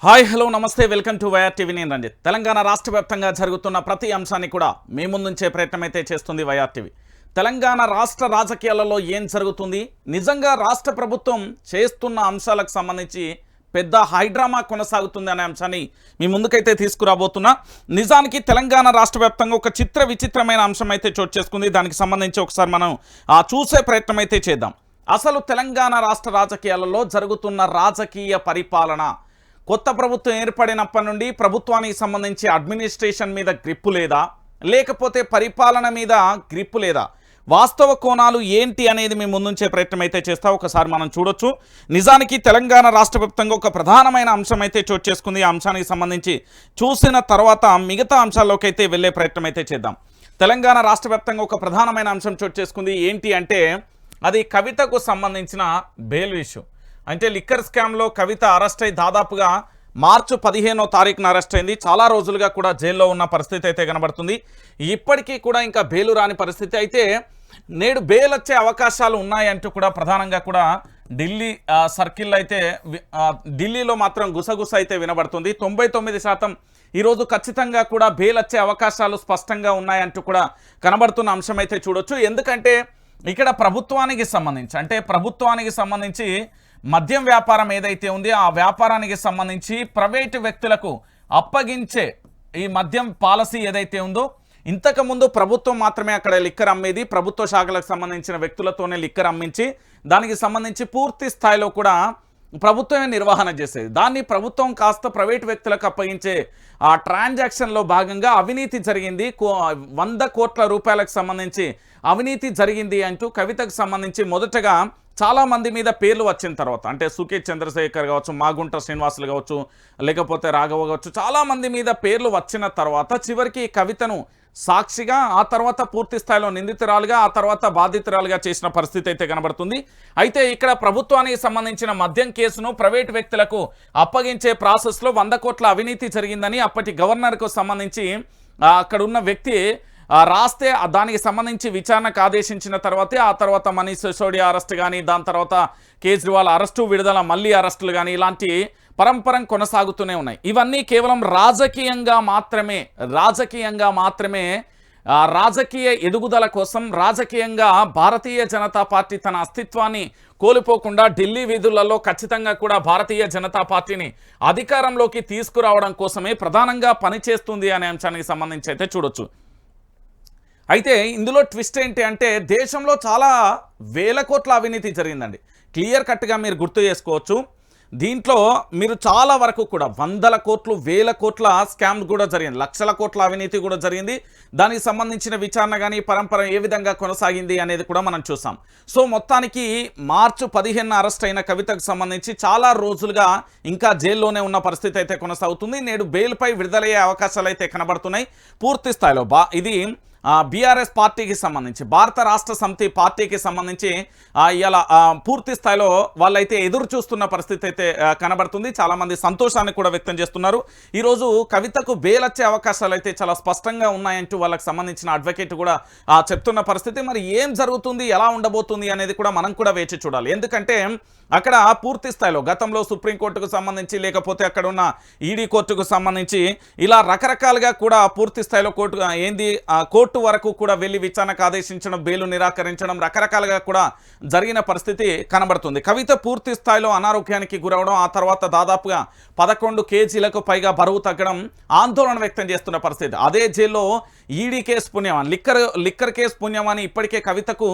Hi hello నమస్తే welcome to YR TV. నేను రంజిత్. తెలంగాణ రాష్ట్ర వ్యాప్తంగా జరుగుతున్న ప్రతి అంశాన్ని కూడా మీ ముందుంచే ప్రయత్నం అయితే చేస్తుంది వైఆర్ టీవీ. తెలంగాణ రాష్ట్ర రాజకీయాలలో ఏం జరుగుతుంది, నిజంగా రాష్ట్ర ప్రభుత్వం చేస్తున్న అంశాలకు సంబంధించి పెద్ద హైడ్రామా కొనసాగుతుంది అనే అంశాన్ని మీ ముందుకైతే తీసుకురాబోతున్నా. నిజానికి తెలంగాణ రాష్ట్ర వ్యాప్తంగా ఒక విచిత్రమైన అంశం అయితే చోటు చేసుకుంది. దానికి సంబంధించి ఒకసారి మనం చూసే ప్రయత్నం అయితే చేద్దాం. అసలు తెలంగాణ రాష్ట్ర రాజకీయాలలో జరుగుతున్న రాజకీయ పరిపాలన, కొత్త ప్రభుత్వం ఏర్పడినప్పటి నుండి ప్రభుత్వానికి సంబంధించి అడ్మినిస్ట్రేషన్ మీద గ్రిప్పు లేదా, లేకపోతే పరిపాలన మీద గ్రిప్పు లేదా, వాస్తవ కోణాలు ఏంటి అనేది మేము ముందుంచే ప్రయత్నం అయితే చేస్తా. ఒకసారి మనం చూడొచ్చు. నిజానికి తెలంగాణ రాష్ట్ర వ్యాప్తంగా ఒక ప్రధానమైన అంశం అయితే చోటు చేసుకుంది. ఆ అంశానికి సంబంధించి చూసిన తర్వాత మిగతా అంశాల్లోకి అయితే వెళ్ళే ప్రయత్నం అయితే చేద్దాం. తెలంగాణ రాష్ట్ర వ్యాప్తంగా ఒక ప్రధానమైన అంశం చోటు చేసుకుంది. ఏంటి అంటే అది కవితకు సంబంధించిన బెయిల్ ఇష్యూ. అంటే లిక్కర్ స్కామ్లో కవిత అరెస్ట్ అయి దాదాపుగా మార్చి 15వ తారీఖున అరెస్ట్ అయింది. చాలా రోజులుగా కూడా జైల్లో ఉన్న పరిస్థితి అయితే కనబడుతుంది. ఇప్పటికీ కూడా ఇంకా బెయిల్ రాని పరిస్థితి. అయితే నేడు బెయిల్ వచ్చే అవకాశాలు ఉన్నాయంటూ కూడా ప్రధానంగా కూడా ఢిల్లీ సర్కిల్ అయితే ఢిల్లీలో మాత్రం గుసగుస అయితే వినబడుతుంది. 99% ఈరోజు ఖచ్చితంగా కూడా బెయిల్ వచ్చే అవకాశాలు స్పష్టంగా ఉన్నాయంటూ కూడా కనబడుతున్న అంశం అయితే చూడొచ్చు. ఎందుకంటే ఇక్కడ ప్రభుత్వానికి సంబంధించి మద్యం వ్యాపారం ఏదైతే ఉంది ఆ వ్యాపారానికి సంబంధించి ప్రైవేటు వ్యక్తులకు అప్పగించే ఈ మద్యం పాలసీ ఏదైతే ఉందో, ఇంతకుముందు ప్రభుత్వం మాత్రమే అక్కడ లిక్కర్ అమ్మేది. ప్రభుత్వ శాఖలకు సంబంధించిన వ్యక్తులతోనే లిక్కర్ అమ్మించి దానికి సంబంధించి పూర్తి స్థాయిలో కూడా ప్రభుత్వమే నిర్వహణ చేసేది. దాన్ని ప్రభుత్వం కాస్త ప్రైవేట్ వ్యక్తులకు అప్పగించే ఆ ట్రాన్సాక్షన్లో భాగంగా అవినీతి జరిగింది, 100 కోట్ల రూపాయలకు సంబంధించి అవినీతి జరిగింది అంటూ కవితకు సంబంధించి మొదటగా చాలామంది మీద పేర్లు వచ్చిన తర్వాత, అంటే సుకేత్ చంద్రశేఖర్ కావచ్చు, మాగుంట శ్రీనివాసులు కావచ్చు, లేకపోతే రాఘవ కావచ్చు, చాలామంది మీద పేర్లు వచ్చిన తర్వాత చివరికి కవితను సాక్షిగా, ఆ తర్వాత పూర్తి స్థాయిలో నిందితురాలుగా, ఆ తర్వాత బాధితురాలుగా చేసిన పరిస్థితి అయితే కనబడుతుంది. అయితే ఇక్కడ ప్రభుత్వానికి సంబంధించిన మద్యం కేసును ప్రైవేటు వ్యక్తులకు అప్పగించే ప్రాసెస్లో 100 కోట్ల అవినీతి జరిగిందని అప్పటి గవర్నర్కు సంబంధించి అక్కడ ఉన్న వ్యక్తి రాస్తే దానికి సంబంధించి విచారణకు ఆదేశించిన తర్వాతే ఆ తర్వాత మనీష్ సిసోడియా అరెస్ట్ కానీ, దాని తర్వాత కేజ్రీవాల్ అరెస్టు విడుదల, మళ్ళీ అరెస్టులు కానీ, ఇలాంటి పరంపరం కొనసాగుతూనే ఉన్నాయి. ఇవన్నీ కేవలం రాజకీయంగా మాత్రమే రాజకీయ ఎదుగుదల కోసం, రాజకీయంగా భారతీయ జనతా పార్టీ తన అస్తిత్వాన్ని కోల్పోకుండా ఢిల్లీ వీధులలో ఖచ్చితంగా కూడా భారతీయ జనతా పార్టీని అధికారంలోకి తీసుకురావడం కోసమే ప్రధానంగా పనిచేస్తుంది అనే అంశానికి సంబంధించి అయితే చూడొచ్చు. అయితే ఇందులో ట్విస్ట్ ఏంటి అంటే దేశంలో చాలా వేల కోట్ల అవినీతి జరిగిందండి. క్లియర్ కట్గా మీరు గుర్తు చేసుకోవచ్చు. దీంట్లో మీరు చాలా వరకు కూడా 100 కోట్లు, 1000 కోట్ల స్కామ్ కూడా జరిగింది, లక్షల కోట్ల అవినీతి కూడా జరిగింది. దానికి సంబంధించిన విచారణ కానీ పరంపర ఏ విధంగా కొనసాగింది అనేది కూడా మనం చూసాం. సో మొత్తానికి మార్చి 15న అరెస్ట్ అయిన కవితకు సంబంధించి చాలా రోజులుగా ఇంకా జైల్లోనే ఉన్న పరిస్థితి అయితే కొనసాగుతుంది. నేడు బెయిల్పై విడుదలయ్యే అవకాశాలు అయితే కనబడుతున్నాయి పూర్తి స్థాయిలో. ఇది బీఆర్ఎస్ పార్టీకి సంబంధించి, భారత రాష్ట్ర సమితి పార్టీకి సంబంధించి ఇలా పూర్తి స్థాయిలో వాళ్ళైతే ఎదురు చూస్తున్న పరిస్థితి అయితే కనబడుతుంది. చాలామంది సంతోషాన్ని కూడా వ్యక్తం చేస్తున్నారు. ఈరోజు కవితకు బెయిల్ వచ్చే అవకాశాలు అయితే చాలా స్పష్టంగా ఉన్నాయంటూ వాళ్ళకి సంబంధించిన అడ్వకేట్ కూడా చెప్తున్న పరిస్థితి. మరి ఏం జరుగుతుంది, ఎలా ఉండబోతుంది అనేది కూడా మనం కూడా వేచి చూడాలి. ఎందుకంటే అక్కడ పూర్తి స్థాయిలో గతంలో సుప్రీంకోర్టుకు సంబంధించి, లేకపోతే అక్కడ ఉన్న ఈడీ కోర్టుకు సంబంధించి ఇలా రకరకాలుగా కూడా పూర్తి స్థాయిలో కోర్టు వరకు కూడా వెళ్ళి విచారణకు ఆదేశించడం, బెయిల్ నిరాకరించడం, రకరకాలుగా కూడా జరిగిన పరిస్థితి కనబడుతుంది. కవిత పూర్తి స్థాయిలో అనారోగ్యానికి గురవడం, ఆ తర్వాత దాదాపుగా 11 కేజీలకు పైగా బరువు తగ్గడం, ఆందోళన వ్యక్తం చేస్తున్న పరిస్థితి. అదే జైల్లో ఈడీ కేసు పుణ్యమని, లిక్కర్ కేసు పుణ్యమని ఇప్పటికే కవితకు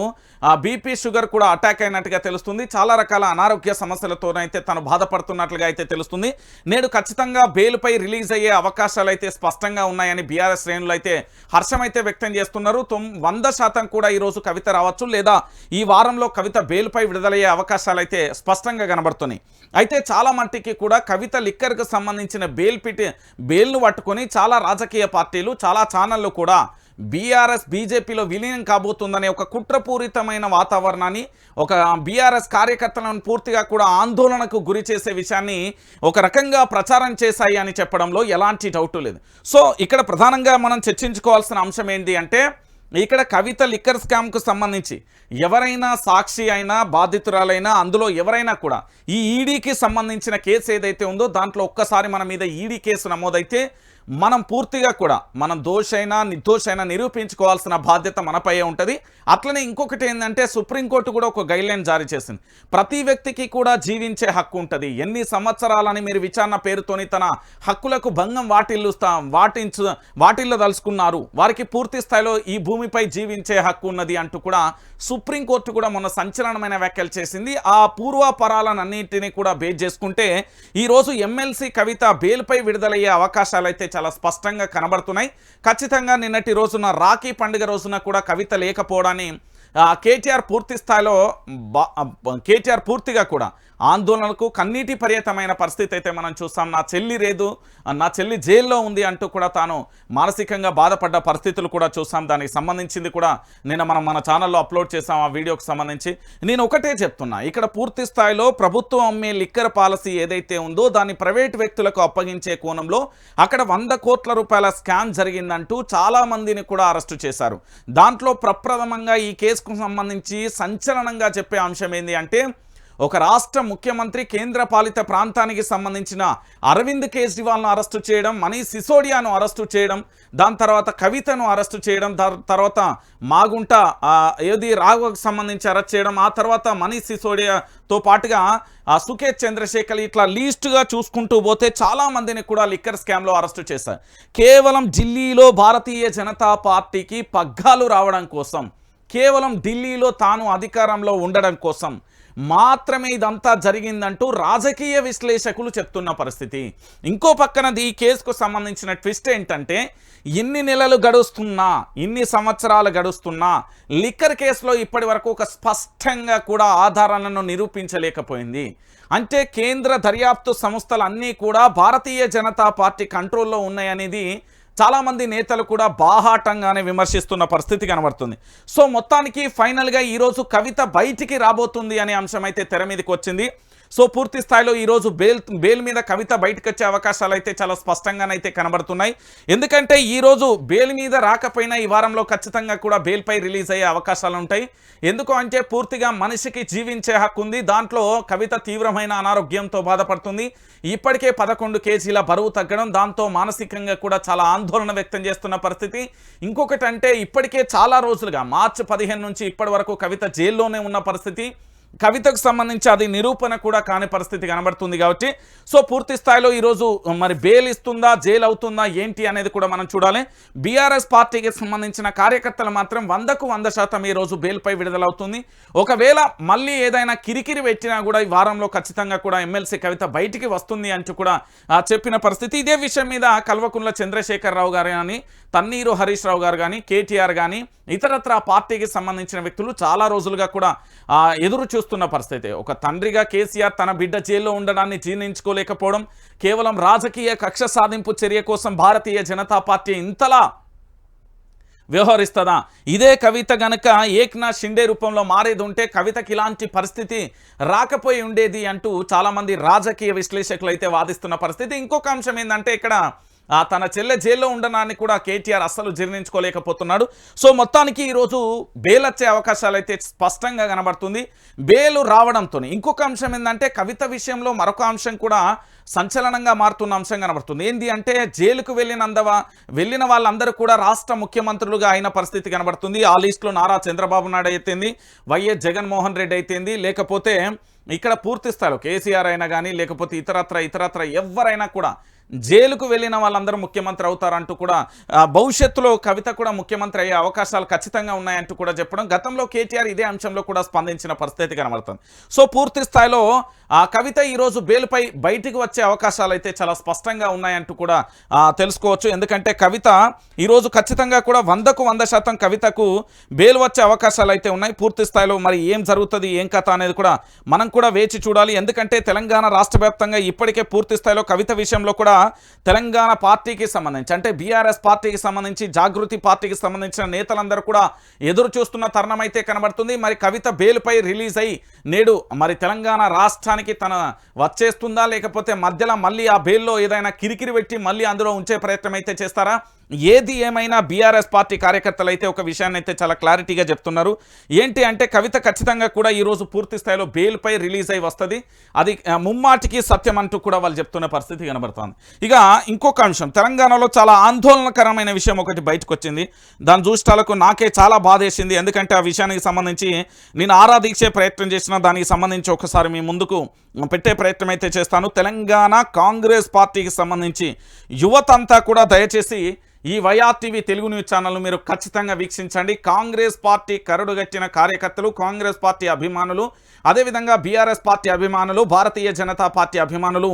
బీపీ, షుగర్ కూడా అటాక్ అయినట్టుగా తెలుస్తుంది. చాలా రకాల అనారోగ్య సమస్యలతోనైతే తను బాధపడుతున్నట్లుగా అయితే తెలుస్తుంది. నేడు ఖచ్చితంగా బెయిల్పై రిలీజ్ అయ్యే అవకాశాలు అయితే స్పష్టంగా ఉన్నాయని బీఆర్ఎస్ శ్రేణులు అయితే హర్షం అయితే వ్యక్తం చేస్తున్నారు. 100% కూడా ఈరోజు కవిత రావచ్చు, లేదా ఈ వారంలో కవిత బెయిల్పై విడుదలయ్యే అవకాశాలు అయితే స్పష్టంగా కనబడుతున్నాయి. అయితే చాలా మట్టికి కూడా కవిత లిక్కర్కు సంబంధించిన బెయిల్ను పట్టుకొని చాలా రాజకీయ పార్టీలు, చాలా ఛానళ్ళు కూడా బీఆర్ఎస్ బీజేపీలో విలీనం కాబోతుందనే ఒక కుట్రపూరితమైన వాతావరణాన్ని, ఒక బీఆర్ఎస్ కార్యకర్తలను పూర్తిగా కూడా ఆందోళనకు గురి చేసే విషయాన్ని ఒక రకంగా ప్రచారం చేశాయి అని చెప్పడంలో ఎలాంటి డౌటు లేదు. సో ఇక్కడ ప్రధానంగా మనం చర్చించుకోవాల్సిన అంశం ఏంటి అంటే ఇక్కడ కవిత లిక్కర్ స్కామ్కు సంబంధించి ఎవరైనా సాక్షి అయినా బాధితురాలైనా అందులో ఎవరైనా కూడా ఈ ఈడీకి సంబంధించిన కేసు ఏదైతే ఉందో దాంట్లో ఒక్కసారి మన మీద ఈడీ కేసు నమోదైతే మనం పూర్తిగా కూడా మనం దోషైనా నిర్దోషైనా నిరూపించుకోవాల్సిన బాధ్యత మనపై ఉంటుంది. అట్లనే ఇంకొకటి ఏంటంటే సుప్రీంకోర్టు కూడా ఒక గైడ్లైన్ జారీ చేసింది. ప్రతి వ్యక్తికి కూడా జీవించే హక్కు ఉంటుంది. ఎన్ని సంవత్సరాలని మీరు విచారణ పేరుతోని తన హక్కులకు భంగం వాటిల్లో దలుచుకున్నారు, వారికి పూర్తి స్థాయిలో ఈ భూమిపై జీవించే హక్కు ఉన్నది అంటూ కూడా సుప్రీంకోర్టు కూడా మొన్న సంచలనమైన వ్యాఖ్యలు చేసింది. ఆ పూర్వాపరాలన్నింటినీ కూడా బేస్ చేసుకుంటే ఈరోజు ఎమ్మెల్సీ కవిత బెయిల్పై విడుదలయ్యే అవకాశాలు అయితే చాలా స్పష్టంగా కనబడుతున్నాయి. ఖచ్చితంగా నిన్నటి రోజున రాఖీ పండుగ రోజున కూడా కవిత లేకపోవడాన్ని కేటీఆర్ పూర్తిగా కూడా ఆందోళనకు కన్నీటి పర్యతమైన పరిస్థితి అయితే మనం చూస్తాం. నా చెల్లి జైల్లో ఉంది అంటూ కూడా తాను మానసికంగా బాధపడ్డ పరిస్థితులు కూడా చూసాం. దానికి సంబంధించింది కూడా నిన్న మనం మన ఛానల్లో అప్లోడ్ చేసాం ఆ వీడియోకి సంబంధించి. నేను ఒకటే చెప్తున్నా, ఇక్కడ పూర్తి స్థాయిలో ప్రభుత్వం అమ్మే లిక్కర్ పాలసీ ఏదైతే ఉందో దాన్ని ప్రైవేట్ వ్యక్తులకు అప్పగించే కోణంలో అక్కడ 100 కోట్ల రూపాయల స్కామ్ జరిగిందంటూ చాలా మందిని కూడా అరెస్టు చేశారు. దాంట్లో ప్రప్రథమంగా ఈ కేసుకు సంబంధించి సంచలనంగా చెప్పే అంశం ఏంది అంటే, ఒక రాష్ట్ర ముఖ్యమంత్రి కేంద్ర పాలిత ప్రాంతానికి సంబంధించిన అరవింద్ కేజ్రీవాల్ను అరెస్టు చేయడం, మనీష్ సిసోడియాను అరెస్టు చేయడం, దాని తర్వాత కవితను అరెస్టు చేయడం, తర్వాత మాగుంట రాఘవకు సంబంధించి అరెస్ట్ చేయడం, ఆ తర్వాత మనీష్ సిసోడియాతో పాటుగా సుకేత్ చంద్రశేఖర్, ఇట్లా లీస్టుగా చూసుకుంటూ పోతే చాలామందిని కూడా లిక్కర్ స్కామ్లో అరెస్టు చేశారు. కేవలం ఢిల్లీలో భారతీయ జనతా పార్టీకి పగ్గాలు రావడం కోసం, కేవలం ఢిల్లీలో తాను అధికారంలో ఉండడం కోసం మాత్రమే ఇదంతా జరిగిందంటూ రాజకీయ విశ్లేషకులు చెప్తున్న పరిస్థితి. ఇంకో పక్కనది ఈ కేసుకు సంబంధించిన ట్విస్ట్ ఏంటంటే, ఇన్ని నెలలు గడుస్తున్నా, ఇన్ని సంవత్సరాలు గడుస్తున్నా లిక్కర్ కేసులో ఇప్పటి వరకు ఒక స్పష్టంగా కూడా ఆధారాలను నిరూపించలేకపోయింది. అంటే కేంద్ర దర్యాప్తు సంస్థలన్నీ కూడా భారతీయ జనతా పార్టీ కంట్రోల్లో ఉన్నాయనేది చాలామంది నేతలు కూడా బాహాటంగానే విమర్శిస్తున్న పరిస్థితి కనబడుతుంది. సో మొత్తానికి ఫైనల్గా ఈరోజు కవిత బయటికి రాబోతుంది అనే అంశం అయితే తెర మీదకి వచ్చింది. సో పూర్తి స్థాయిలో ఈరోజు బెయిల్ మీద కవిత బయటకు వచ్చే అవకాశాలు అయితే చాలా స్పష్టంగానైతే కనబడుతున్నాయి. ఎందుకంటే ఈరోజు బెయిల్ మీద రాకపోయినా ఈ వారంలో ఖచ్చితంగా కూడా బెయిల్పై రిలీజ్ అయ్యే అవకాశాలు ఉంటాయి. ఎందుకు అంటే పూర్తిగా మనిషికి జీవించే హక్కు ఉంది. దాంట్లో కవిత తీవ్రమైన అనారోగ్యంతో బాధపడుతుంది. ఇప్పటికే 11 కేజీల బరువు తగ్గడం, దాంతో మానసికంగా కూడా చాలా ఆందోళన వ్యక్తం చేస్తున్న పరిస్థితి. ఇంకొకటి అంటే ఇప్పటికే చాలా రోజులుగా మార్చి 15 నుంచి ఇప్పటి వరకు కవిత జైల్లోనే ఉన్న పరిస్థితి. కవితకు సంబంధించి అది నిరూపణ కూడా కాని పరిస్థితి కనబడుతుంది. కాబట్టి సో పూర్తి స్థాయిలో ఈరోజు మరి బెయిల్ ఇస్తుందా, జైలు అవుతుందా ఏంటి అనేది కూడా మనం చూడాలి. బీఆర్ఎస్ పార్టీకి సంబంధించిన కార్యకర్తలు మాత్రం 100కు 100% ఈరోజు బెయిల్పై విడుదలవుతుంది. ఒకవేళ మళ్ళీ ఏదైనా కిరికిరి పెట్టినా కూడా ఈ వారంలో ఖచ్చితంగా కూడా ఎమ్మెల్సీ కవిత బయటికి వస్తుంది అంటూ కూడా చెప్పిన పరిస్థితి. ఇదే విషయం మీద కల్వకుంట్ల చంద్రశేఖరరావు గారు కానీ, తన్నీరు హరీష్ రావు గారు కానీ, కేటీఆర్ కానీ, ఇతరత్ర పార్టీకి సంబంధించిన వ్యక్తులు చాలా రోజులుగా కూడా ఎదురు చూస్తున్న పరిస్థితి. ఒక తండ్రిగా కేసీఆర్ తన బిడ్డ జైల్లో ఉండడాన్ని జీర్ణించుకోలేకపోవడం, కేవలం రాజకీయ కక్ష సాధింపు చర్య కోసం భారతీయ జనతా పార్టీ ఇంతలా వ్యవహరిస్తుందా? ఇదే కవిత గనక ఏక్నాథ్ షిండే రూపంలో మారేది ఉంటే కవితకి ఇలాంటి పరిస్థితి రాకపోయి ఉండేది అంటూ చాలామంది రాజకీయ విశ్లేషకులు అయితే వాదిస్తున్న పరిస్థితి. ఇంకొక అంశం ఏంటంటే, ఇక్కడ తన చెల్లె జైల్లో ఉండడాన్ని కూడా కేటీఆర్ అస్సలు జీర్ణించుకోలేకపోతున్నాడు. సో మొత్తానికి ఈరోజు బెయిల్ వచ్చే అవకాశాలు అయితే స్పష్టంగా కనబడుతుంది. బెయిల్ రావడంతో ఇంకొక అంశం ఏంటంటే, కవిత విషయంలో మరొక అంశం కూడా సంచలనంగా మారుతున్న అంశం కనబడుతుంది. ఏంటి అంటే, జైలుకు వెళ్ళిన వాళ్ళందరూ కూడా రాష్ట్ర ముఖ్యమంత్రులుగా అయిన పరిస్థితి కనబడుతుంది. ఆ లిస్టులో నారా చంద్రబాబు నాయుడు అయితేంది, వైఎస్ జగన్మోహన్ రెడ్డి అయితేంది, లేకపోతే ఇక్కడ పూర్తి స్థాయిలో కేసీఆర్ అయినా కానీ, లేకపోతే ఇతరత్ర ఎవరైనా కూడా జైలుకు వెళ్ళిన వాళ్ళందరూ ముఖ్యమంత్రి అవుతారంటూ కూడా భవిష్యత్తులో కవిత కూడా ముఖ్యమంత్రి అయ్యే అవకాశాలు ఖచ్చితంగా ఉన్నాయంటూ కూడా చెప్పడం. గతంలో కేటీఆర్ ఇదే అంశంలో కూడా స్పందించిన పరిస్థితి కనబడుతుంది. సో పూర్తి స్థాయిలో కవిత ఈరోజు బెయిల్పై బయటికి వచ్చే అవకాశాలు అయితే చాలా స్పష్టంగా ఉన్నాయంటూ కూడా తెలుసుకోవచ్చు. ఎందుకంటే కవిత ఈరోజు ఖచ్చితంగా కూడా 100కు 100% కవితకు బెయిల్ వచ్చే అవకాశాలు అయితే ఉన్నాయి. పూర్తి స్థాయిలో మరి ఏం జరుగుతుంది, ఏం కథ అనేది కూడా మనం కూడా వేచి చూడాలి. ఎందుకంటే తెలంగాణ రాష్ట్ర వ్యాప్తంగా ఇప్పటికే పూర్తి స్థాయిలో కవిత విషయంలో కూడా తెలంగాణ పార్టీకి సంబంధించి, అంటే బీఆర్ఎస్ పార్టీకి సంబంధించి, జాగృతి పార్టీకి సంబంధించిన నేతలందరూ కూడా ఎదురు చూస్తున్న తరుణం అయితే కనబడుతుంది. మరి కవిత బెయిల్పై రిలీజ్ అయ్యి నేడు మరి తెలంగాణ రాష్ట్రానికి తన వచ్చేస్తుందా, లేకపోతే మధ్యలో మళ్ళీ ఆ బెయిల్లో ఏదైనా కిరికిరి పెట్టి మళ్ళీ అందులో ఉంచే ప్రయత్నం అయితే చేస్తారా? ఏది ఏమైనా బీఆర్ఎస్ పార్టీ కార్యకర్తలు అయితే ఒక విషయాన్ని అయితే చాలా క్లారిటీగా చెప్తున్నారు. ఏంటి అంటే కవిత ఖచ్చితంగా కూడా ఈరోజు పూర్తి స్థాయిలో బెయిల్పై రిలీజ్ అయి వస్తుంది, అది ముమ్మాటికి సత్యం అంటూ కూడా వాళ్ళు చెప్తున్న పరిస్థితి కనబడుతోంది. ఇక ఇంకొక అంశం, తెలంగాణలో చాలా ఆందోళనకరమైన విషయం ఒకటి బయటకు వచ్చింది. దాని చూష్టాలకు నాకే చాలా బాధేసింది. ఎందుకంటే ఆ విషయానికి సంబంధించి నేను ఆరాధించే ప్రయత్నం చేసిన దానికి సంబంధించి ఒకసారి మీ ముందుకు పెట్టే ప్రయత్నం అయితే చేస్తాను. తెలంగాణ కాంగ్రెస్ పార్టీకి సంబంధించి యువతంతా కూడా దయచేసి ఈ వైఆర్టీవీ తెలుగు న్యూస్ ఛానల్ మీరు ఖచ్చితంగా వీక్షించండి. కాంగ్రెస్ పార్టీ కరడుగట్టిన కార్యకర్తలు, కాంగ్రెస్ పార్టీ అభిమానులు, అదేవిధంగా బీఆర్ఎస్ పార్టీ అభిమానులు, భారతీయ జనతా పార్టీ అభిమానులు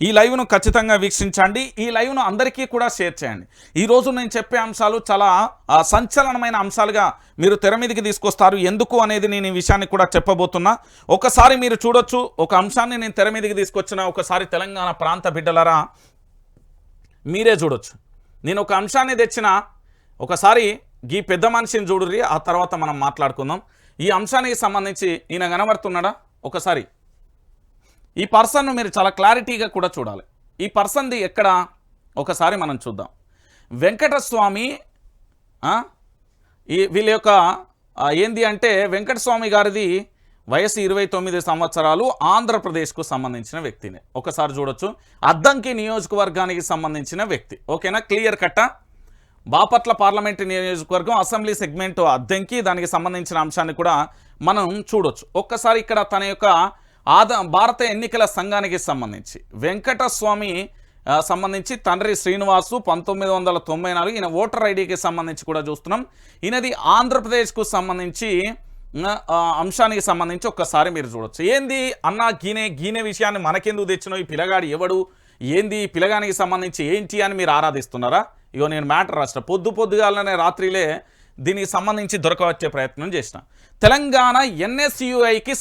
ఈ లైవ్ను ఖచ్చితంగా వీక్షించండి. ఈ లైవ్ను అందరికీ కూడా షేర్ చేయండి. ఈరోజు నేను చెప్పే అంశాలు చాలా సంచలనమైన అంశాలుగా మీరు తెర మీదకి తీసుకొస్తారు. ఎందుకు అనేది నేను ఈ విషయాన్ని కూడా చెప్పబోతున్నా. ఒకసారి మీరు చూడొచ్చు, ఒక అంశాన్ని నేను తెర మీదకి తీసుకొచ్చిన ఒకసారి తెలంగాణ ప్రాంత బిడ్డలరా మీరే చూడొచ్చు. నేను ఒక అంశాన్ని తెచ్చిన ఒకసారి ఈ పెద్ద మనిషిని చూడుర్రి, ఆ తర్వాత మనం మాట్లాడుకుందాం. ఈ అంశానికి సంబంధించి ఈయన కనబడుతున్నాడా? ఒకసారి ఈ పర్సన్ను మీరు చాలా క్లారిటీగా కూడా చూడాలి. ఈ పర్సన్ది ఎక్కడ ఒకసారి మనం చూద్దాం. వెంకటస్వామి వీళ్ళ యొక్క ఏంది అంటే వెంకటస్వామి గారిది వయసు 29 సంవత్సరాలు, ఆంధ్రప్రదేశ్కు సంబంధించిన వ్యక్తిని ఒకసారి చూడొచ్చు. అద్దంకి నియోజకవర్గానికి సంబంధించిన వ్యక్తి. ఓకేనా, క్లియర్ కట్ట. బాపట్ల పార్లమెంటు నియోజకవర్గం అసెంబ్లీ సెగ్మెంట్ అద్దంకి, దానికి సంబంధించిన అంశాన్ని కూడా మనం చూడొచ్చు. ఒక్కసారి ఇక్కడ తన యొక్క భారత ఎన్నికల సంఘానికి సంబంధించి వెంకటస్వామి సంబంధించి తండ్రి శ్రీనివాసు 1994, ఈయన ఓటర్ ఐడికి సంబంధించి కూడా చూస్తున్నాం. ఈయనది ఆంధ్రప్రదేశ్కు సంబంధించి అంశానికి సంబంధించి ఒక్కసారి మీరు చూడొచ్చు. ఏంది అన్న గీనే విషయాన్ని మనకెందుకు తెచ్చినో, ఈ పిల్లగాడు ఎవడు, ఏంది ఈ పిల్లగానికి సంబంధించి ఏంటి అని మీరు ఆరాధిస్తున్నారా? ఇగో నేను మ్యాటర్ రాసిన పొద్దుగాలనే రాత్రిలే దీనికి సంబంధించి దొరకవచ్చే ప్రయత్నం చేసిన. తెలంగాణ ఎన్ఎస్యుఐకి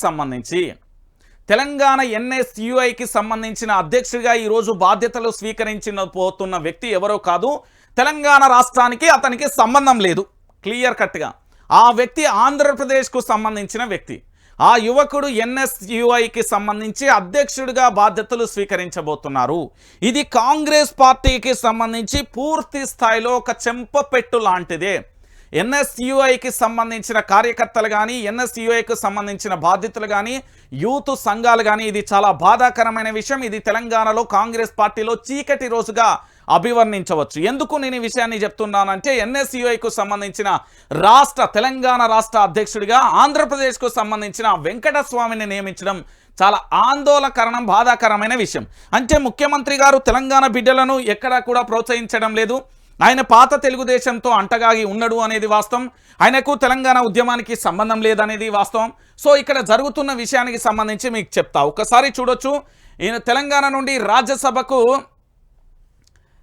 సంబంధించిన అధ్యక్షుడిగా ఈరోజు బాధ్యతలు స్వీకరించిన పోతున్న వ్యక్తి ఎవరో కాదు, తెలంగాణ రాష్ట్రానికి అతనికి సంబంధం లేదు. క్లియర్ కట్గా ఆ వ్యక్తి ఆంధ్రప్రదేశ్కు సంబంధించిన వ్యక్తి. ఆ యువకుడు ఎన్ఎస్యుఐకి సంబంధించి అధ్యక్షుడిగా బాధ్యతలు స్వీకరించబోతున్నారు. ఇది కాంగ్రెస్ పార్టీకి సంబంధించి పూర్తి స్థాయిలో ఒక చెంపపెట్టు లాంటిదే. ఎన్ఎస్యుఐకి సంబంధించిన కార్యకర్తలు కానీ, ఎన్ఎస్యుఐకి సంబంధించిన బాధ్యతలు కానీ, యూత్ సంఘాలు కానీ, ఇది చాలా బాధాకరమైన విషయం. ఇది తెలంగాణలో కాంగ్రెస్ పార్టీలో చీకటి రోజుగా అభివర్ణించవచ్చు. ఎందుకు నేను ఈ విషయాన్ని చెప్తున్నానంటే ఎన్ఎస్యుఐకు సంబంధించిన తెలంగాణ రాష్ట్ర అధ్యక్షుడిగా ఆంధ్రప్రదేశ్కు సంబంధించిన వెంకటస్వామిని నియమించడం చాలా ఆందోళనకరం, బాధాకరమైన విషయం. అంటే ముఖ్యమంత్రి గారు తెలంగాణ బిడ్డలను ఎక్కడా కూడా ప్రోత్సహించడం లేదు. ఆయన పాత తెలుగుదేశంతో అంటగాగి ఉన్నాడు అనేది వాస్తవం. ఆయనకు తెలంగాణ ఉద్యమానికి సంబంధం లేదనేది వాస్తవం. సో ఇక్కడ జరుగుతున్న విషయానికి సంబంధించి మీకు చెప్తా. ఒకసారి చూడొచ్చు. ఈయన తెలంగాణ నుండి రాజ్యసభకు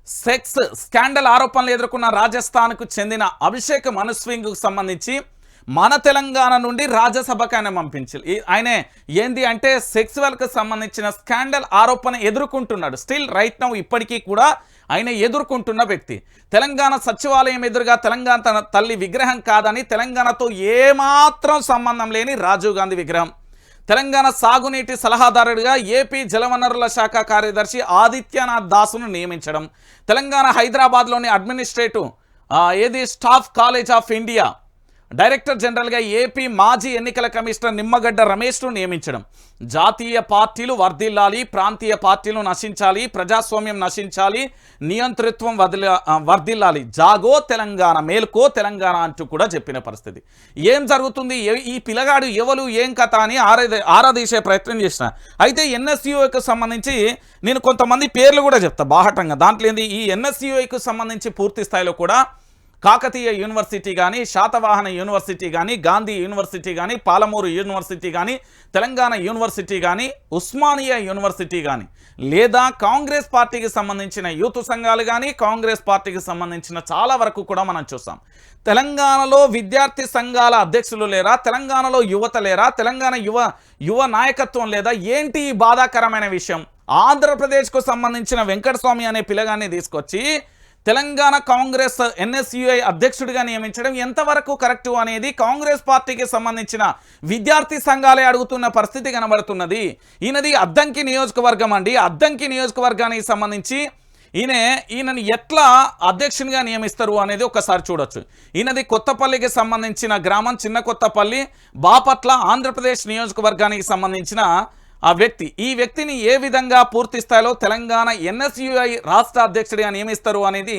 సెక్స్ స్కాండల్ ఆరోపణలు ఎదుర్కొన్న రాజస్థాన్కు చెందిన అభిషేక్ మను సింగ్కు సంబంధించి మన తెలంగాణ నుండి రాజ్యసభకు ఆయన పంపించారు. ఆయనే ఏంది అంటే సెక్సువల్కి సంబంధించిన స్కాండల్ ఆరోపణ ఎదుర్కొంటున్నాడు. స్టిల్ రైట్ నౌ ఇప్పటికీ కూడా ఆయన ఎదుర్కొంటున్న వ్యక్తి. తెలంగాణ సచివాలయం ఎదురుగా తెలంగాణ తన తల్లి విగ్రహం కాదని, తెలంగాణతో ఏమాత్రం సంబంధం లేని రాజీవ్ గాంధీ విగ్రహం. తెలంగాణ సాగునీటి సలహాదారుడిగా ఏపీ జలవనరుల శాఖ కార్యదర్శి ఆదిత్యనాథ్ దాసును నియమించడం. తెలంగాణ హైదరాబాద్లోని administrative staff college of India director జనరల్గా ఏపీ మాజీ ఎన్నికల కమిషనర్ నిమ్మగడ్డ రమేష్ను నియమించడం. జాతీయ పార్టీలు వర్ధిల్లాలి, ప్రాంతీయ పార్టీలు నశించాలి, ప్రజాస్వామ్యం నశించాలి, నియంతృత్వం వర్ధిల్లాలి, జాగో తెలంగాణ, మేల్కో తెలంగాణ అంటూ కూడా చెప్పిన పరిస్థితి. ఏం జరుగుతుంది, ఈ పిల్లగాడు ఎవరు, ఏం కథ అని ఆరాధీసే ప్రయత్నం చేసిన. అయితే ఎన్ఎస్యుఐకి సంబంధించి నేను కొంతమంది పేర్లు కూడా చెప్తా బాహటంగా. దాంట్లో ఏంది, ఈ ఎన్ఎస్యుఐకి సంబంధించి పూర్తి స్థాయిలో కూడా కాకతీయ యూనివర్సిటీ కానీ, శాతవాహన యూనివర్సిటీ కానీ, గాంధీ యూనివర్సిటీ కానీ, పాలమూరు యూనివర్సిటీ కానీ, తెలంగాణ యూనివర్సిటీ కానీ, ఉస్మానియా యూనివర్సిటీ కానీ, లేదా కాంగ్రెస్ పార్టీకి సంబంధించిన యూత్ సంఘాలు కానీ, కాంగ్రెస్ పార్టీకి సంబంధించిన చాలా వరకు కూడా మనం చూసాం. తెలంగాణలో విద్యార్థి సంఘాల అధ్యక్షులు లేరా, తెలంగాణలో యువత లేరా, తెలంగాణ యువ నాయకత్వం లేదా? ఏంటి ఈ బాధాకరమైన విషయం? ఆంధ్రప్రదేశ్కు సంబంధించిన వెంకటస్వామి అనే పిల్లగాన్ని తీసుకొచ్చి తెలంగాణ కాంగ్రెస్ ఎన్ఎస్యుఐ అధ్యక్షుడిగా నియమించడం ఎంతవరకు కరెక్టు అనేది కాంగ్రెస్ పార్టీకి సంబంధించిన విద్యార్థి సంఘాలే అడుగుతున్న పరిస్థితి కనబడుతున్నది. ఈయనది అద్దంకి నియోజకవర్గం అండి. అద్దంకి నియోజకవర్గానికి సంబంధించి ఈయనని ఎట్లా అధ్యక్షునిగా నియమిస్తారు అనేది ఒకసారి చూడొచ్చు. ఈయనది కొత్తపల్లికి సంబంధించిన గ్రామం చిన్న కొత్తపల్లి, బాపట్ల, ఆంధ్రప్రదేశ్ నియోజకవర్గానికి సంబంధించిన ఆ వ్యక్తి. ఈ వ్యక్తిని ఏ విధంగా పూర్తి స్థాయిలో తెలంగాణ ఎన్ఎస్యుఐ రాష్ట్ర అధ్యక్షుడిగా నియమిస్తారు అనేది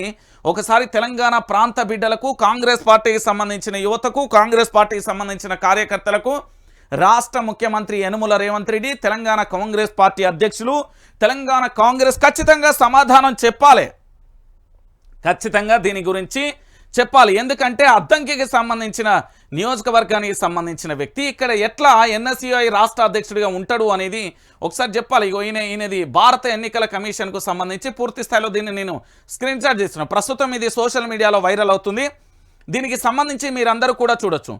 ఒకసారి తెలంగాణ ప్రాంత బిడ్డలకు, కాంగ్రెస్ పార్టీకి సంబంధించిన యువతకు, కాంగ్రెస్ పార్టీకి సంబంధించిన కార్యకర్తలకు, రాష్ట్ర ముఖ్యమంత్రి యనుమల రేవంత్ రెడ్డి, తెలంగాణ కాంగ్రెస్ పార్టీ అధ్యక్షులు, తెలంగాణ కాంగ్రెస్ ఖచ్చితంగా సమాధానం చెప్పాలి. ఖచ్చితంగా దీని గురించి చెప్పాలి. ఎందుకంటే అద్దంకికి సంబంధించిన నియోజకవర్గానికి సంబంధించిన వ్యక్తి ఇక్కడ ఎట్లా ఎన్ఎస్యుఐ రాష్ట్ర అధ్యక్షుడిగా ఉంటాడు అనేది ఒకసారి చెప్పాలి. ఈయనది భారత ఎన్నికల కమిషన్కు సంబంధించి పూర్తి స్థాయిలో దీన్ని నేను స్క్రీన్ షాట్ చేస్తున్నాను. ప్రస్తుతం ఇది సోషల్ మీడియాలో వైరల్ అవుతుంది. దీనికి సంబంధించి మీరందరూ కూడా చూడొచ్చు.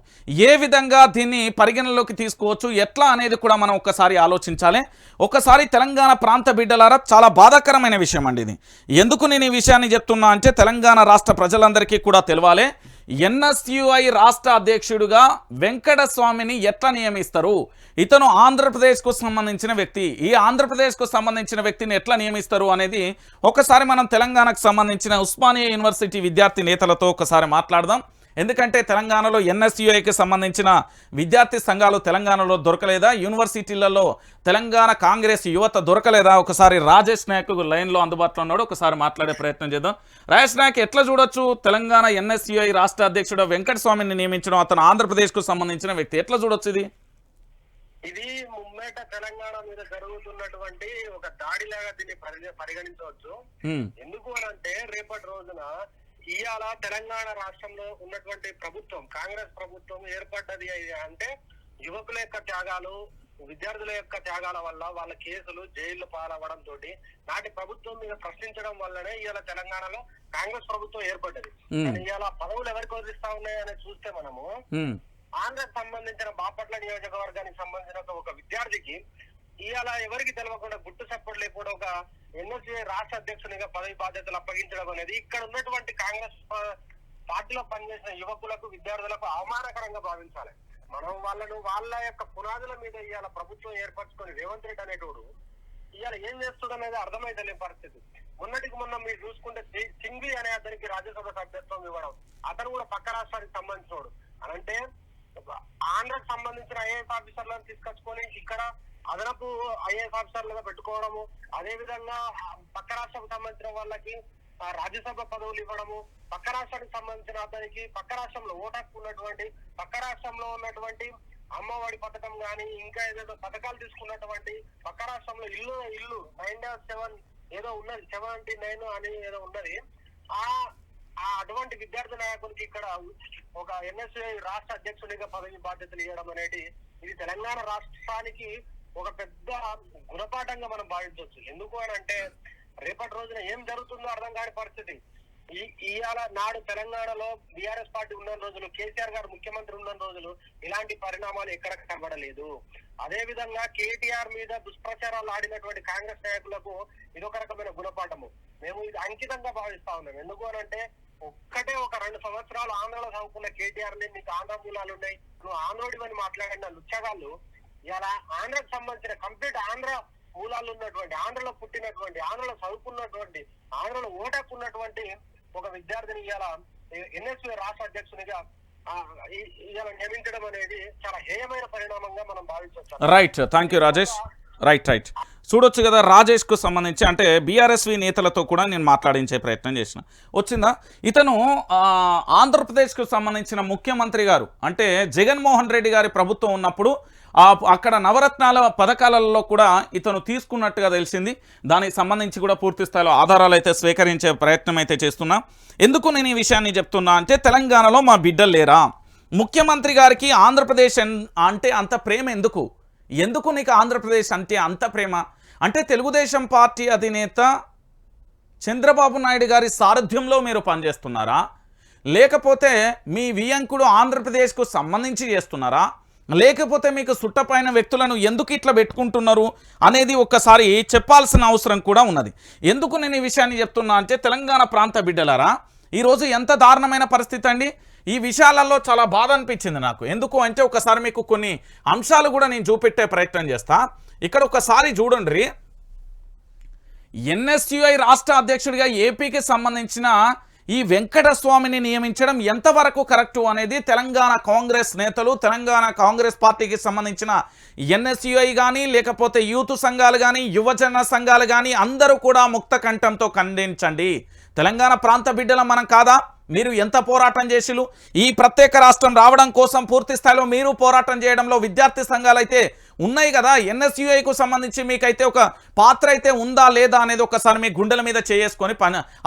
ఏ విధంగా దీన్ని పరిగణలోకి తీసుకోవచ్చు, ఎట్లా అనేది కూడా మనం ఒక్కసారి ఆలోచించాలి. ఒకసారి తెలంగాణ ప్రాంత బిడ్డలారా, చాలా బాధాకరమైన విషయం అండి ఇది. ఎందుకు నేను ఈ విషయాన్ని చెప్తున్నా అంటే తెలంగాణ రాష్ట్ర ప్రజలందరికీ కూడా తెలవాలి. ఎన్ఎస్యుఐ రాష్ట్ర అధ్యక్షుడిగా వెంకటస్వామిని ఎట్లా నియమిస్తారు? ఇతను ఆంధ్రప్రదేశ్కు సంబంధించిన వ్యక్తి. ఈ ఆంధ్రప్రదేశ్కు సంబంధించిన వ్యక్తిని ఎట్లా నియమిస్తారు అనేది ఒకసారి మనం తెలంగాణకు సంబంధించిన ఉస్మానియా యూనివర్సిటీ విద్యార్థి నేతలతో ఒకసారి మాట్లాడదాం. ఎందుకంటే తెలంగాణలో ఎన్ఎస్యుఐకి సంబంధించిన విద్యార్థి సంఘాలు తెలంగాణలో దొరకలేదా? యూనివర్సిటీలలో తెలంగాణ కాంగ్రెస్ యువత దొరకలేదా? ఒకసారి రాజేష్ నాయక్ లైన్లో అందుబాటులో ఉన్నాడు, ఒకసారి మాట్లాడే ప్రయత్నం చేద్దాం. రాజేష్ నాయక్, ఎట్లా చూడొచ్చు తెలంగాణ ఎన్ఎస్యుఐ రాష్ట్ర అధ్యక్షుడు వెంకటస్వామిని నియమించడం? అతను ఆంధ్రప్రదేశ్కు సంబంధించిన వ్యక్తి. ఎట్లా చూడొచ్చు ఇది? ఇది ముమ్మేట తెలంగాణ మీద జరుగుతున్నటువంటి ఒక దాడిలాగా దీన్ని పరిగణించవచ్చు. ఎందుకు అని అంటే రేపటి రోజున ఇవాళ తెలంగాణ రాష్ట్రంలో ఉన్నటువంటి ప్రభుత్వం, కాంగ్రెస్ ప్రభుత్వం ఏర్పడ్డది అంటే యువకుల యొక్క త్యాగాలు, విద్యార్థుల యొక్క త్యాగాల వల్ల వాళ్ళ కేసులు జైళ్లు పాలవడం తోటి నాటి ప్రభుత్వం మీద ప్రశ్నించడం వల్లనే ఇవాళ తెలంగాణలో కాంగ్రెస్ ప్రభుత్వం ఏర్పడ్డది. ఇవాళ పదవులు ఎవరికి వదిలిస్తా ఉన్నాయని చూస్తే మనము ఆంధ్రకు సంబంధించిన బాపట్ల నియోజకవర్గానికి సంబంధించిన ఒక విద్యార్థికి ఇవాళ ఎవరికి తెలవకుండా గుట్టు చప్పుడు లేకుండా ఒక ఎన్ఎస్యుఐ రాష్ట్ర అధ్యక్షునిగా పదవి బాధ్యతలు అప్పగించడం అనేది ఇక్కడ ఉన్నటువంటి కాంగ్రెస్ పార్టీలో పనిచేసిన యువకులకు, విద్యార్థులకు అవమానకరంగా భావించాలి. మనం వాళ్ళ యొక్క పునాదుల మీద ఇవాళ ప్రభుత్వం ఏర్పరచుకొని రేవంత్ రెడ్డి అనేటోడు ఇవాళ ఏం చేస్తుందనేది అర్థమైతలేని పరిస్థితి. మొన్నటికి మొన్న మీరు చూసుకుంటే సింఘ్వి అనే అతనికి రాజ్యసభ సభ్యత్వం ఇవ్వడం, అతను కూడా పక్క రాష్ట్రానికి సంబంధించినోడు అనంటే ఆంధ్రకు సంబంధించిన ఐఏఎస్ ఆఫీసర్లను తీసుకొచ్చుకొని ఇక్కడ అదనపు ఐఏఎస్ ఆఫీసర్లుగా పెట్టుకోవడము, అదే విధంగా పక్క రాష్ట్రానికి సంబంధించిన వాళ్ళకి రాజ్యసభ పదవులు ఇవ్వడము, పక్క రాష్ట్రానికి సంబంధించిన అతనికి పక్క రాష్ట్రంలో ఓటాకు ఉన్నటువంటి, పక్క రాష్ట్రంలో ఉన్నటువంటి అమ్మఒడి పథకం గాని ఇంకా ఏదేదో పథకాలు తీసుకున్నటువంటి, పక్క రాష్ట్రంలో ఇల్లు 9-7 ఏదో ఉన్నది, 79 అని ఏదో ఉన్నది. అటువంటి విద్యార్థి నాయకునికి ఇక్కడ ఒక ఎన్ఎస్యుఐ రాష్ట్ర అధ్యక్షుడిగా పదవి బాధ్యతలు ఇవ్వడం అనేది ఇది తెలంగాణ రాష్ట్రానికి ఒక పెద్ద గుణపాఠంగా మనం భావించవచ్చు. ఎందుకు అని అంటే రేపటి రోజున ఏం జరుగుతుందో అర్థం కాని పరిస్థితి. ఇవాళ నాడు తెలంగాణలో బీఆర్ఎస్ పార్టీ ఉన్న రోజులు, కేసీఆర్ గారు ముఖ్యమంత్రి ఉన్న రోజులు ఇలాంటి పరిణామాలు ఎక్కడ కనబడలేదు. అదే విధంగా కేటీఆర్ మీద దుష్ప్రచారాలు ఆడినటువంటి కాంగ్రెస్ నాయకులకు ఇదొక రకమైన గుణపాఠము. మేము ఇది అంకితంగా భావిస్తా ఉన్నాం. ఎందుకు అని అంటే ఒక్కటే ఒక 2 సంవత్సరాలు ఆంధ్రలో చదువుకున్న కేటీఆర్ ని నీకు ఆంధ్ర మూలాలు ఉన్నాయి, నువ్వు ఆంధ్రోడి అని మాట్లాడిన లుచ్చగాళ్ళు ఇలా ఆంధ్రకు సంబంధించిన కంప్లీట్ ఆంధ్ర మూలాలు ఉన్నటువంటి, ఆంధ్రలో పుట్టినటువంటి, ఆంధ్రలో చదువుకున్నటువంటి, ఆంధ్రలో ఓటాకున్నటువంటి ఒక విద్యార్థిని ఇలా ఎన్ఎస్యుఐ రాష్ట్ర అధ్యక్షునిగా ఇలా నియమించడం అనేది చాలా హేయమైన పరిణామంగా మనం భావించవచ్చు. Right, thank you Rajesh. Right చూడొచ్చు కదా, రాజేష్కు సంబంధించి అంటే బీఆర్ఎస్వి నేతలతో కూడా నేను మాట్లాడించే ప్రయత్నం చేసిన. వచ్చిందా? ఇతను ఆంధ్రప్రదేశ్కు సంబంధించిన ముఖ్యమంత్రి గారు అంటే జగన్మోహన్ రెడ్డి గారి ప్రభుత్వం ఉన్నప్పుడు అక్కడ నవరత్నాల పథకాలలో కూడా ఇతను తీసుకున్నట్టుగా తెలిసింది. దానికి సంబంధించి కూడా పూర్తి స్థాయిలో ఆధారాలు అయితే స్వీకరించే ప్రయత్నం అయితే చేస్తున్నా. ఎందుకు నేను ఈ విషయాన్ని చెప్తున్నా అంటే తెలంగాణలో మా బిడ్డలు లేరా? ముఖ్యమంత్రి గారికి ఆంధ్రప్రదేశ్ అంటే అంత ప్రేమ ఎందుకు? ఎందుకు నీకు ఆంధ్రప్రదేశ్ అంటే అంత ప్రేమ? అంటే తెలుగుదేశం పార్టీ అధినేత చంద్రబాబు నాయుడు గారి సారథ్యంలో మీరు పనిచేస్తున్నారా, లేకపోతే మీ వియంకుడు ఆంధ్రప్రదేశ్కు సంబంధించి చేస్తున్నారా, లేకపోతే మీకు సుట్టపైన వ్యక్తులను ఎందుకు ఇట్లా పెట్టుకుంటున్నారు అనేది ఒక్కసారి చెప్పాల్సిన అవసరం కూడా ఉన్నది. ఎందుకు నేను ఈ విషయాన్ని చెప్తున్నా అంటే తెలంగాణ ప్రాంత బిడ్డలారా, ఈరోజు ఎంత దారుణమైన పరిస్థితి అండి. ఈ విషయాలలో చాలా బాధ అనిపించింది నాకు. ఎందుకు అంటే ఒకసారి మీకు కొన్ని అంశాలు కూడా నేను చూపెట్టే ప్రయత్నం చేస్తా. ఇక్కడ ఒకసారి చూడండి, ఎన్ఎస్యుఐ రాష్ట్ర అధ్యక్షుడిగా ఏపీకి సంబంధించిన ఈ వెంకటస్వామిని నియమించడం ఎంతవరకు కరెక్టు అనేది తెలంగాణ కాంగ్రెస్ నేతలు, తెలంగాణ కాంగ్రెస్ పార్టీకి సంబంధించిన ఎన్ఎస్యుఐ కానీ, లేకపోతే యూత్ సంఘాలు కానీ, యువజన సంఘాలు కానీ అందరూ కూడా ముక్త కంఠంతో ఖండించండి. తెలంగాణ ప్రాంత బిడ్డల మనం కాదా? మీరు ఎంత పోరాటం చేసిలు? ఈ ప్రత్యేక రాష్ట్రం రావడం కోసం పూర్తి స్థాయిలో మీరు పోరాటం చేయడంలో విద్యార్థి సంఘాలు అయితే ఉన్నాయి కదా. ఎన్ఎస్యుఐకు సంబంధించి మీకైతే ఒక పాత్ర అయితే ఉందా లేదా అనేది ఒకసారి మీ గుండెల మీద చేసుకొని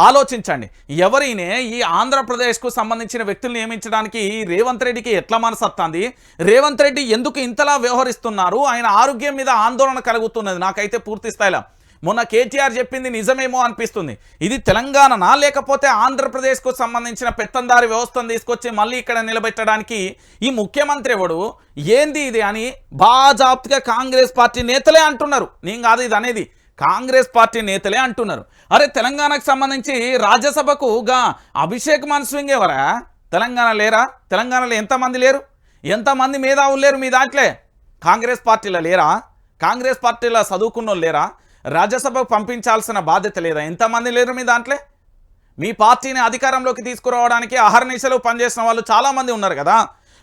ఆలోచించండి. ఎవరైనా ఈ ఆంధ్రప్రదేశ్కు సంబంధించిన వ్యక్తులు నియమించడానికి రేవంత్ రెడ్డికి ఎట్లా మనసత్తాంది? రేవంత్ రెడ్డి ఎందుకు ఇంతలా వ్యవహరిస్తున్నారు? ఆయన ఆరోగ్యం మీద ఆందోళన కలుగుతున్నది నాకైతే పూర్తి స్థాయిలో. మొన్న కేటీఆర్ చెప్పింది నిజమేమో అనిపిస్తుంది. ఇది తెలంగాణనా లేకపోతే ఆంధ్రప్రదేశ్కు సంబంధించిన పెత్తందారి వ్యవస్థను తీసుకొచ్చి మళ్ళీ ఇక్కడ నిలబెట్టడానికి ఈ ముఖ్యమంత్రి ఎవడు, ఏంది ఇది అని బాజాప్తుగా కాంగ్రెస్ పార్టీ నేతలే అంటున్నారు. నేను కాదు ఇది అనేది, కాంగ్రెస్ పార్టీ నేతలే అంటున్నారు. అరే తెలంగాణకు సంబంధించి రాజ్యసభకు అభిషేక్ మను సింగ్ ఎవరా? తెలంగాణ లేరా? తెలంగాణలో ఎంతమంది లేరు? ఎంతమంది మేధావులు లేరు మీ దాంట్లో? కాంగ్రెస్ పార్టీలో లేరా? కాంగ్రెస్ పార్టీలో చదువుకున్నోళ్ళు లేరా? రాజ్యసభకు పంపించాల్సిన బాధ్యత లేదా? ఎంతమంది లేరు మీ దాంట్లో? మీ పార్టీని అధికారంలోకి తీసుకురావడానికి అహర్నిశలు పనిచేసిన వాళ్ళు చాలామంది ఉన్నారు కదా.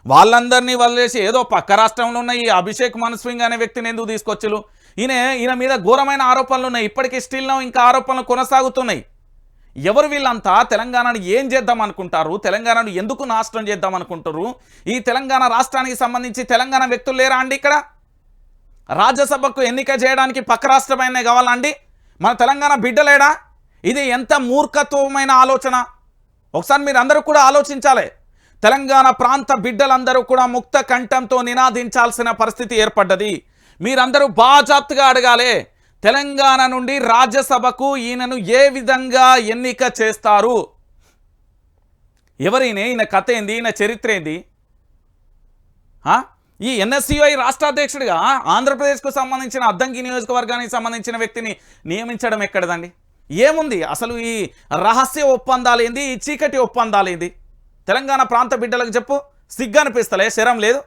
వాళ్ళందరినీ వదిలేసి ఏదో పక్క రాష్ట్రంలో ఉన్న ఈ అభిషేక్ మను సింగ్ అనే వ్యక్తిని ఎందుకు తీసుకొచ్చులు? ఈయన మీద ఘోరమైన ఆరోపణలు ఉన్నాయి. ఇప్పటికీ స్టిల్ నౌ ఇంకా ఆరోపణలు కొనసాగుతున్నాయి. ఎవరు వీళ్ళంతా? తెలంగాణను ఏం చేద్దాం అనుకుంటారు? తెలంగాణను ఎందుకు నాశనం చేద్దాం అనుకుంటారు? ఈ తెలంగాణ రాష్ట్రానికి సంబంధించి తెలంగాణ వ్యక్తులు లేరా అండి? ఇక్కడ రాజ్యసభకు ఎన్నిక చేయడానికి పక్క రాష్ట్రమైనా కావాలండి? మన తెలంగాణ బిడ్డలేడా? ఇది ఎంత మూర్ఖత్వమైన ఆలోచన! ఒకసారి మీరు అందరూ కూడా ఆలోచించాలి. తెలంగాణ ప్రాంత బిడ్డలందరూ కూడా ముక్త కంఠంతో నినాదించాల్సిన పరిస్థితి ఏర్పడ్డది. మీరందరూ బాజాప్తుగా అడగాలి, తెలంగాణ నుండి రాజ్యసభకు ఈయనను ఏ విధంగా ఎన్నిక చేస్తారు? ఎవరైనా ఈయన కథ ఏంది? ఈయన చరిత్ర ఏంది? ఈ ఎన్ఎస్యుఐ రాష్ట్ర అధ్యక్షుడిగా ఆంధ్రప్రదేశ్కు సంబంధించిన అద్దంకి నియోజకవర్గానికి సంబంధించిన వ్యక్తిని నియమించడం ఎక్కడదండి? ఏముంది అసలు? ఈ రహస్య ఒప్పందాలు ఏంది? ఈ చీకటి ఒప్పందాలు ఏంది? తెలంగాణ ప్రాంత బిడ్డలకు చెప్పు, సిగ్గు అనిపిస్తలే? శరం లేదు?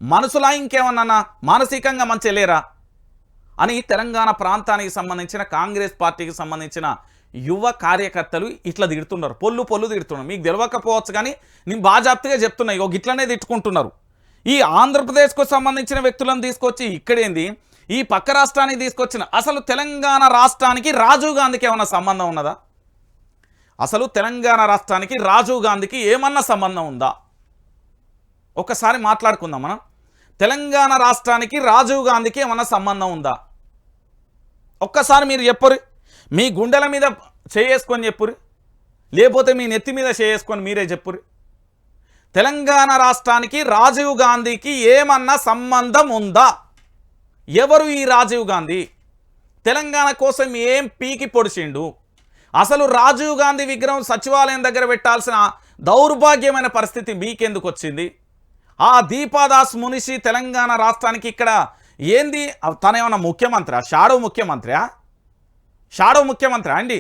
మనసులా ఇంకేమన్నా మానసికంగా మంచి లేరా అని తెలంగాణ ప్రాంతానికి సంబంధించిన కాంగ్రెస్ పార్టీకి సంబంధించిన యువ కార్యకర్తలు ఇట్లా తిడుతున్నారు. పొల్లు తిడుతున్నారు. మీకు తెలియకపోవచ్చు కానీ నేను బాజాప్తుగా చెప్తున్నా. ఇగో గిట్లనే తిట్టుకుంటున్నారు. ఈ ఆంధ్రప్రదేశ్కు సంబంధించిన వ్యక్తులను తీసుకొచ్చి ఇక్కడేంది, ఈ పక్క రాష్ట్రానికి తీసుకొచ్చిన అసలు తెలంగాణ రాష్ట్రానికి రాజీవ్ గాంధీకి ఏమన్నా సంబంధం ఉన్నదా? అసలు తెలంగాణ రాష్ట్రానికి రాజీవ్ గాంధీకి ఏమన్నా సంబంధం ఉందా? ఒక్కసారి మాట్లాడుకుందాం మనం. తెలంగాణ రాష్ట్రానికి రాజీవ్ గాంధీకి ఏమన్నా సంబంధం ఉందా? ఒక్కసారి మీరు చెప్పురి. మీ గుండెల మీద చేసుకొని చెప్పురి, లేకపోతే మీ నెత్తి మీద చేసుకొని మీరే చెప్పురి. తెలంగాణ రాష్ట్రానికి రాజీవ్ గాంధీకి ఏమన్నా సంబంధం ఉందా? ఎవరు ఈ రాజీవ్ గాంధీ? తెలంగాణ కోసం ఏం పీకి పొడిచిండు? అసలు రాజీవ్ గాంధీ విగ్రహం సచివాలయం దగ్గర పెట్టాల్సిన దౌర్భాగ్యమైన పరిస్థితి మీకెందుకు వచ్చింది? ఆ దీపాదాస్ మునిషి తెలంగాణ రాష్ట్రానికి ఇక్కడ ఏంది? తనేమన్నా ముఖ్యమంత్రి? షాడో ముఖ్యమంత్రి అండి?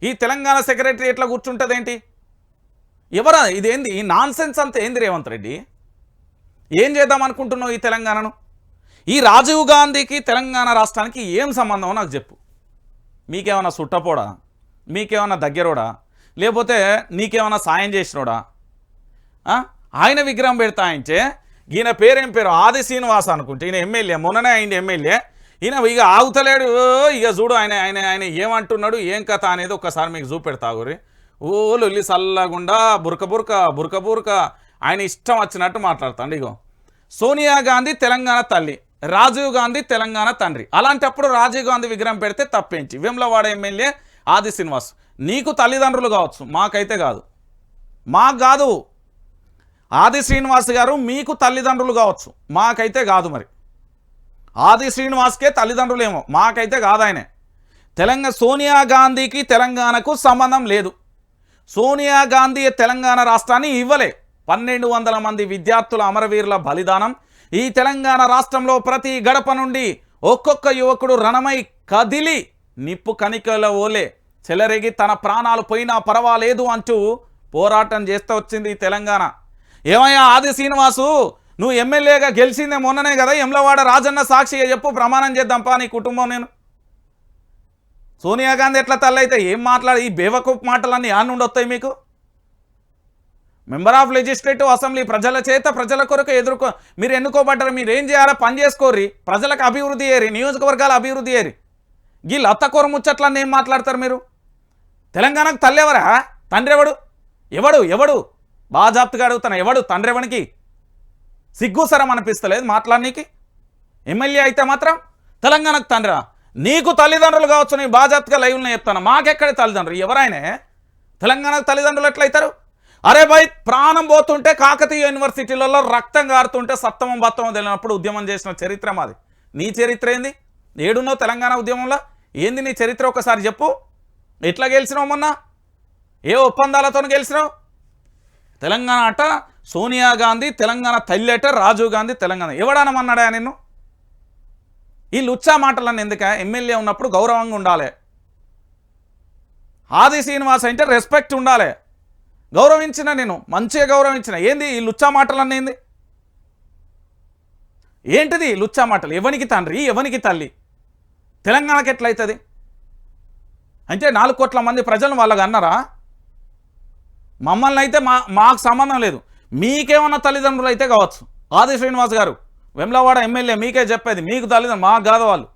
ఈ తెలంగాణ సెక్రటరీ ఎట్లా కూర్చుంటుంది ఏంటి? ఎవరా ఇదేంది? ఈ నాన్ సెన్స్ అంతా ఏంది రేవంత్ రెడ్డి? ఏం చేద్దాం అనుకుంటున్నావు ఈ తెలంగాణను? ఈ రాజీవ్ గాంధీకి తెలంగాణ రాష్ట్రానికి ఏం సంబంధమో నాకు చెప్పు. మీకేమన్నా సుట్టపోడా? మీకేమన్నా దగ్గరోడా? లేకపోతే నీకేమన్నా సాయం చేసినోడా? ఆయన విగ్రహం పెడతాయించే ఈయన పేరేం పేరు? ఆది శ్రీనివాస్ అనుకుంటే. ఈయన ఎమ్మెల్యే, మొన్ననే అయింది ఎమ్మెల్యే. ఈయన ఇక ఆగుతలేడు. ఇక చూడు ఆయన ఏమంటున్నాడు, ఏం కథ అనేది ఒక్కసారి మీకు చూపెడతాగురి. లొల్లి సల్లగుండా బురక ఆయన ఇష్టం వచ్చినట్టు మాట్లాడతాండి. ఇగో సోనియా గాంధీ తెలంగాణ తల్లి, రాజీవ్ గాంధీ తెలంగాణ తండ్రి. అలాంటప్పుడు రాజీవ్ గాంధీ విగ్రహం పెడితే తప్పేంచి? వేములవాడ ఎమ్మెల్యే ఆది శ్రీనివాస్, నీకు తల్లిదండ్రులు కావచ్చు, మాకైతే కాదు. మాకు కాదు. ఆది శ్రీనివాస్ గారు మీకు తల్లిదండ్రులు కావచ్చు, మాకైతే కాదు. మరి ఆది శ్రీనివాస్కే తల్లిదండ్రులేమో, మాకైతే కాదు. ఆయనే సోనియా గాంధీకి తెలంగాణకు సంబంధం లేదు. సోనియా గాంధీ తెలంగాణ రాష్ట్రాన్ని ఇవ్వలే. 1200 మంది విద్యార్థుల అమరవీరుల బలిదానం. ఈ తెలంగాణ రాష్ట్రంలో ప్రతి గడప నుండి ఒక్కొక్క యువకుడు రణమై కదిలి నిప్పు కణికల ఓలే చెలరేగి తన ప్రాణాలు పోయినా పర్వాలేదు అంటూ పోరాటం చేస్తూ వచ్చింది ఈ తెలంగాణ. ఏమయ్యా ఆది శ్రీనివాసు, నువ్వు ఎమ్మెల్యేగా గెలిచిందే మొన్ననే కదా? ఎమ్లవాడ రాజన్న సాక్షిగా చెప్పు, ప్రమాణం చేద్దాంపా నీ కుటుంబం. నేను సోనియా గాంధీ ఎట్లా తల్లి అయితే ఏం మాట్లాడి ఈ బేవకూప్ మాటలన్నీ ఆ నుండి వస్తాయి మీకు? మెంబర్ ఆఫ్ లెజిస్లేటివ్ అసెంబ్లీ ప్రజల చేత ప్రజల కొరకు మీరు ఎన్నుకోబడ్డారు. మీరు ఏం చేయాలా? పని చేసుకోర్రి, ప్రజలకు అభివృద్ధి చేయరి, నియోజకవర్గాల అభివృద్ధి చేయరి. ఈ లత్తకొర ముచ్చట్లన్నీ ఏం మాట్లాడతారు మీరు? తెలంగాణకు తల్లి ఎవరా? తండ్రి ఎవడు? ఎవడు ఎవడు బాజాప్తుగా అడుగుతాను, ఎవడు తండ్రి? ఎవనికి సిగ్గుసరం అనిపిస్తలేదు మాట్లాడనీకి? ఎమ్మెల్యే అయితే మాత్రం తెలంగాణకు తండ్రా? నీకు తల్లిదండ్రులు కావచ్చు, నీ బాజాప్తుగా లైవ్లో చెప్తాను. మాకెక్కడే తల్లిదండ్రులు? ఎవరైనా తెలంగాణకు తల్లిదండ్రులు ఎట్లయితారు? అరే భయ్, ప్రాణం పోతుంటే కాకతీయ యూనివర్సిటీలలో రక్తం కారుతుంటే సత్తమం బత్తమం తెలియనప్పుడు ఉద్యమం చేసిన చరిత్ర మాది. నీ చరిత్ర ఏంది? ఏడున్నావు తెలంగాణ ఉద్యమంలో? ఏంది నీ చరిత్ర? ఒకసారి చెప్పు. ఎట్లా గెలిచినావు? మొన్న ఏ ఒప్పందాలతో గెలిచినావు? తెలంగాణ అట సోనియా గాంధీ తెలంగాణ తల్లి అట, రాజీవ్ గాంధీ తెలంగాణ. ఎవడనమన్నాడా నిన్ను? ఈ లుచ్చా మాటలన్నీ ఎందుక? ఎమ్మెల్యే ఉన్నప్పుడు గౌరవంగా ఉండాలి. ఆది శ్రీనివాస్ అంటే రెస్పెక్ట్ ఉండాలి. గౌరవించిన, నేను మంచిగా గౌరవించిన. ఏంది ఈ లుచ్చా మాటలన్నీ? ఏంది ఏంటిది లుచ్చా మాటలు? ఎవనికి తండ్రి, ఎవనికి తల్లి? తెలంగాణకి ఎట్లయితుంది? అంటే 4 కోట్ల మంది ప్రజలను వాళ్ళగా అన్నారా? మమ్మల్ని అయితే మాకు సంబంధం లేదు. మీకేమన్నా తల్లిదండ్రులు అయితే కావచ్చు. ఆది శ్రీనివాస్ గారు వెమ్లవాడ ఎమ్మెల్యే, మీకే చెప్పేది. మీకు తల్లిదండ్రులు, మాకు కాదు వాళ్ళు.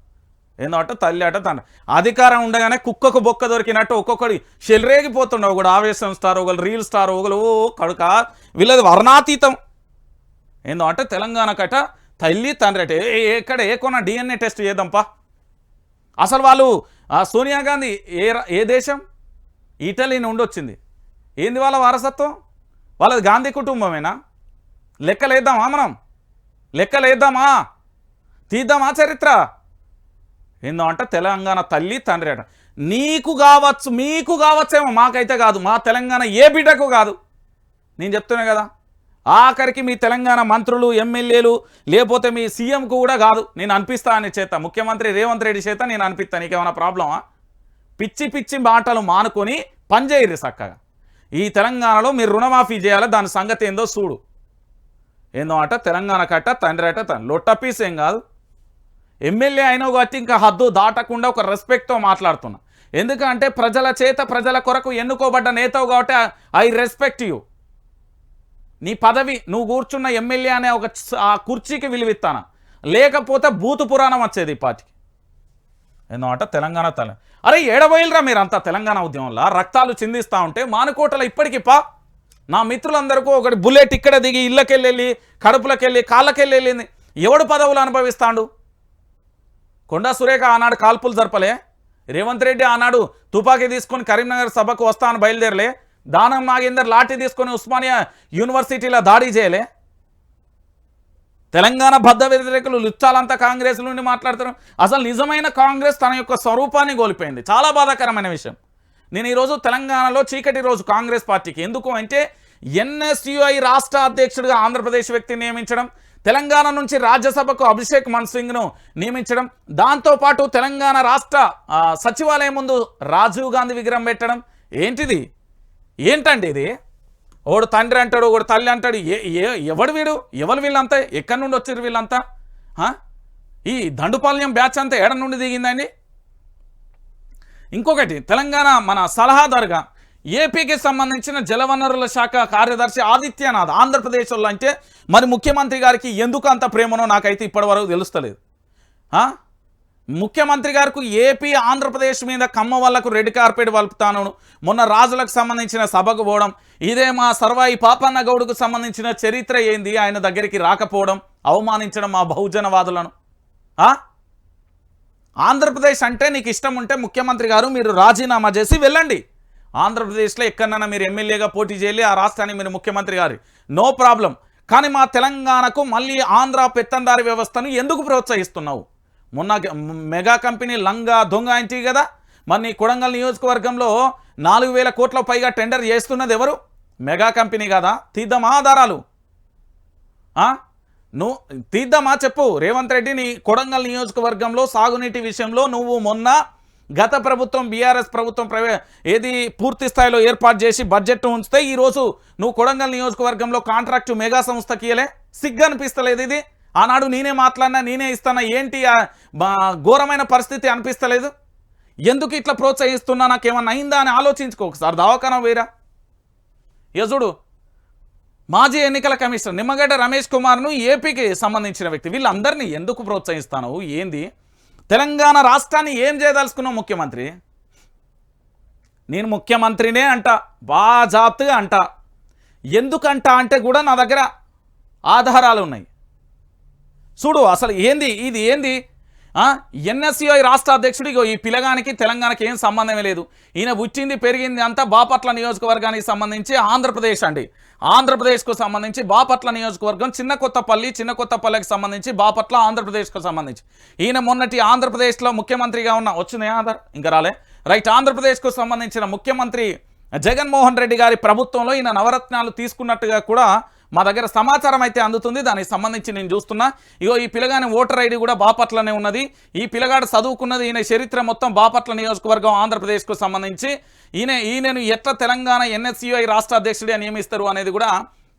ఏందంటే తల్లి అట తండ్రి. అధికారం ఉండగానే కుక్కకు బొక్క దొరికినట్టు ఒక్కొక్కడి చెలరేగిపోతుండే. ఒకడు ఆవేశం స్టార్, ఒకళ్ళు రీల్ స్టార్, ఒకళ్ళు కడుక. వీళ్ళది వర్ణాతీతం. ఏందో అంటే తెలంగాణకట తల్లి తండ్రి అంటే ఎక్కడ ఏ కొన్న DNA టెస్ట్ చేద్దాంపా. అసలు వాళ్ళు సోనియా గాంధీ ఏ దేశం? ఇటలీ నుండి వచ్చింది. ఏంది వాళ్ళ వారసత్వం? వాళ్ళది గాంధీ కుటుంబమేనా? లెక్కలేద్దామా మనం? లెక్కలేద్దామా? తీద్దామా చరిత్ర? ఏందో అంటే తెలంగాణ తల్లి తండ్రి అట. నీకు కావచ్చు, మీకు కావచ్చేమో, మాకైతే కాదు. మా తెలంగాణ ఏ బిడ్డకు కాదు. నేను చెప్తున్నా కదా, ఆఖరికి మీ తెలంగాణ మంత్రులు, ఎమ్మెల్యేలు, లేకపోతే మీ సీఎంకు కూడా కాదు. నేను అనిపిస్తా అని చేత, ముఖ్యమంత్రి రేవంత్ రెడ్డి చేత నేను అనిపిస్తా. నీకేమైనా ప్రాబ్లమా? పిచ్చి పిచ్చి మాటలు మానుకొని పనిచేయరు చక్కగా. ఈ తెలంగాణలో మీరు రుణమాఫీ చేయాలి, దాని సంగతి ఏందో చూడు. ఏందో అట తెలంగాణ కట్ట తండ్రి అట తండ్రి. లొట్టపీస్ ఏం కాదు. ఎమ్మెల్యే అయినా కాబట్టి ఇంకా హద్దు దాటకుండా ఒక రెస్పెక్ట్తో మాట్లాడుతున్నా. ఎందుకంటే ప్రజల చేత ప్రజల కొరకు ఎన్నుకోబడ్డ నేతవు కాబట్టి ఐ రెస్పెక్ట్ యూ. నీ పదవి, నువ్వు కూర్చున్న ఎమ్మెల్యే అనే ఒక ఆ కుర్చీకి విలువిస్తానా, లేకపోతే బూతు పురాణం వచ్చేది ఈ పార్టీకి. ఏందన్నమాట తెలంగాణ తల. అరే ఏడబోయిలరా మీరంతా తెలంగాణ ఉద్యమంలో రక్తాలు చిందిస్తూ ఉంటే మానుకోటలో ఇప్పటికి నా మిత్రులందరికీ ఒకటి బుల్లెట్ ఇక్కడ దిగి ఇళ్ళకెళ్ళి కడుపులకెళ్ళి కాళ్ళకెళ్ళి ఎవడు పదవులు అనుభవిస్తాడు? కొండా సురేఖ ఆనాడు కాల్పులు జరపలే. రేవంత్ రెడ్డి ఆనాడు తుపాకీ తీసుకొని కరీంనగర్ సభకు వస్తాను బయలుదేరలే. దానం నాగేందర్ లాఠీ తీసుకొని ఉస్మానియా యూనివర్సిటీలో దాడి చేయలే. తెలంగాణ బద్ధ వ్యతిరేకులు లుచ్చాలంతా కాంగ్రెస్ నుండి మాట్లాడుతారు. అసలు నిజమైన కాంగ్రెస్ తన యొక్క స్వరూపాన్ని కోల్పోయింది. చాలా బాధాకరమైన విషయం. నేను ఈరోజు తెలంగాణలో చీకటి రోజు కాంగ్రెస్ పార్టీకి. ఎందుకు అంటే NSUI రాష్ట్ర అధ్యక్షుడిగా ఆంధ్రప్రదేశ్ వ్యక్తిని నియమించడం, తెలంగాణ నుంచి రాజ్యసభకు అభిషేక్ మన్ సింగ్ను నియమించడం, దాంతోపాటు తెలంగాణ రాష్ట్ర సచివాలయం ముందు రాజీవ్ గాంధీ విగ్రహం పెట్టడం. ఏంటిది? ఏంటండి ఇది? ఒకడు తండ్రి అంటాడు, ఒకడు తల్లి అంటాడు. ఎవడు వీడు? ఎవరు వీళ్ళంతా? ఎక్కడి నుండి వచ్చారు వీళ్ళంతా? ఈ దండుపాల్యం బ్యాచ్ అంతా ఏడ నుండి దిగిందండి? ఇంకొకటి, తెలంగాణ మన సలహాదారుగా ఏపీకి సంబంధించిన జలవనరుల శాఖ కార్యదర్శి ఆదిత్యనాథ్ ఆంధ్రప్రదేశ్లో అంటే మరి ముఖ్యమంత్రి గారికి ఎందుకు అంత ప్రేమనో నాకైతే ఇప్పటివరకు తెలుస్తలేదు. ముఖ్యమంత్రి గారికి ఏపీ ఆంధ్రప్రదేశ్ మీద కమ్మ వాళ్ళకు రెడ్ కార్పెట్ వలుపుతాను, మొన్న రాజులకు సంబంధించిన సభకు పోవడం, ఇదే మా సర్వాయి పాపన్న గౌడ్కు సంబంధించిన చరిత్ర ఏంది, ఆయన దగ్గరికి రాకపోవడం, అవమానించడం మా బహుజనవాదులను. ఆంధ్రప్రదేశ్ అంటే నీకు ఇష్టం ఉంటే ముఖ్యమంత్రి గారు మీరు రాజీనామా చేసి వెళ్ళండి. ఆంధ్రప్రదేశ్లో ఎక్కడన్నా మీరు ఎమ్మెల్యేగా పోటీ చేయాలి, ఆ రాష్ట్రానికి మీరు ముఖ్యమంత్రి గారు, నో ప్రాబ్లం. కానీ మా తెలంగాణకు మళ్ళీ ఆంధ్ర పెత్తందారి వ్యవస్థను ఎందుకు ప్రోత్సహిస్తున్నావు? మొన్న మెగా కంపెనీ లంగా దొంగ ఏంటి కదా, మరి నీ కొడంగల్ నియోజకవర్గంలో 4,000 కోట్ల పైగా టెండర్ చేస్తున్నది ఎవరు? మెగా కంపెనీ కదా. తీద్దామా ఆధారాలు? నువ్వు తీద్దామా చెప్పు. రేవంత్ రెడ్డి నీ కొడంగల్ నియోజకవర్గంలో సాగునీటి విషయంలో నువ్వు మొన్న గత ప్రభుత్వం బీఆర్ఎస్ ప్రభుత్వం ఏది పూర్తి స్థాయిలో ఏర్పాటు చేసి బడ్జెట్ ఉంచితే ఈరోజు నువ్వు కొడంగల్ నియోజకవర్గంలో కాంట్రాక్టు మెగా సంస్థకి ఇయ్యలే. సిగ్గు అనిపిస్తలేదు ఇది? ఆనాడు నేనే మాట్లాడినా నేనే ఇస్తానా, ఏంటి ఘోరమైన పరిస్థితి అనిపిస్తలేదు? ఎందుకు ఇట్లా ప్రోత్సహిస్తున్నా, నాకేమన్నా అయిందా అని ఆలోచించుకో ఒకసారి. దవాఖానా వేరా యజుడు మాజీ ఎన్నికల కమిషనర్ నిమ్మగడ్డ రమేష్ కుమార్ను ఏపీకి సంబంధించిన వ్యక్తి, వీళ్ళందరినీ ఎందుకు ప్రోత్సహిస్తాను? ఏంది తెలంగాణ రాష్ట్రాన్ని ఏం చేయదలుచుకున్నావు ముఖ్యమంత్రి? నేను ముఖ్యమంత్రినే అంట, బాజాప్తుగా అంట. ఎందుకంట అంటే కూడా నా దగ్గర ఆధారాలు ఉన్నాయి. చూడు అసలు ఏంది ఇది, ఏంది ఎన్ఎస్యుఐ రాష్ట్ర అధ్యక్షుడు. ఇగో ఈ పిల్లగానికి తెలంగాణకి ఏం సంబంధమే లేదు. ఈయన పుట్టింది పెరిగింది అంతా బాపట్ల నియోజకవర్గానికి సంబంధించి ఆంధ్రప్రదేశ్ అండి. ఆంధ్రప్రదేశ్కు సంబంధించి బాపట్ల నియోజకవర్గం, చిన్న కొత్తపల్లికి సంబంధించి బాపట్ల ఆంధ్రప్రదేశ్కు సంబంధించి. ఈయన మొన్నటి ఆంధ్రప్రదేశ్లో ముఖ్యమంత్రిగా ఉన్న వచ్చినాయి ఆధార్ ఇంకా రాలే రైట్. ఆంధ్రప్రదేశ్కు సంబంధించిన ముఖ్యమంత్రి జగన్మోహన్ రెడ్డి గారి ప్రభుత్వంలో ఈయన నవరత్నాలు తీసుకున్నట్టుగా కూడా మా దగ్గర సమాచారం అయితే అందుతుంది. దానికి సంబంధించి నేను చూస్తున్నా. ఇగో ఈ పిల్లగాని ఓటర్ ఐడి కూడా బాపట్లనే ఉన్నది. ఈ పిల్లగాడు చదువుకున్నది, ఈయన చరిత్ర మొత్తం బాపట్ల నియోజకవర్గం ఆంధ్రప్రదేశ్కు సంబంధించి. ఈయనను ఎట్లా తెలంగాణ ఎన్ఎస్యుఐ రాష్ట్ర అధ్యక్షుడిగా నియమిస్తారు అనేది కూడా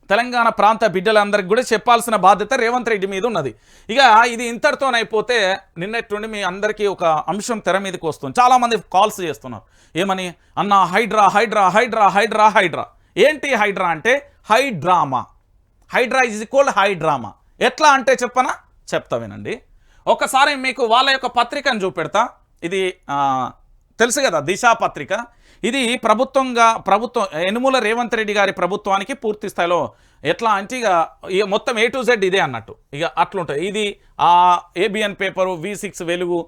తెలంగాణ ప్రాంత బిడ్డలందరికీ కూడా చెప్పాల్సిన బాధ్యత రేవంత్ రెడ్డి మీద ఉన్నది. ఇక ఇది ఇంతటితోనైపోతే నిన్నటి నుండి మీ అందరికీ ఒక అంశం తెర మీదకి వస్తుంది. చాలామంది కాల్స్ చేస్తున్నారు. ఏమని? అన్న హైడ్రా హైడ్రా హైడ్రా హైడ్రా హైడ్రా. ఏంటి హైడ్రా అంటే? High drama. Hydraa is equal high drama. ఎట్లా అంటే చెప్తా వినండి. ఒకసారి మీకు వాళ్ళ యొక్క పత్రికను చూపెడతా. ఇది తెలుసు కదా, దిశ పత్రిక. ఇది ప్రభుత్వం యనుమల రేవంత్ రెడ్డి గారి ప్రభుత్వానికి పూర్తి స్థాయిలో ఎట్లా అంటే ఇక మొత్తం A to Z ఇదే అన్నట్టు. ఇక అట్లుంటుంది. ఇది ABN పేపరు, V6 వెలుగు,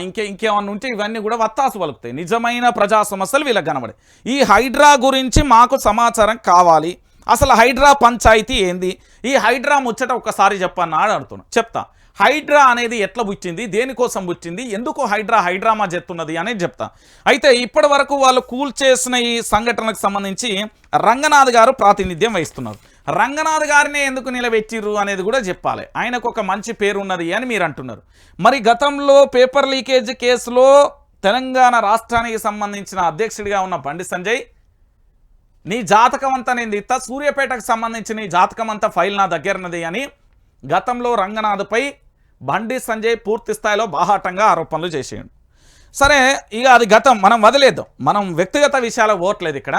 ఇంకేమన్నా ఉంటే ఇవన్నీ కూడా వత్తాసు పలుకుతాయి. నిజమైన ప్రజా సమస్యలు వీళ్ళకి కనబడే. ఈ హైడ్రా గురించి మాకు సమాచారం కావాలి. అసలు హైడ్రా పంచాయతీ ఏంది? ఈ హైడ్రా ముచ్చట ఒక్కసారి చెప్పన్నా అడుగుతున్నా. చెప్తా. హైడ్రా అనేది ఎట్లా పుట్టింది, దేనికోసం పుట్టింది, ఎందుకు హైడ్రామా చెప్తున్నది అనేది చెప్తా. అయితే ఇప్పటి వరకు వాళ్ళు కూల్చేసిన ఈ సంఘటనకు సంబంధించి రంగనాథ్ గారు ప్రాతినిధ్యం వహిస్తున్నారు. రంగనాథ్ గారిని ఎందుకు నిలబెట్టిర్రు అనేది కూడా చెప్పాలి. ఆయనకు ఒక మంచి పేరు ఉన్నది అని మీరు అంటున్నారు. మరి గతంలో పేపర్ లీకేజ్ కేసులో తెలంగాణ రాష్ట్రానికి సంబంధించిన అధ్యక్షుడిగా ఉన్న బండి సంజయ్, నీ జాతకం అంతా నేను ఇస్తా, సూర్యాపేటకు సంబంధించిన నీ జాతకం అంతా ఫైల్ నా దగ్గరన్నది అని గతంలో రంగనాథ్పై బండి సంజయ్ పూర్తి స్థాయిలో బాహాటంగా ఆరోపణలు చేసేయండి. సరే, ఇక అది గతం, మనం వదిలేద్దాం. మనం వ్యక్తిగత విషయాలకు పోవట్లేదు ఇక్కడ.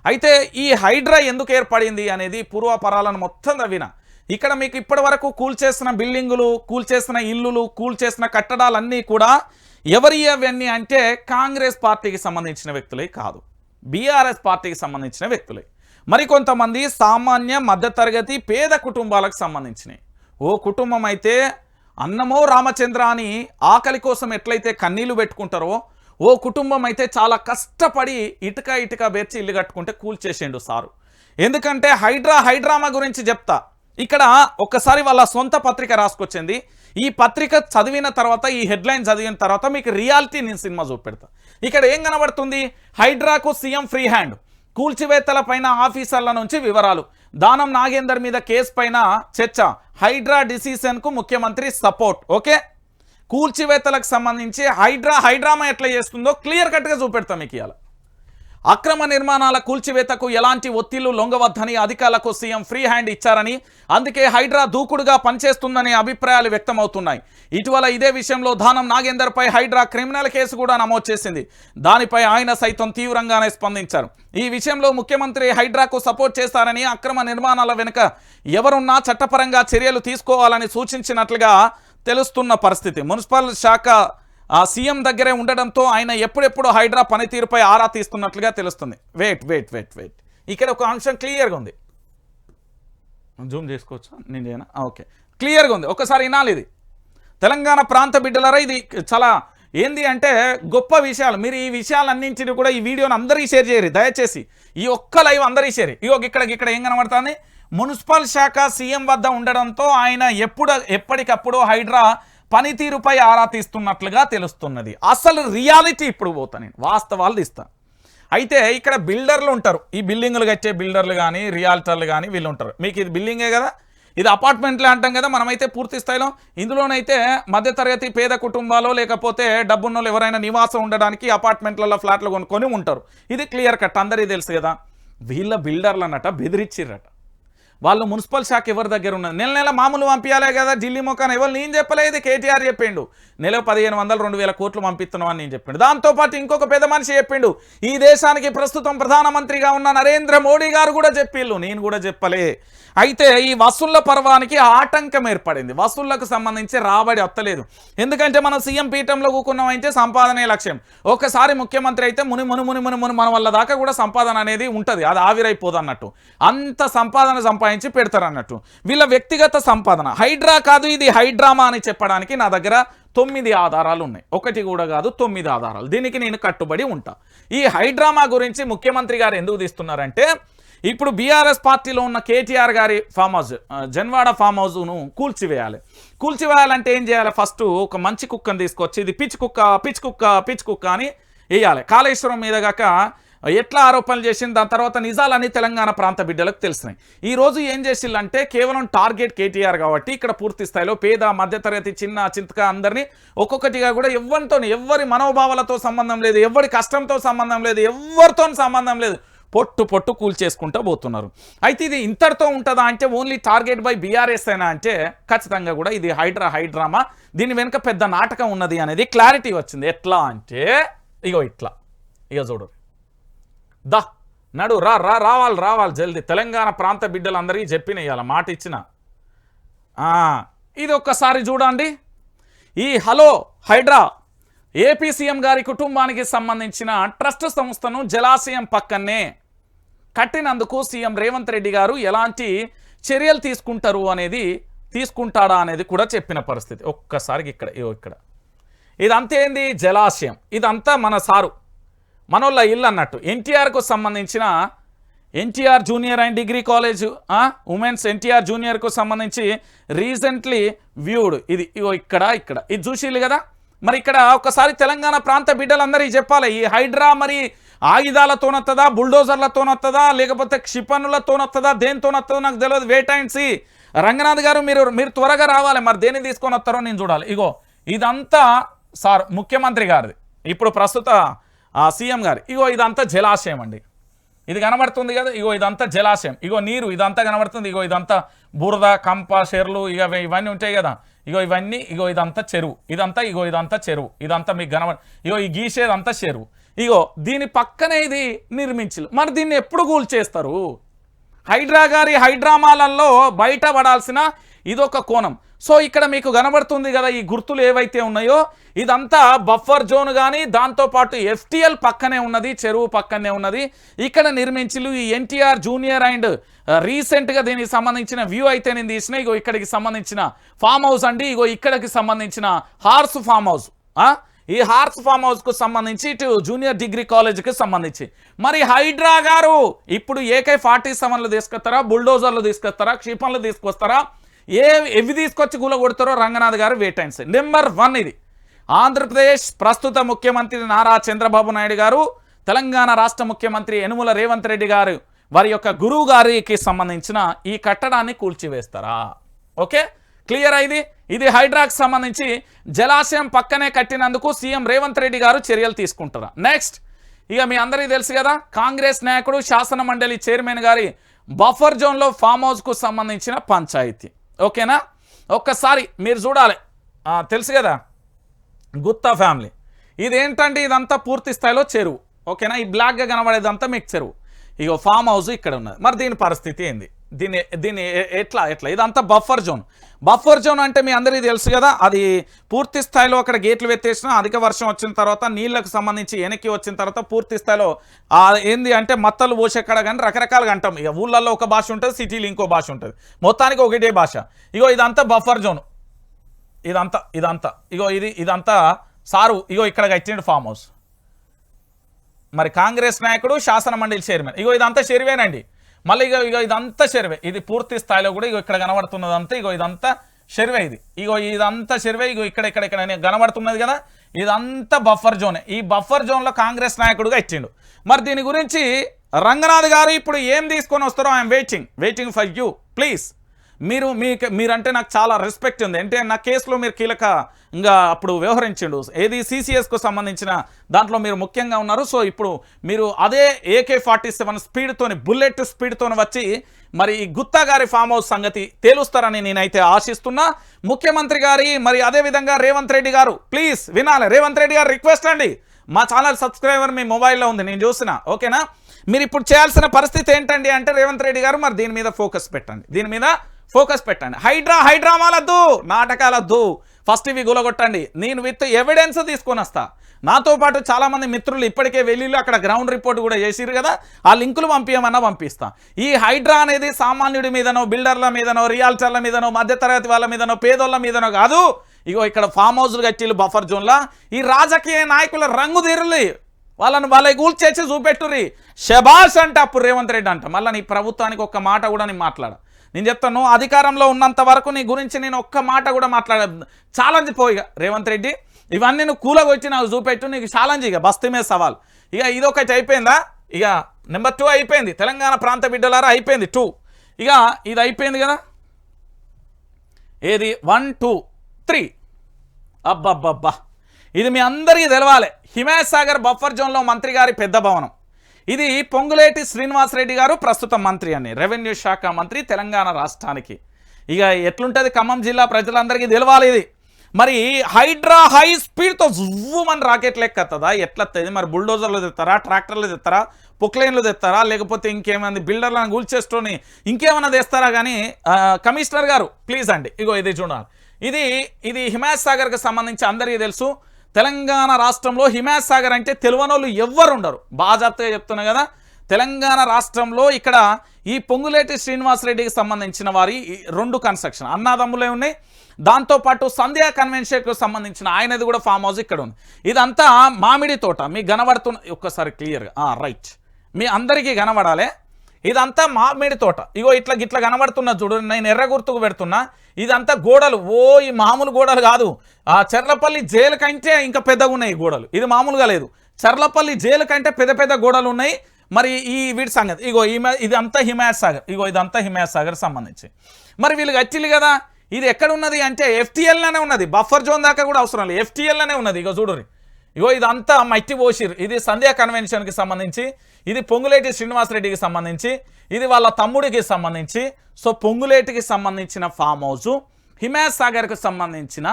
అయితే ఈ హైడ్రా ఎందుకు ఏర్పడింది అనేది పూర్వపరాలను మొత్తం తవ్విన. ఇక్కడ మీకు ఇప్పటి వరకు కూల్చేసిన బిల్డింగులు, కూల్చేసిన ఇల్లులు, కూల్చేసిన కట్టడాలన్నీ కూడా ఎవరి అవన్నీ అంటే కాంగ్రెస్ పార్టీకి సంబంధించిన వ్యక్తులే కాదు, బీఆర్ఎస్ పార్టీకి సంబంధించిన వ్యక్తులే. మరికొంతమంది సామాన్య మధ్యతరగతి పేద కుటుంబాలకు సంబంధించినవి. ఓ కుటుంబం అయితే అన్నమో రామచంద్ర అని ఆకలి కోసం ఎట్లయితే కన్నీళ్లు పెట్టుకుంటారో, ఓ కుటుంబం అయితే చాలా కష్టపడి ఇటుక బెర్చి ఇల్లు కట్టుకుంటే కూల్చేసిండు సారు. ఎందుకంటే హైడ్రామా గురించి చెప్తా. ఇక్కడ ఒక్కసారి వాళ్ళ సొంత పత్రిక రాసుకొచ్చింది. ఈ పత్రిక చదివిన తర్వాత, ఈ హెడ్లైన్ చదివిన తర్వాత మీకు రియాలిటీ నేను సినిమా చూపెడతా. ఇక్కడ ఏం కనబడుతుంది? హైడ్రాకు సీఎం ఫ్రీ హ్యాండ్, కూల్చివేతల పైన ఆఫీసర్ల నుంచి వివరాలు, దానం నాగేందర్ మీద కేసు పైన చర్చ, హైడ్రా డిసిషన్కు ముఖ్యమంత్రి సపోర్ట్. ఓకే, కూల్చివేతలకు సంబంధించి హైడ్రామా ఎట్లా చేస్తుందో క్లియర్ కట్గా చూపెడతాం మీకు ఇవాళ. అక్రమ నిర్మాణాల కూల్చివేతకు ఎలాంటి ఒత్తిళ్లు లొంగవద్దని అధికారులకు సీఎం ఫ్రీ హ్యాండ్ ఇచ్చారని, అందుకే హైడ్రా దూకుడుగా పనిచేస్తుందనే అభిప్రాయాలు వ్యక్తమవుతున్నాయి. ఇటీవల ఇదే విషయంలో దానం నాగేందర్పై హైడ్రా క్రిమినల్ కేసు కూడా నమోదు చేసింది. దానిపై ఆయన సైతం తీవ్రంగానే స్పందించారు. ఈ విషయంలో ముఖ్యమంత్రి హైడ్రాకు సపోర్ట్ చేస్తారని, అక్రమ నిర్మాణాల వెనుక ఎవరున్నా చట్టపరంగా చర్యలు తీసుకోవాలని సూచించినట్లుగా తెలుస్తున్న పరిస్థితి. మున్సిపల్ శాఖ సీఎం దగ్గరే ఉండడంతో ఆయన ఎప్పుడెప్పుడు హైడ్రా పనితీరుపై ఆరా తీస్తున్నట్లుగా తెలుస్తుంది. వెయిట్ ఇక్కడ ఒక అంశం క్లియర్గా ఉంది. జూమ్ చేసుకోవచ్చా? నేను చేయనా? ఓకే, క్లియర్గా ఉంది. ఒకసారి వినాలి. ఇది తెలంగాణ ప్రాంత బిడ్డలరా, ఇది చాలా ఏంది అంటే గొప్ప విషయాలు. మీరు ఈ విషయాలన్నింటినీ కూడా ఈ వీడియోని అందరికీ షేర్ చేయరు దయచేసి. ఈ ఒక్క లైవ్ అందరికీ షేర్. ఇక్కడ ఏం కనబడుతుంది? మున్సిపల్ శాఖ సీఎం వద్ద ఉండడంతో ఆయన ఎప్పటికప్పుడు హైడ్రా పనితీరుపై ఆరా తీస్తున్నట్లుగా తెలుస్తున్నది. అసలు రియాలిటీ ఇప్పుడు పోతా, నేను వాస్తవాలు తీస్తా. అయితే ఇక్కడ బిల్డర్లు ఉంటారు, ఈ బిల్డింగులు కట్టే బిల్డర్లు కానీ రియాల్టర్లు కానీ వీళ్ళు ఉంటారు. మీకు ఇది బిల్డింగే కదా, ఇది అపార్ట్మెంట్లే అంటాం కదా మనమైతే పూర్తి స్థాయిలో. ఇందులోనైతే మధ్యతరగతి పేద కుటుంబాలు లేకపోతే డబ్బున్నోళ్ళు ఎవరైనా నివాసం ఉండడానికి అపార్ట్మెంట్లలో ఫ్లాట్లు కొనుక్కొని ఉంటారు. ఇది క్లియర్ కట్, అందరికీ తెలుసు కదా. వీళ్ళ బిల్డర్లు అన్నట బెదిరించిర్రట. వాళ్ళు మున్సిపల్ శాఖ ఎవరి దగ్గర ఉన్నది, నెల నెల మామూలు పంపించాలే కదా ఢిల్లీ మొక్కన. ఎవరు నేను చెప్పలేదు, కేటీఆర్ చెప్పిండు. నెల 1500-2000 కోట్లు పంపిస్తున్నాం అని నేను చెప్పిండు. దాంతోపాటు ఇంకొక పెద్ద మనిషి చెప్పిండు, ఈ దేశానికి ప్రస్తుతం ప్రధానమంత్రిగా ఉన్న నరేంద్ర మోడీ గారు కూడా చెప్పిళ్ళు, నేను కూడా చెప్పలే. అయితే ఈ వసూళ్ల పర్వానికి ఆటంకం ఏర్పడింది. వసూళ్లకు సంబంధించి రాబడి వస్తలేదు. ఎందుకంటే మనం సీఎం పీఠంలో కూకున్నామంటే సంపాదనే లక్ష్యం. ఒక్కసారి ముఖ్యమంత్రి అయితే ముని ముని ముని ముని ముని మన వల్ల దాకా కూడా సంపాదన అనేది ఉంటుంది, అది ఆవిరైపోదు అన్నట్టు. అంత సంపాదన సంపాదించి పెడతారు అన్నట్టు. వీళ్ళ వ్యక్తిగత సంపాదన హైడ్రా కాదు, ఇది హైడ్రామా అని చెప్పడానికి నా దగ్గర 9 ఆధారాలు ఉన్నాయి. ఒకటి కూడా కాదు, 9 ఆధారాలు. దీనికి నేను కట్టుబడి ఉంటా. ఈ హైడ్రామా గురించి ముఖ్యమంత్రి గారు ఎందుకు తీస్తున్నారంటే, ఇప్పుడు బీఆర్ఎస్ పార్టీలో ఉన్న కేటీఆర్ గారి ఫామ్ హౌస్, జన్వాడ ఫామ్ హౌస్ను కూల్చివేయాలి. కూల్చివేయాలంటే ఏం చేయాలి? ఫస్ట్ ఒక మంచి కుక్కను తీసుకొచ్చి ఇది పిచ్చి కుక్క అని వేయాలి. కాళేశ్వరం మీద కాక ఎట్లా ఆరోపణలు చేసింది, దాని తర్వాత నిజాలన్నీ తెలంగాణ ప్రాంత బిడ్డలకు తెలిసినాయి. ఈరోజు ఏం చేసిల్లంటే కేవలం టార్గెట్ కేటీఆర్ కాబట్టి ఇక్కడ పూర్తి స్థాయిలో పేద మధ్యతరగతి చిన్న చింతక అందరినీ ఒక్కొక్కటిగా కూడా ఎవరి మనోభావాలతో సంబంధం లేదు, ఎవరి కష్టంతో సంబంధం లేదు, ఎవరితో సంబంధం లేదు, పొట్టు కూల్చేసుకుంటూ పోతున్నారు. అయితే ఇది ఇంతటితో ఉంటుందా అంటే ఓన్లీ టార్గెట్ బై బీఆర్ఎస్ అయినా అంటే ఖచ్చితంగా కూడా ఇది హైడ్రామా, దీని వెనుక పెద్ద నాటకం ఉన్నది అనేది క్లారిటీ వచ్చింది. ఎట్లా అంటే ఇట్లా చూడు నడు రావాలి జల్దీ. తెలంగాణ ప్రాంత బిడ్డలందరికీ చెప్పిన మాట ఇచ్చిన ఇది ఒక్కసారి చూడండి. ఈ హలో హైడ్రా ఏపీ సీఎం గారి కుటుంబానికి సంబంధించిన ట్రస్ట్ సంస్థను జలాశయం పక్కనే కట్టినందుకు సీఎం రేవంత్ రెడ్డి గారు ఎలాంటి చర్యలు తీసుకుంటాడా అనేది కూడా చెప్పిన పరిస్థితి. ఒక్కసారికి ఇక్కడ ఇదంతా ఏంది? జలాశయం. ఇదంతా మన సారు మనోళ్ళ ఇల్లు అన్నట్టు. ఎన్టీఆర్కు సంబంధించిన NTR junior and degree college, women's NTR జూనియర్కు సంబంధించి రీసెంట్లీ వ్యూడ్. ఇది ఇక్కడ ఇది చూసిల్లు కదా. మరి ఇక్కడ ఒకసారి తెలంగాణ ప్రాంత బిడ్డలందరికీ చెప్పాలి, ఈ హైడ్రా మరి ఆయుధాలతోనొస్తుందా, బుల్డోజర్లతోనొస్తుందా, లేకపోతే క్షిపణులతోనొస్తుందా, దేనితోనొస్తుందో నాకు తెలియదు. Wait and see. రంగనాథ్ గారు మీరు త్వరగా రావాలి. మరి దేన్ని తీసుకొని వస్తారో నేను చూడాలి. ఇదంతా సార్ ముఖ్యమంత్రి గారిది, ఇప్పుడు ప్రస్తుత సీఎం గారి. ఇదంతా జలాశయం అండి. ఇది కనబడుతుంది కదా, ఇదంతా జలాశయం. నీరు ఇదంతా కనబడుతుంది. ఇదంతా బురద, కంప, చెర్లు ఇవన్నీ ఉంటాయి కదా. ఇవన్నీ ఇదంతా చెరువు. ఇదంతా చెరువు. ఇదంతా మీకు కనబడి ఈ గీసేదంతా చెరువు. దీని పక్కనే ఇది నిర్మించు. మరి దీన్ని ఎప్పుడు కూల్చేస్తారు? హైడ్రా గారి హైడ్రామాలలో బయటపడాల్సిన ఇదొక కోణం. సో ఇక్కడ మీకు కనబడుతుంది కదా, ఈ గుర్తులు ఏవైతే ఉన్నాయో ఇదంతా బఫర్ జోన్ కానీ దాంతోపాటు ఎఫ్టీఎల్ పక్కనే ఉన్నది, చెరువు పక్కనే ఉన్నది. ఇక్కడ నిర్మించిలు ఈ ఎన్టీఆర్ జూనియర్ అండ్ రీసెంట్గా దీనికి సంబంధించిన వ్యూ అయితే నేను తీసిన. ఇక్కడికి సంబంధించిన ఫామ్ హౌస్ అండి. ఇక్కడికి సంబంధించిన హార్స్ ఫామ్ హౌస్. ఈ హార్స్ ఫామ్ హౌస్కు సంబంధించి ఇటు జూనియర్ డిగ్రీ కాలేజ్కి సంబంధించి మరి హైడ్రా గారు ఇప్పుడు AK-47లు తీసుకొస్తారా, బుల్డోజర్లు తీసుకొస్తారా, క్షిపణులు తీసుకొస్తారా, ఎవి తీసుకొచ్చి కూలగొడతారో రంగనాథ్ గారు వెయిట్ అండ్ సీ. నెంబర్ 1 ఇది ఆంధ్రప్రదేశ్ ప్రస్తుత ముఖ్యమంత్రి నారా చంద్రబాబు నాయుడు గారు, తెలంగాణ రాష్ట్ర ముఖ్యమంత్రి యనుమల రేవంత్ రెడ్డి గారు వారి యొక్క గురువు గారికి సంబంధించిన ఈ కట్టడాన్ని కూల్చివేస్తారా? ఓకే, క్లియర్ అయింది. ఇది హైడ్రాకి సంబంధించి జలాశయం పక్కనే కట్టినందుకు సీఎం రేవంత్ రెడ్డి గారు చర్యలు తీసుకుంటారా? నెక్స్ట్ మీ అందరికీ తెలుసు కదా, కాంగ్రెస్ నాయకుడు శాసన మండలి చైర్మన్ గారి బఫర్ జోన్లో ఫామ్ హౌస్కు సంబంధించిన పంచాయతీ. ఓకేనా, ఒక్కసారి మీరు చూడాలి. తెలుసు కదా గుత్తా ఫ్యామిలీ. ఇదేంటంటే ఇదంతా పూర్తి స్థాయిలో చెరువు. ఓకేనా, ఈ బ్లాక్గా కనబడేదంతా మీకు చెరువు. ఫామ్ హౌస్ ఇక్కడ ఉన్నది. మరి దీని పరిస్థితి ఏంది? దీన్ని ఎట్లా ఇదంతా బఫర్ జోన్ అంటే మీ అందరికీ తెలుసు కదా, అది పూర్తి స్థాయిలో అక్కడ గేట్లు వెత్తేసిన అధిక వర్షం వచ్చిన తర్వాత నీళ్లకు సంబంధించి వెనక్కి వచ్చిన తర్వాత పూర్తి స్థాయిలో ఏంది అంటే మత్తలు పోసేక్కడ కానీ రకరకాలుగా అంటాం. ఊళ్ళల్లో ఒక భాష ఉంటుంది, సిటీలో ఇంకో భాష ఉంటుంది, మొత్తానికి ఒకటే భాష. ఇదంతా బఫర్ జోన్. ఇదంతా సారు ఇక్కడ కట్టిండు ఫామ్ హౌస్. మరి కాంగ్రెస్ నాయకుడు శాసన మండలి చైర్మన్. ఇదంతా చెరువేనండి. మళ్ళీ ఇదంతా చెరువే. ఇది పూర్తి స్థాయిలో కూడా ఇక్కడ కనబడుతున్నదంతా ఇదంతా చెరువే. ఇదంతా చెరువే. ఇక్కడ కనబడుతున్నది కదా, ఇదంతా బఫర్ జోనే. ఈ బఫర్ జోన్లో కాంగ్రెస్ నాయకుడుగా ఇచ్చిండు. మరి దీని గురించి రంగనాథ్ గారు ఇప్పుడు ఏం తీసుకొని వస్తారో I'm waiting for you. Please మీరంటే నాకు చాలా రెస్పెక్ట్ ఉంది. అంటే నా కేసులో మీరు కీలకంగా అప్పుడు వ్యవహరించిండు. ఏది CCSకు సంబంధించిన దాంట్లో మీరు ముఖ్యంగా ఉన్నారు. సో ఇప్పుడు మీరు అదే AK-47 స్పీడ్తోని, బుల్లెట్ స్పీడ్తోని వచ్చి మరి ఈ గుత్తా గారి ఫామ్ హౌస్ సంగతి తేలుస్తారని నేనైతే ఆశిస్తున్నా. ముఖ్యమంత్రి గారి మరి అదేవిధంగా రేవంత్ రెడ్డి గారు ప్లీజ్ వినాలి. రేవంత్ రెడ్డి గారు రిక్వెస్ట్ అండి, మా ఛానల్ సబ్స్క్రైబర్ మీ మొబైల్లో ఉంది, నేను చూసిన, ఓకేనా? మీరు ఇప్పుడు చేయాల్సిన పరిస్థితి ఏంటండి అంటే రేవంత్ రెడ్డి గారు మరి దీని మీద ఫోకస్ పెట్టండి, దీని మీద ఫోకస్ పెట్టండి. హైడ్రామాలద్దు, నాటకాలద్దు, ఫస్ట్ ఇవి గులగొట్టండి. నేను విత్ ఎవిడెన్స్ తీసుకొని వస్తా. నాతో పాటు చాలామంది మిత్రులు ఇప్పటికే వెళ్ళి అక్కడ గ్రౌండ్ రిపోర్ట్ కూడా చేసిరు కదా, ఆ లింకులు పంపించమన్నా పంపిస్తా. ఈ హైడ్రా అనేది సామాన్యుడి మీదనో, బిల్డర్ల మీదనో, రియాల్టర్ల మీదనో, మధ్యతరగతి వాళ్ళ మీదనో, పేదోళ్ళ మీదనో కాదు. ఇగో ఇక్కడ ఫామ్ హౌస్లు కట్టిలు బఫర్ జోన్లా. ఈ రాజకీయ నాయకుల రంగు తీరులి, వాళ్ళ కూల్చేసి చూపెట్టుర్రి. శబాష్ అంటే అప్పుడు రేవంత్ రెడ్డి అంట. మళ్ళీ నీ ప్రభుత్వానికి ఒక్క మాట కూడా నేను మాట్లాడ. నేను చెప్తాను, అధికారంలో ఉన్నంత వరకు నీ గురించి నేను ఒక్క మాట కూడా ఛాలెంజ్ పోయిగా రేవంత్ రెడ్డి, ఇవన్నీ నువ్వు కూలగొచ్చి నాకు చూపెట్టు, నీకు ఛాలెంజ్. ఇక బస్తీ మీద సవాల్. ఇక ఇదొకటి అయిపోయిందా? ఇక నెంబర్ 2 అయిపోయింది. తెలంగాణ ప్రాంత బిడ్డలారా అయిపోయింది 2. ఇక ఇది అయిపోయింది కదా, ఏది 1 2 3. అబ్బబ్బబ్బా, ఇది మీ అందరికీ తెలవాలి. హిమాయత్ సాగర్ బఫర్ జోన్లో మంత్రి గారి పెద్ద భవనం. ఇది పొంగులేటి శ్రీనివాసరెడ్డి గారు ప్రస్తుత మంత్రి అని, రెవెన్యూ శాఖ మంత్రి తెలంగాణ రాష్ట్రానికి. ఇక ఎట్లుంటుంది ఖమ్మం జిల్లా ప్రజలందరికీ తెలవాలి ఇది. మరి హైడ్రా హై స్పీడ్తో జువ్వమని రాకెట్ లెక్కతుందా? ఎట్లత్తది మరి? బుల్డోజర్లు తెస్తారా, ట్రాక్టర్లు తెస్తారా, పొక్లైన్లు తెస్తారా, లేకపోతే ఇంకేమైంది బిల్డర్లను కూల్చేసుకొని ఇంకేమైనా తెస్తారా? కానీ కమిషనర్ గారు ప్లీజ్ అండి, ఇగో ఇది చూడాలి. ఇది హిమాయత్ సాగర్కి సంబంధించి అందరికీ తెలుసు. తెలంగాణ రాష్ట్రంలో హిమాయత్ సాగర్ అంటే తెలియనోళ్ళు ఎవ్వరు ఉండరు. బాజాప్తగా చెప్తున్నా కదా. తెలంగాణ రాష్ట్రంలో ఇక్కడ ఈ పొంగులేటి శ్రీనివాసరెడ్డికి సంబంధించిన వారి 2 కన్స్ట్రక్షన్ అన్నాదమ్ములే ఉన్నాయి. దాంతోపాటు సంధ్యా కన్వెన్షన్కు సంబంధించిన ఆయనది కూడా ఫామ్ హౌస్ ఇక్కడ ఉంది. ఇదంతా మామిడి తోట మీకు కనబడుతున్న, ఒక్కసారి క్లియర్గా రైట్ మీ అందరికీ కనబడాలి. ఇదంతా మామిడి తోట. ఇగో ఇట్లా కనబడుతున్నా చూడు, నేను ఎర్ర గుర్తుకు పెడుతున్నా. ఇదంతా గోడలు, ఈ మామూలు గోడలు కాదు. ఆ చర్లపల్లి జైలు కంటే ఇంకా పెద్దగా ఉన్నాయి గోడలు. ఇది మామూలుగా లేదు, చర్లపల్లి జైలు కంటే పెద్ద గోడలు ఉన్నాయి. మరి ఈ వీటి సంగతి ఇగో ఇదంతా హిమాయత్ సాగర్. ఇగో ఇదంతా హిమాయత్ సాగర్ సంబంధించి. మరి వీళ్ళు గచ్చిలు కదా, ఇది ఎక్కడ ఉన్నది అంటే FTLలోనే ఉన్నది. బఫర్ జోన్ దాకా కూడా అవసరం లేదు, FTLలోనే ఉన్నది. ఇగో చూడుర్రి, ఇగో ఇదంతా మట్టి పోసిరు. ఇది సంధ్యా కన్వెన్షన్కి సంబంధించి, ఇది పొంగులేటి శ్రీనివాసరెడ్డికి సంబంధించి, ఇది వాళ్ళ తమ్ముడికి సంబంధించి. సో పొంగులేటికి సంబంధించిన ఫామ్ హౌస్, హిమాయత్ సాగర్కి సంబంధించిన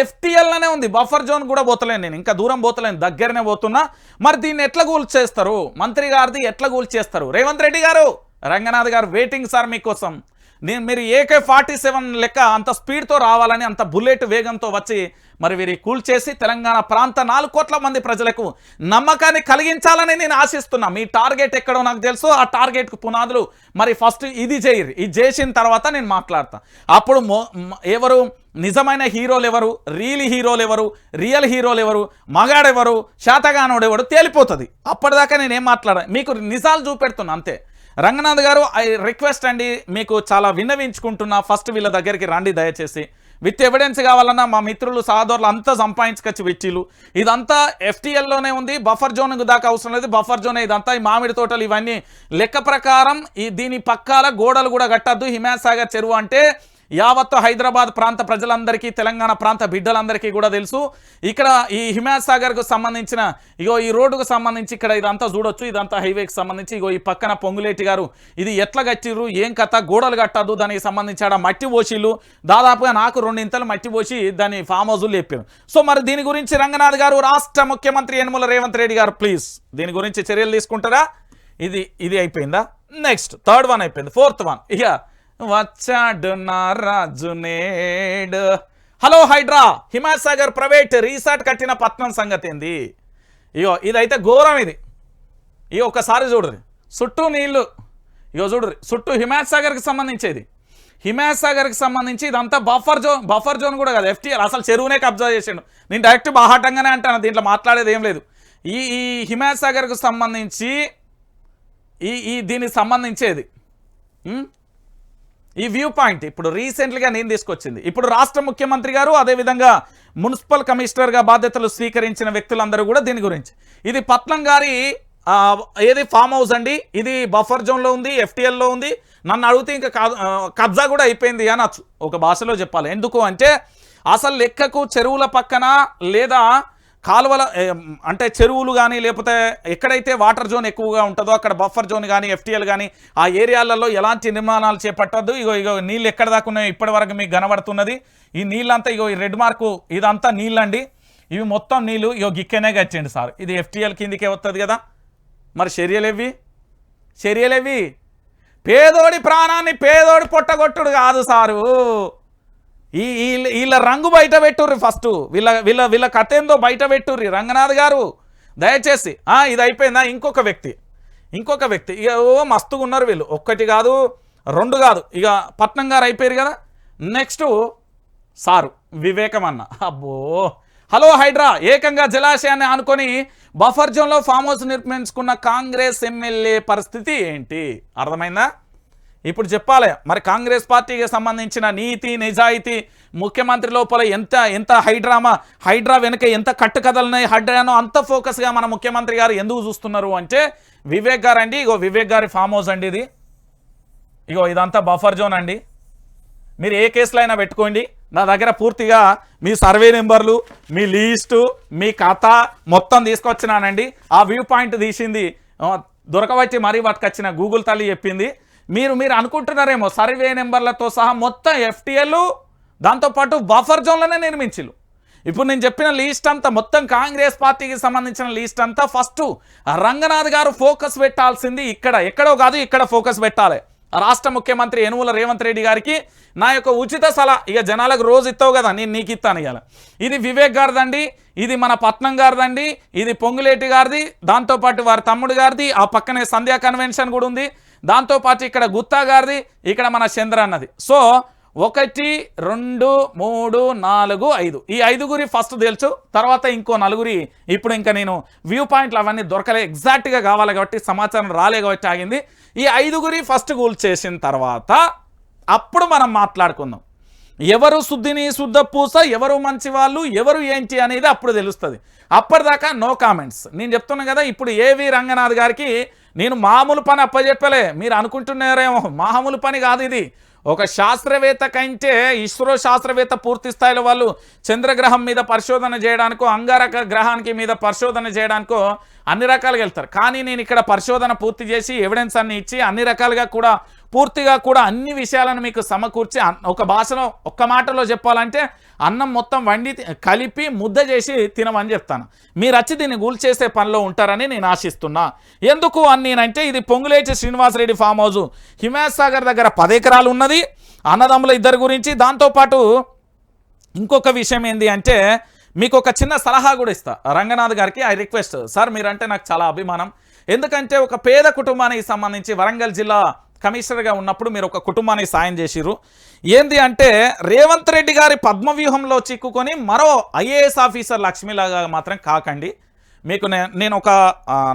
FTLలోనే ఉంది. బఫర్ జోన్ కూడా పోతలేను నేను, ఇంకా దూరం పోతలేను, దగ్గరనే పోతున్నా. మరి దీన్ని ఎట్లా కూల్చేస్తారు? మంత్రి గారిది ఎట్లా కూల్చేస్తారు? రేవంత్ రెడ్డి గారు, రంగనాథ్ గారు వెయిటింగ్ సార్ మీకోసం. మీరు AK-47 లెక్క అంత స్పీడ్తో రావాలని, అంత బుల్లెట్ వేగంతో వచ్చి మరి వీరి కూల్చేసి తెలంగాణ ప్రాంత 4 కోట్ల మంది ప్రజలకు నమ్మకాన్ని కలిగించాలని నేను ఆశిస్తున్నా. మీ టార్గెట్ ఎక్కడో నాకు తెలుసు. ఆ టార్గెట్కు పునాదులు మరి ఫస్ట్ ఇది చేయరు. ఇది చేసిన తర్వాత నేను మాట్లాడతా. అప్పుడు ఎవరు నిజమైన హీరోలు ఎవరు, రియల్ హీరోలు ఎవరు, మగాడెవరు, శాతగానోడు ఎవరు తేలిపోతుంది. అప్పటిదాకా నేనేం మాట్లాడా, మీకు నిజాలు చూపెడుతున్నా అంతే. రంగనాథ్ గారు ఐ రిక్వెస్ట్ అండి, మీకు చాలా విన్నవించుకుంటున్నా. ఫస్ట్ వీళ్ళ దగ్గరికి రండి దయచేసి. విత్ ఎవిడెన్స్ కావాలన్నా మా మిత్రులు సహోదరులు అంతా సంపాదించుకొచ్చి వెచ్చిలు. ఇదంతా FTLలోనే ఉంది, బఫర్ జోన్ దాకా అవసరం లేదు. బఫర్ జోన్ ఇదంతా ఈ మామిడి తోటలు ఇవన్నీ లెక్క ప్రకారం. దీని పక్కాల గోడలు కూడా కట్టద్దు. హిమాయత్ సాగర్ చెరువు అంటే యావత్తు హైదరాబాద్ ప్రాంత ప్రజలందరికీ, తెలంగాణ ప్రాంత బిడ్డలందరికీ కూడా తెలుసు. ఇక్కడ ఈ హిమాయత్ సాగర్కు సంబంధించిన ఇగో ఈ రోడ్డుకు సంబంధించి ఇక్కడ ఇదంతా చూడొచ్చు. ఇదంతా హైవేకి సంబంధించి. ఇగో ఈ పక్కన పొంగులేటి గారు ఇది ఎట్లా కట్టిర్రు, ఏం కథ, గోడలు కట్టద్దు, దానికి సంబంధించి ఆడ మట్టి పోసిళ్ళు. దాదాపుగా నాకు 2 ఇంతలు మట్టి పోసి దాన్ని ఫామ్ హౌజులు చెప్పారు. సో మరి దీని గురించి రంగనాథ్ గారు, రాష్ట్ర ముఖ్యమంత్రి యనమల రేవంత్ రెడ్డి గారు ప్లీజ్ దీని గురించి చర్యలు తీసుకుంటారా? ఇది అయిపోయిందా? నెక్స్ట్ 3rd వన్ అయిపోయింది. 4th వన్ ఇక వచ్చాడు నా రాజు నేడు. Hello Hydraa, Himayat Sagar private resort కట్టిన పట్నం సంగతి ఏంది? ఇగో ఇదైతే ఘోరం. ఇది ఒక్కసారి చూడరు, చుట్టూ నీళ్ళు. ఇగో చూడరు, చుట్టూ హిమాయత్ సాగర్కి సంబంధించేది. హిమాయత్ సాగర్కి సంబంధించి ఇదంతా బఫర్ జోన్ కూడా కాదు, FTL. అసలు చెరువునే కబ్జా చేసాడు. నేను డైరెక్ట్ బాహాటంగానే అంటాను, దీంట్లో మాట్లాడేది ఏం లేదు. ఈ హిమాయత్ సాగర్కు సంబంధించి దీనికి సంబంధించేది ఈ వ్యూ పాయింట్ ఇప్పుడు రీసెంట్లీగా నేను తీసుకొచ్చింది. ఇప్పుడు రాష్ట్ర ముఖ్యమంత్రి గారు, అదేవిధంగా మున్సిపల్ కమిషనర్గా బాధ్యతలు స్వీకరించిన వ్యక్తులందరూ కూడా దీని గురించి. ఇది పట్నం గారి ఏది ఫామ్ హౌస్ అండి. ఇది బఫర్ జోన్లో ఉంది, FTLలో ఉంది. నన్ను అడిగితే ఇంకా కబ్జా కూడా అయిపోయింది అనొచ్చు, ఒక భాషలో చెప్పాలి. ఎందుకు అంటే అసలు లెక్కకు చెరువుల పక్కన లేదా కాలువల అంటే చెరువులు కానీ లేకపోతే ఎక్కడైతే వాటర్ జోన్ ఎక్కువగా ఉంటుందో అక్కడ బఫర్ జోన్ కానీ ఎఫ్టీఎల్ కానీ ఆ ఏరియాలలో ఎలాంటి నిర్మాణాలు చేపట్టద్దు. ఇగో నీళ్ళు ఎక్కడ దాకా ఉన్నాయో ఇప్పటి వరకు మీకు కనబడుతున్నది. ఈ నీళ్ళంతా ఇగో ఈ రెడ్ మార్కు ఇదంతా నీళ్ళండి. ఇవి మొత్తం నీళ్ళు ఇగో గిక్కనే గచ్చిండి సార్. ఇది ఎఫ్టీఎల్ కిందికే వస్తుంది కదా. మరి చర్యలేవి పేదోడి ప్రాణాన్ని పేదోడి పొట్టగొట్టుడు కాదు సారు. వీళ్ళ రంగు బయట పెట్టుర్రి ఫస్ట్. వీళ్ళ కథ ఏందో బయట పెట్టుర్రి రంగనాథ్ గారు దయచేసి. ఇది అయిపోయిందా? ఇంకొక వ్యక్తి ఇక మస్తుగా ఉన్నారు వీళ్ళు. ఒక్కటి కాదు 2 కాదు. ఇక పట్నం గారు అయిపోయారు కదా. నెక్స్ట్ సారు వివేకం అన్న. అబ్బో హలో హైడ్రా ఏకంగా జలాశయాన్ని ఆనుకొని బఫర్ జోన్లో ఫామ్ హౌస్ నిర్మించుకున్న కాంగ్రెస్ ఎమ్మెల్యే పరిస్థితి ఏంటి? అర్థమైందా? ఇప్పుడు చెప్పాలి మరి కాంగ్రెస్ పార్టీకి సంబంధించిన నీతి నిజాయితీ ముఖ్యమంత్రి లోపల ఎంత హైడ్రా వెనుక ఎంత కట్టుకథలున్నాయి. హైడ్రాను అంత ఫోకస్గా మన ముఖ్యమంత్రి గారు ఎందుకు చూస్తున్నారు అంటే వివేక్ గారు అండి. ఇగో వివేక్ గారి ఫామ్ హౌస్ అండి ఇది. ఇగో ఇదంతా బఫర్ జోన్ అండి. మీరు ఏ కేసులో అయినా పెట్టుకోండి, నా దగ్గర పూర్తిగా మీ సర్వే నెంబర్లు మీ లిస్టు మీ ఖాతా మొత్తం తీసుకొచ్చినానండి. ఆ వ్యూ పాయింట్ తీసింది దొరకవచ్చి మరీ పట్టుకొచ్చిన గూగుల్ తల్లి చెప్పింది. మీరు అనుకుంటున్నారేమో సర్వే నెంబర్లతో సహా మొత్తం ఎఫ్టీఎల్ దాంతోపాటు బఫర్ జోన్లోనే నిర్మించిలు. ఇప్పుడు నేను చెప్పిన లిస్ట్ అంతా మొత్తం కాంగ్రెస్ పార్టీకి సంబంధించిన లిస్ట్ అంతా ఫస్ట్ రంగనాథ్ గారు ఫోకస్ పెట్టాల్సింది ఎక్కడో కాదు, ఇక్కడ ఫోకస్ పెట్టాలి. రాష్ట్ర ముఖ్యమంత్రి యనుమల రేవంత్ రెడ్డి గారికి నా యొక్క ఉచిత సలహా. ఇక జనాలకు రోజు ఇస్తావు కదా, నేను నీకు ఇస్తాను ఇవాళ. ఇది వివేక్ గారిదండి, ఇది మన పట్నం గారిదండి, ఇది పొంగులేటి గారిది, దాంతోపాటు వారి తమ్ముడు గారిది, ఆ పక్కనే సంధ్యా కన్వెన్షన్ కూడా ఉంది, దాంతోపాటు ఇక్కడ గుత్తా గారిది, ఇక్కడ మన చంద్ర అన్నది. సో 1 2 3 4 5 ఈ 5గురి ఫస్ట్ తెలుసు. తర్వాత ఇంకో 4 ఇప్పుడు ఇంకా నేను వ్యూ పాయింట్లు అవన్నీ దొరకలే, ఎగ్జాక్ట్గా కావాలి కాబట్టి సమాచారం రాలే కాబట్టి ఆగింది. ఈ 5గురి ఫస్ట్ గూల్ చేసిన తర్వాత అప్పుడు మనం మాట్లాడుకుందాం. ఎవరు శుద్ధిని శుద్ధ పూస, ఎవరు మంచి వాళ్ళు, ఎవరు ఏంటి అనేది అప్పుడు తెలుస్తుంది. అప్పటిదాకా నో కామెంట్స్. నేను చెప్తున్నాను కదా, ఇప్పుడు ఏవి రంగనాథ్ గారికి నేను మామూలు పని అప్పచెప్పలే. మీరు అనుకుంటున్నారేమో మామూలు పని కాదు ఇది. ఒక శాస్త్రవేత్త కంటే ఇస్రో శాస్త్రవేత్త పూర్తి స్థాయిలో వాళ్ళు చంద్రగ్రహం మీద పరిశోధన చేయడానికో అంగారక గ్రహానికి మీద పరిశోధన చేయడానికో అన్ని రకాలుగా వెళ్తారు. కానీ నేను ఇక్కడ పరిశోధన పూర్తి చేసి ఎవిడెన్స్ అన్ని ఇచ్చి అన్ని రకాలుగా కూడా పూర్తిగా కూడా అన్ని విషయాలను మీకు సమకూర్చి ఒక భాషలో ఒక్క మాటలో చెప్పాలంటే అన్నం మొత్తం వండి కలిపి ముద్ద చేసి తినమని చెప్తాను. మీరు వచ్చి దీన్ని గూల్ చేసే పనిలో ఉంటారని నేను ఆశిస్తున్నా. ఎందుకు అని నేనంటే ఇది పొంగులేటి శ్రీనివాసరెడ్డి ఫామ్ హౌస్ హిమాయత్ సాగర్ దగ్గర 10 ఎకరాలు ఉన్నది. అన్నదమ్ముల ఇద్దరు గురించి. దాంతోపాటు ఇంకొక విషయం ఏంది అంటే మీకు ఒక చిన్న సలహా కూడా ఇస్తా రంగనాథ్ గారికి. ఐ రిక్వెస్ట్ సార్, మీరంటే నాకు చాలా అభిమానం. ఎందుకంటే ఒక పేద కుటుంబానికి సంబంధించి వరంగల్ జిల్లా కమిషనర్గా ఉన్నప్పుడు మీరు ఒక కుటుంబానికి సాయం చేసిరు. ఏంది అంటే రేవంత్ రెడ్డి గారి పద్మవ్యూహంలో చిక్కుకొని మరో ఐఏఎస్ ఆఫీసర్ లక్ష్మీలాగా మాత్రం కాకండి. మీకు నేను ఒక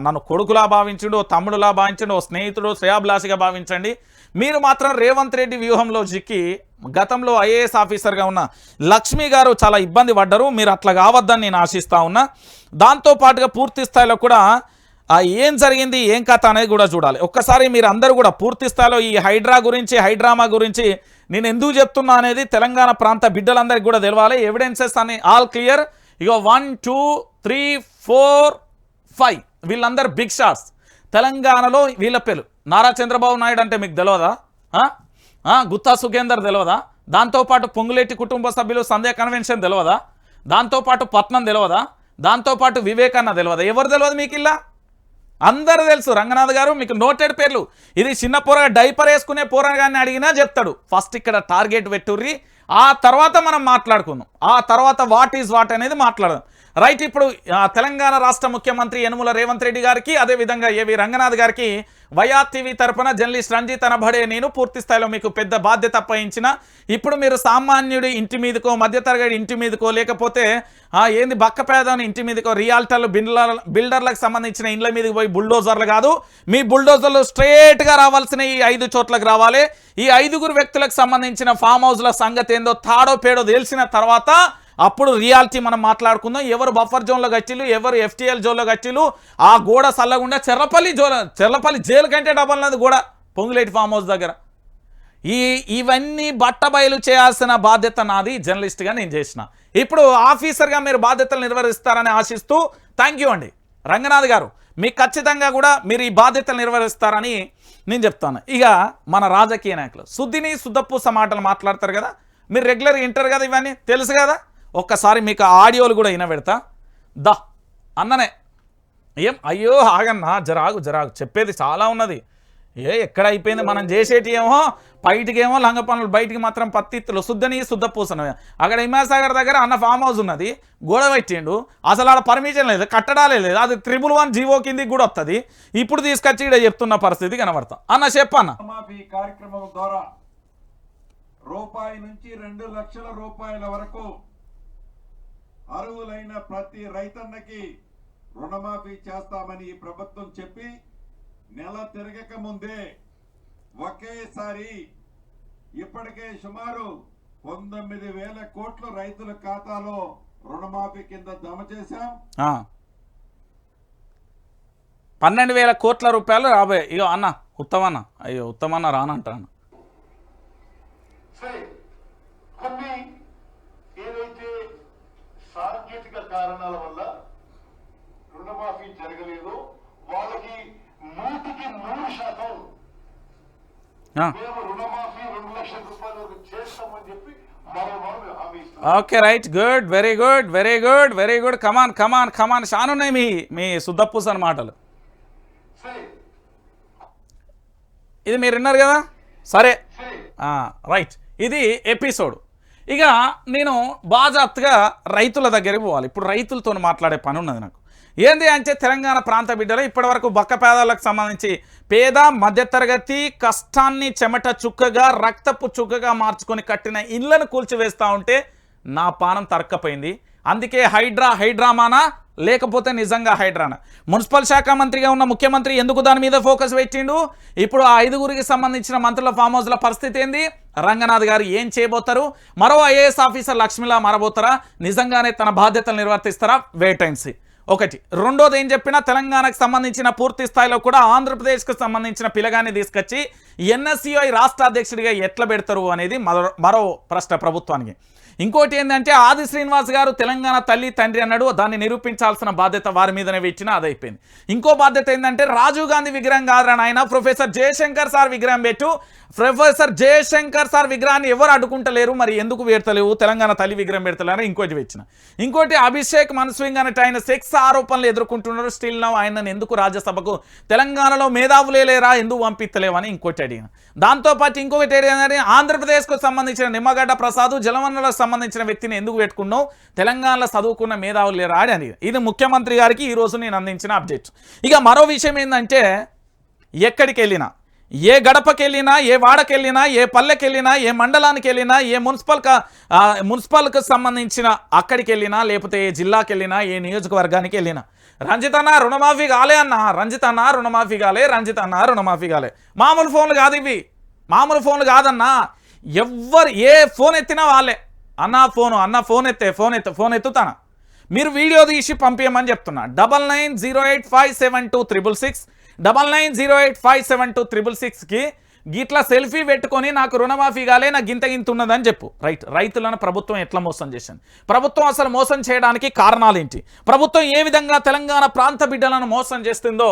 నన్ను కొడుకులా భావించండి, ఓ తమ్ముడులా భావించండి, ఓ స్నేహితుడు శ్రేయాభిలాషిగా భావించండి. మీరు మాత్రం రేవంత్ రెడ్డి వ్యూహంలో చిక్కి గతంలో ఐఏఎస్ ఆఫీసర్గా ఉన్న లక్ష్మీ గారు చాలా ఇబ్బంది పడ్డారు. మీరు అట్లా కావద్దని నేను ఆశిస్తా ఉన్నా. దాంతోపాటుగా పూర్తి స్థాయిలో కూడా ఏం జరిగింది ఏం కథ అనేది కూడా చూడాలి. ఒక్కసారి మీరు అందరూ కూడా పూర్తి స్థాయిలో ఈ హైడ్రామా గురించి నేను ఎందుకు చెప్తున్నా అనేది తెలంగాణ ప్రాంత బిడ్డలందరికీ కూడా తెలవాలి. ఎవిడెన్సెస్ అని ఆల్ క్లియర్. ఇగో 1 2 3 4 5 వీళ్ళందరూ బిగ్ షాట్స్. తెలంగాణలో వీళ్ళ పేరు నారా చంద్రబాబు నాయుడు అంటే మీకు తెలియదా? గుత్తా సుఖేందర్ తెలియదా? దాంతోపాటు పొంగులేటి కుటుంబ సభ్యులు సంధ్యా కన్వెన్షన్ తెలియదా? దాంతోపాటు పట్నం తెలియదా? దాంతోపాటు వివేకన్న తెలియదా? ఎవరు తెలియదు మీకు? ఇలా అందరూ తెలుసు. రంగనాథ్ గారు మీకు నోటెడ్ పేర్లు. ఇది చిన్న పోరగా డైపర్ వేసుకునే పోరగాన్ని అడిగినా చెప్తాడు. ఫస్ట్ ఇక్కడ టార్గెట్ పెట్టుర్రి, ఆ తర్వాత మనం మాట్లాడుకుందాం. ఆ తర్వాత వాట్ ఈజ్ వాట్ అనేది మాట్లాడదాం. రైట్. ఇప్పుడు తెలంగాణ రాష్ట్ర ముఖ్యమంత్రి యనుమల రేవంత్ రెడ్డి గారికి అదేవిధంగా ఏవి రంగనాథ్ గారికి వైఆర్టీవీ తరపున జర్నలిస్ట్ రంజిత్ అనబడే నేను పూర్తి స్థాయిలో మీకు పెద్ద బాధ్యత అప్పగించిన. ఇప్పుడు మీరు సామాన్యుడి ఇంటి మీదకో మధ్యతరగతి ఇంటి మీదకో లేకపోతే ఏంది బక్కపేదని ఇంటి మీదకో రియాల్టర్లు బిల్డర్లకు సంబంధించిన ఇండ్ల మీదకి పోయి బుల్డోజర్లు కాదు, మీ బుల్డోజర్లు స్ట్రేట్గా రావాల్సిన ఈ 5 చోట్లకు రావాలి. ఈ 5గురు వ్యక్తులకు సంబంధించిన ఫామ్ హౌస్ల సంగతి ఏందో తాడో పేడో తెలిసిన తర్వాత అప్పుడు రియాలిటీ మనం మాట్లాడుకుందాం. ఎవరు బఫర్ జోన్లో గచ్చిలు, ఎవరు ఎఫ్టీఎల్ జోన్లో గచ్చిలు, ఆ గోడ చల్లకుండా చెర్లపల్లి జైలు కంటే డబల్ నది గోడ పొంగులేటి ఫామ్ హౌస్ దగ్గర. ఇవన్నీ బట్టబయలు చేయాల్సిన బాధ్యత నాది, జర్నలిస్ట్గా నేను చేసిన. ఇప్పుడు ఆఫీసర్గా మీరు బాధ్యతలు నిర్వహిస్తారని ఆశిస్తూ థ్యాంక్ యూ అండి రంగనాథ్ గారు, మీకు ఖచ్చితంగా కూడా మీరు ఈ బాధ్యతలు నిర్వహిస్తారని నేను చెప్తాను. ఇక మన రాజకీయ నాయకులు శుద్ధిని శుద్ధపూస మాటలు మాట్లాడతారు కదా, మీరు రెగ్యులర్గా వింటారు కదా, ఇవన్నీ తెలుసు కదా. ఒక్కసారి మీకు ఆడియోలు కూడా వినబెడతా దా అన్ననే. ఏం అయ్యో ఆగన్నా, జరాగు చెప్పేది చాలా ఉన్నది. ఎక్కడ అయిపోయింది, మనం చేసేటి ఏమో బయటికేమో లంగ పనులు, బయటికి మాత్రం పత్తిత్తులు శుద్ధని శుద్ధపూసను. అక్కడ హిమాసాగర్ దగ్గర అన్న ఫామ్ హౌస్ ఉన్నది, గోడ పెట్టిండు, అసలు ఆడ పర్మిషన్ లేదు, కట్టడాలే లేదు, అది 111 జీవో కిందికి కూడా వస్తుంది. ఇప్పుడు తీసుకొచ్చి ఇక్కడ చెప్తున్న పరిస్థితి కనబడతా. అన్న చెప్పన్న. కార్యక్రమం ద్వారా రూపాయి నుంచి 2 లక్షల రూపాయల వరకు అర్హులైన ప్రతి రైతన్నకి రుణమాఫీ చేస్తామని ఈ ప్రభుత్వం చెప్పి నెల తిరగక ముందే ఒకేసారి ఇప్పటికే సుమారు 19,000 కోట్లు రైతుల ఖాతాలో రుణమాఫీ కింద జమ చేశాం. 12,000 కోట్ల రూపాయలు రాబోయే. ఇగో అన్న ఉత్తమన్న, అయ్యో ఉత్తమన్న రానంటాను. సరే, కొన్ని ఏదైతే సాంకేతిక కారణాల వల్ల రుణమాఫీ జరగలేదో వాళ్ళకి 100% మేము రుణమాఫీ 2 లక్షల రూపాయల వరకు చేస్తామని చెప్పి మరో హామీ ఇస్తాం. Okay right, good, very good. Come on మీ శుద్ధపూస మాటలు. ఇది మీరు విన్నారు కదా, సరే రైట్. ఇది ఎపిసోడ్. ఇక నేను బాజాప్తుగా రైతుల దగ్గరికి పోవాలి. ఇప్పుడు రైతులతో మాట్లాడే పని ఉన్నది నాకు. ఏంది అంటే తెలంగాణ ప్రాంత బిడ్డలు ఇప్పటివరకు బక్క పేదలకు సంబంధించి పేద మధ్యతరగతి కష్టాన్ని చెమట చుక్కగా రక్తపు చుక్కగా మార్చుకొని కట్టిన ఇళ్లను కూల్చివేస్తూ ఉంటే నా పానం తరక్కపోయింది. అందుకే హైడ్రామానా లేకపోతే నిజంగా హైడ్రానా? మున్సిపల్ శాఖ మంత్రిగా ఉన్న ముఖ్యమంత్రి ఎందుకు దాని మీద ఫోకస్ పెట్టిండు? ఇప్పుడు ఆ 5గురికి సంబంధించిన మంత్రుల ఫామ్ హౌస్ల పరిస్థితి ఏంది? రంగనాథ్ గారు ఏం చేయబోతారు? మరో ఐఏఎస్ ఆఫీసర్ లక్ష్మిలా మారబోతారా? నిజంగానే తన బాధ్యతలు నిర్వర్తిస్తారా? Wait and see. ఒకటి. రెండోది ఏం చెప్పినా తెలంగాణకు సంబంధించిన పూర్తి స్థాయిలో కూడా ఆంధ్రప్రదేశ్కు సంబంధించిన పిలగాన్ని తీసుకొచ్చి ఎన్ఎస్యుఐ రాష్ట్ర అధ్యక్షుడిగా ఎట్లా పెడతారు అనేది మరో ప్రశ్న ప్రభుత్వానికి. ఇంకోటి ఏంటంటే ఆది శ్రీనివాస్ గారు తెలంగాణ తల్లి తండ్రి అన్నాడు, దాన్ని నిరూపించాల్సిన బాధ్యత వారి మీదనే పెట్టినా అదైపోయింది. ఇంకో బాధ్యత ఏంటంటే రాజీవ్ గాంధీ విగ్రహం కాదని ఆయన ప్రొఫెసర్ జయశంకర్ సార్ విగ్రహం పెట్టు. ప్రొఫెసర్ జయశంకర్ సార్ విగ్రహాన్ని ఎవరు అడ్డుకుంటలేరు, మరి ఎందుకు పెడతలేవు? తెలంగాణ తల్లి విగ్రహం పెడతలేరు. ఇంకోటి వచ్చిన ఇంకోటి అభిషేక్ మన్స్వింగ్ అనేట ఆయన సెక్స్ ఆరోపణలు ఎదుర్కొంటున్నారు. స్టిల్ నౌ ఆయనను ఎందుకు రాజ్యసభకు తెలంగాణలో మేధావులే లేరా, ఎందుకు పంపిస్తలేవని ఇంకోటి అడిగిన. దాంతోపాటు ఇంకొకటి ఏంటంటే ఆంధ్రప్రదేశ్కు సంబంధించిన నిమ్మగడ్డ ప్రసాద్ జలవనరులకు సంబంధించిన వ్యక్తిని ఎందుకు పెట్టుకున్నావు, తెలంగాణలో చదువుకున్న మేధావులు లేరా అని అడిగింది. ఇది ముఖ్యమంత్రి గారికి ఈరోజు నేను అందించిన అప్డేట్. ఇక మరో విషయం ఏంటంటే ఎక్కడికి వెళ్ళినా, ఏ గడపకి వెళ్ళినా, ఏ వాడకి వెళ్ళినా, ఏ పల్లెకి వెళ్ళినా, ఏ మండలానికి వెళ్ళినా, ఏ మున్సిపల్కి సంబంధించిన అక్కడికి వెళ్ళినా, లేకపోతే ఏ జిల్లాకి వెళ్ళినా, ఏ నియోజకవర్గానికి వెళ్ళినా రంజిత్ అన్న రుణమాఫీ కాలే అన్న, రంజిత్ అన్న రుణమాఫీ కాలే, రంజిత్ అన్న రుణమాఫీ కాలే. మామూలు ఫోన్లు కాదు ఇవి, మామూలు ఫోన్లు కాదన్నా. ఎవ్వరు ఏ ఫోన్ ఎత్తినా వాళ్ళే అన్న ఫోన్ ఎత్తుతానా, మీరు వీడియో తీసి పంపించమని చెప్తున్నా. 9908572666 9908572666కి గిట్లా సెల్ఫీ పెట్టుకొని నాకు రుణమాఫీ కాలే, నాకు గింత ఉన్నదని చెప్పు. రైట్. రైతులను ప్రభుత్వం ఎట్లా మోసం చేసింది, ప్రభుత్వం అసలు మోసం చేయడానికి కారణాలు ఏంటి, ప్రభుత్వం ఏ విధంగా తెలంగాణ ప్రాంత బిడ్డలను మోసం చేస్తుందో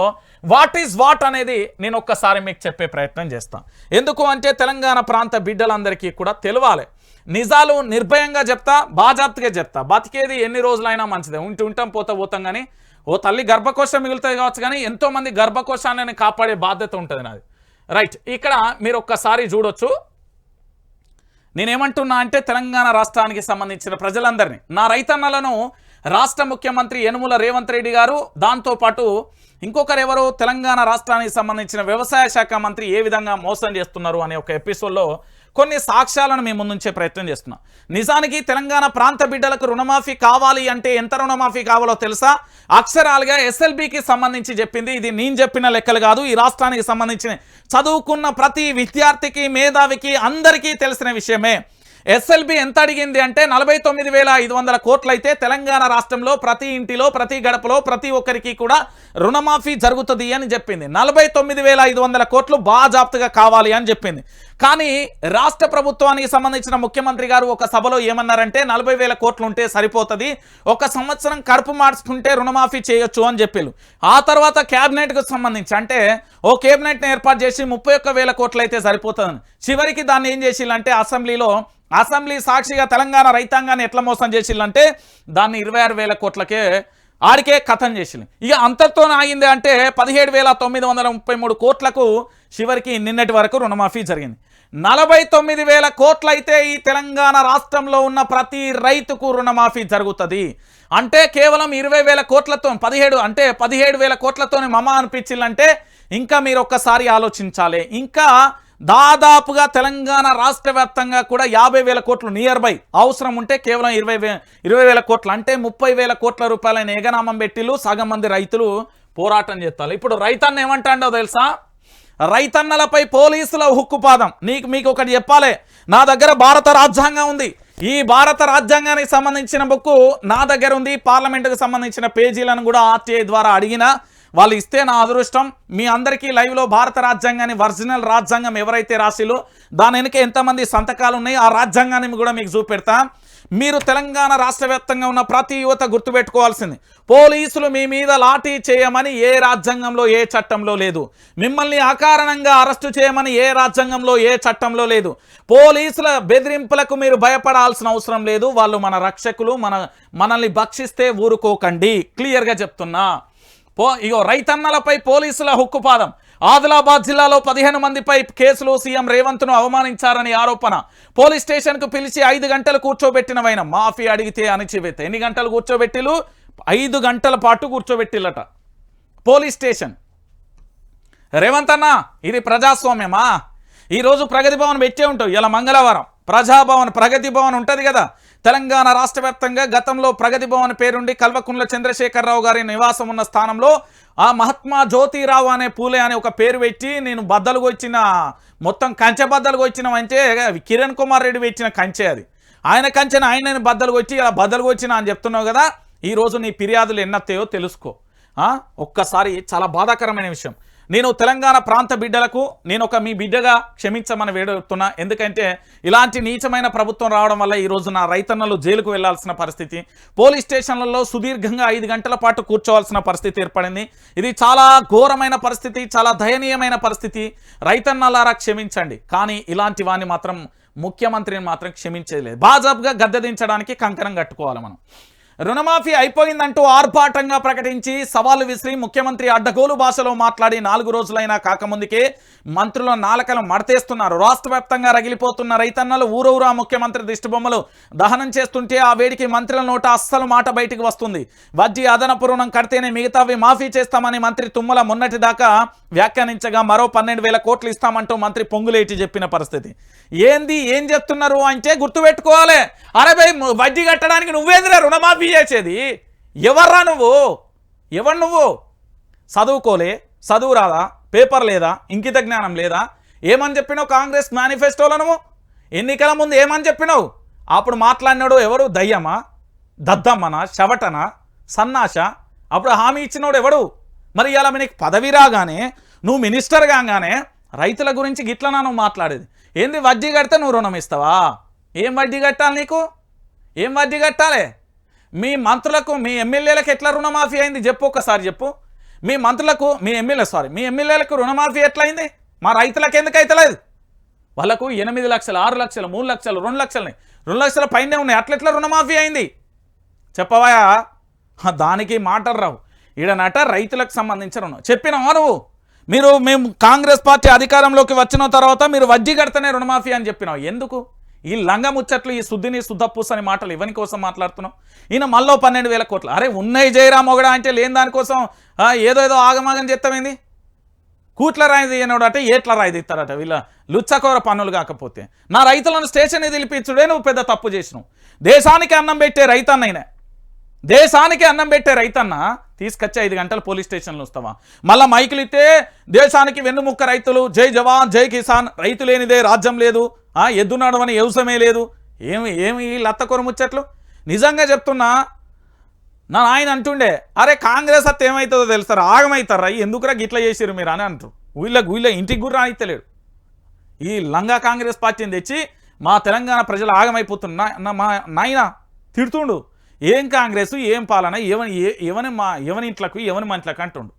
వాట్ ఈజ్ వాట్ అనేది నేను ఒక్కసారి మీకు చెప్పే ప్రయత్నం చేస్తాను. ఎందుకు అంటే తెలంగాణ ప్రాంత బిడ్డలందరికీ కూడా తెలవాలి. నిజాలు నిర్భయంగా చెప్తా, బాజాప్తుగా చెప్తా. బతికేది ఎన్ని రోజులైనా మంచిదే, ఉంటాం పోతాం కానీ ఓ తల్లి గర్భకోశం మిగులుతుంది కావచ్చు, కానీ ఎంతోమంది గర్భకోశాన్ని కాపాడే బాధ్యత ఉంటుంది నాది. రైట్. ఇక్కడ మీరు ఒక్కసారి చూడొచ్చు. నేనేమంటున్నా అంటే తెలంగాణ రాష్ట్రానికి సంబంధించిన ప్రజలందరినీ, నా రైతన్నలను రాష్ట్ర ముఖ్యమంత్రి యనుమల రేవంత్ రెడ్డి గారు, దాంతోపాటు ఇంకొకరు ఎవరు తెలంగాణ రాష్ట్రానికి సంబంధించిన వ్యవసాయ శాఖ మంత్రి ఏ విధంగా మోసం చేస్తున్నారు అనే ఒక ఎపిసోడ్లో కొన్ని సాక్ష్యాలను మేము ముందుంచే ప్రయత్నం చేస్తున్నాం. నిజానికి తెలంగాణ ప్రాంత బిడ్డలకు రుణమాఫీ కావాలి అంటే ఎంత రుణమాఫీ కావాలో తెలుసా? అక్షరాలుగా ఎస్ఎల్బికి సంబంధించి చెప్పింది. ఇది నేను చెప్పిన లెక్కలు కాదు, ఈ రాష్ట్రానికి సంబంధించిన చదువుకున్న ప్రతి విద్యార్థికి మేధావికి అందరికీ తెలిసిన విషయమే. ఎస్ఎల్బి ఎంత అడిగింది అంటే 49,500 కోట్లు అయితే తెలంగాణ రాష్ట్రంలో ప్రతి ఇంటిలో ప్రతి గడపలో ప్రతి ఒక్కరికి కూడా రుణమాఫీ జరుగుతుంది అని చెప్పింది. 49,500 కోట్లు బాజాప్తుగా కావాలి అని చెప్పింది. కానీ రాష్ట్ర ప్రభుత్వానికి సంబంధించిన ముఖ్యమంత్రి గారు ఒక సభలో ఏమన్నారంటే 40,000 కోట్లు ఉంటే సరిపోతుంది, 1 సంవత్సరం కడుపు మార్చుకుంటే రుణమాఫీ చేయొచ్చు అని చెప్పారు. ఆ తర్వాత క్యాబినెట్కు సంబంధించి అంటే ఓ కేబినెట్ని ఏర్పాటు చేసి 31,000 కోట్లు అయితే సరిపోతుందని చివరికి దాన్ని ఏం చేసిల్లంటే అసెంబ్లీ సాక్షిగా తెలంగాణ రైతాంగాన్ని ఎట్లా మోసం చేసిల్లంటే దాన్ని 26,000 కోట్లకే ఆడికే కథం చేసింది. ఇక అంతటితో ఆగింది అంటే 17,933 కోట్లకు చివరికి నిన్నటి వరకు రుణమాఫీ జరిగింది. 49,000 కోట్లు అయితే ఈ తెలంగాణ రాష్ట్రంలో ఉన్న ప్రతి రైతుకు రుణమాఫీ జరుగుతుంది అంటే కేవలం 20,000 కోట్లతో 17,000 కోట్లతోనే మమ అనిపించిందంటే ఇంకా మీరు ఒక్కసారి ఆలోచించాలి. ఇంకా దాదాపుగా తెలంగాణ రాష్ట్ర వ్యాప్తంగా కూడా 50,000 కోట్లు నియర్ బై అవసరం ఉంటే కేవలం 20,000 కోట్లు అంటే 30,000 కోట్ల రూపాయలైన ఏగనామం పెట్టిలు సగం మంది రైతులు పోరాటం చేస్తారు. ఇప్పుడు రైతన్న ఏమంటాడో తెలుసా? రైతన్నలపై పోలీసుల హుక్కుపాదం. మీకు ఒకటి చెప్పాలి, నా దగ్గర భారత రాజ్యాంగం ఉంది. ఈ భారత రాజ్యాంగానికి సంబంధించిన బుక్కు నా దగ్గర ఉంది. పార్లమెంటుకు సంబంధించిన పేజీలను కూడా ఆర్టీఐ ద్వారా అడిగిన వాళ్ళు ఇస్తే నా అదృష్టం. మీ అందరికీ లైవ్లో భారత రాజ్యాంగాన్ని ఒరిజినల్ రాజ్యాంగం ఎవరైతే రాసిలో దాని వెనుక ఎంతమంది సంతకాలు ఉన్నాయి ఆ రాజ్యాంగాన్ని కూడా మీకు చూపెడతా. మీరు తెలంగాణ రాష్ట్ర వ్యాప్తంగా ఉన్న ప్రతి యువత గుర్తుపెట్టుకోవాల్సింది, పోలీసులు మీ మీద లాఠీ చేయమని ఏ రాజ్యాంగంలో ఏ చట్టంలో లేదు. మిమ్మల్ని అకారణంగా అరెస్టు చేయమని ఏ రాజ్యాంగంలో ఏ చట్టంలో లేదు. పోలీసుల బెదిరింపులకు మీరు భయపడాల్సిన అవసరం లేదు. వాళ్ళు మన రక్షకులు, మనల్ని భక్షిస్తే ఊరుకోకండి. క్లియర్గా చెప్తున్నా. ఇగో రైతన్నలపై పోలీసుల హుక్కుపాదం. ఆదిలాబాద్ జిల్లాలో 15 మందిపై కేసులు. సీఎం రేవంత్ను అవమానించారని ఆరోపణ. పోలీస్ స్టేషన్కు పిలిచి 5 గంటలు కూర్చోబెట్టిన వైనం. మాఫీ అడిగితే అణిచివేత. ఎన్ని గంటలు కూర్చోబెట్టిలు? 5 గంటల పాటు కూర్చోబెట్టిల్లట పోలీస్ స్టేషన్. రేవంత్ అన్న, ఇది ప్రజాస్వామ్యమా? ఈరోజు ప్రగతి భవన్ పెట్టే ఉంటావు. ఇలా మంగళవారం ప్రజాభవన్ ప్రగతి భవన్ ఉంటుంది కదా. తెలంగాణ రాష్ట్ర వ్యాప్తంగా గతంలో ప్రగతి భవన్ పేరుండి కల్వకుంట్ల చంద్రశేఖరరావు గారి నివాసం ఉన్న స్థానంలో ఆ మహాత్మా జ్యోతిరావు అనే పూలే అనే ఒక పేరు పెట్టి నేను బద్దలుగా వచ్చిన మొత్తం కంచె బద్దలుగా వచ్చినామంటే కిరణ్ కుమార్ రెడ్డి వచ్చిన కంచె అది. ఆయన కంచెను ఆయన బద్దలుగా వచ్చి ఇలా బద్దలుగా వచ్చిన అని చెప్తున్నావు కదా. ఈరోజు నీ ఫిర్యాదులు ఎన్నత్తాయో తెలుసుకో. ఒక్కసారి చాలా బాధాకరమైన విషయం. నేను తెలంగాణ ప్రాంత బిడ్డలకు నేను ఒక మీ బిడ్డగా క్షమించమని వేడుతున్నా. ఎందుకంటే ఇలాంటి నీచమైన ప్రభుత్వం రావడం వల్ల ఈరోజు నా రైతన్నలు జైలుకు వెళ్లాల్సిన పరిస్థితి, పోలీస్ స్టేషన్లలో సుదీర్ఘంగా 5 గంటల పాటు కూర్చోవాల్సిన పరిస్థితి ఏర్పడింది. ఇది చాలా ఘోరమైన పరిస్థితి, చాలా దయనీయమైన పరిస్థితి. రైతన్నలారా క్షమించండి. కానీ ఇలాంటి వాడిని మాత్రం ముఖ్యమంత్రిని మాత్రం క్షమించలేదు. బాజాబ్గా గద్దె దించడానికి కంకణం కట్టుకోవాలి మనం. రుణమాఫీ అయిపోయిందంటూ ఆర్భాటంగా ప్రకటించి సవాలు విసిరి ముఖ్యమంత్రి అడ్డగోలు భాషలో మాట్లాడి 4 రోజులైనా కాకముందుకే మంత్రుల నాలకలు మడతేస్తున్నారు. రాష్ట్ర వ్యాప్తంగా రగిలిపోతున్న రైతన్నలు ఊరూరా ముఖ్యమంత్రి దిష్టిబొమ్మలు దహనం చేస్తుంటే ఆ వేడికి మంత్రుల నోట అస్సలు మాట బయటికి వస్తుంది. వడ్డీ అదనపు రుణం కడితేనే మిగతావి మాఫీ చేస్తామని మంత్రి తుమ్మల మొన్నటిదాకా వ్యాఖ్యానించగా మరో 12,000 కోట్లు ఇస్తామంటూ మంత్రి పొంగులేటి చెప్పిన పరిస్థితి. ఏం చెప్తున్నారు అంటే గుర్తుపెట్టుకోవాలి. అరే భయ్, వడ్డీ కట్టడానికి నువ్వేందిరా రుణమాఫీ చేసేది? ఎవర్రా నువ్వు? నువ్వు చదువుకోలే, చదువు రాదా, పేపర్ లేదా, ఇంకిత జ్ఞానం లేదా? ఏమని చెప్పినావు కాంగ్రెస్ మేనిఫెస్టోలో? నువ్వు ఎన్నికల ముందు ఏమని చెప్పినావు? అప్పుడు మాట్లాడినాడు ఎవడు? దయ్యమా, దద్దమ్మనా, శవటనా, సన్నాష? అప్పుడు హామీ ఇచ్చినోడు ఎవడు? మరి ఇలా నీకు పదవి రాగానే నువ్వు మినిస్టర్ కాగానే రైతుల గురించి గిట్లనా నువ్వు మాట్లాడేది? ఏంది వడ్డీ కడితే నువ్వు రుణం ఇస్తావా? ఏం వడ్డీ కట్టాలి నీకు? ఏం వడ్డీ కట్టాలి? మీ మంత్రులకు మీ ఎమ్మెల్యేలకు ఎట్లా రుణమాఫీ అయింది చెప్పు, ఒక్కసారి చెప్పు. మీ మంత్రులకు మీ ఎమ్మెల్యేలకు రుణమాఫీ ఎట్లయింది? మా రైతులకు ఎందుకు అవుతలేదు? వాళ్ళకు 8 లక్షలు, 6 లక్షలు, 3 లక్షలు, 2 లక్షలని 2 లక్షల పైనే ఉన్నాయి. అట్లెట్లా రుణమాఫీ అయింది చెప్పవా? దానికి మాటలు రావు. ఈడనట రైతులకు సంబంధించిన రుణం చెప్పినావా నువ్వు? మేము కాంగ్రెస్ పార్టీ అధికారంలోకి వచ్చిన తర్వాత మీరు వడ్డీ కడితేనే రుణమాఫీ అని చెప్పినావు. ఎందుకు ఈ లంగ ముచ్చట్లు, ఈ శుద్ధిని శుద్ధపూస అని మాటలు ఇవని కోసం మాట్లాడుతున్నావు? ఈయన మళ్ళీ 12,000 కోట్లు. అరే ఉన్నాయి జయరామ్ ఒకడా అంటే లేని దానికోసం ఏదో ఆగమాగం చెప్తామైంది. కూట్ల రాయి తీయనోడు అంటే ఏట్ల రాయి తీస్తారట వీళ్ళ లుచ్చకోర పన్నులు. కాకపోతే నా రైతులను స్టేషన్ పిలిపించుడే నువ్వు పెద్ద తప్పు చేసినావు. దేశానికి అన్నం పెట్టే రైతన్నైనా, దేశానికి అన్నం పెట్టే రైతన్న తీసుకొచ్చి 5 గంటలు పోలీస్ స్టేషన్లో వస్తావా? మళ్ళీ మైకులు ఇస్తే దేశానికి వెన్నుముక్క రైతులు, జై జవాన్ జై కిసాన్, రైతు లేనిదే రాజ్యం లేదు, ఎద్దు నడవని వ్యవసాయమే లేదు. ఏమి ఈ లత్తకొర ముచ్చట్లు? నిజంగా చెప్తున్నా, నా ఆయన అంటుండే, అరే కాంగ్రెస్ అత్త ఏమవుతుందో తెలుస్తారా, ఆగమవుతారా, ఎందుకురా గిట్లా చేసిరు మీరు అని అంటారు. వీళ్ళ ఇంటికి గుర్రా అయితలేడు. ఈ లంగా కాంగ్రెస్ పార్టీని తెచ్చి మా తెలంగాణ ప్రజలు ఆగమైపోతున్నా మా నాయన తిడుతుండు. ఏం కాంగ్రెస్, ఏం పాలన, ఎవని ఇంట్లకు ఎవని మంట్లకు అంటుండు.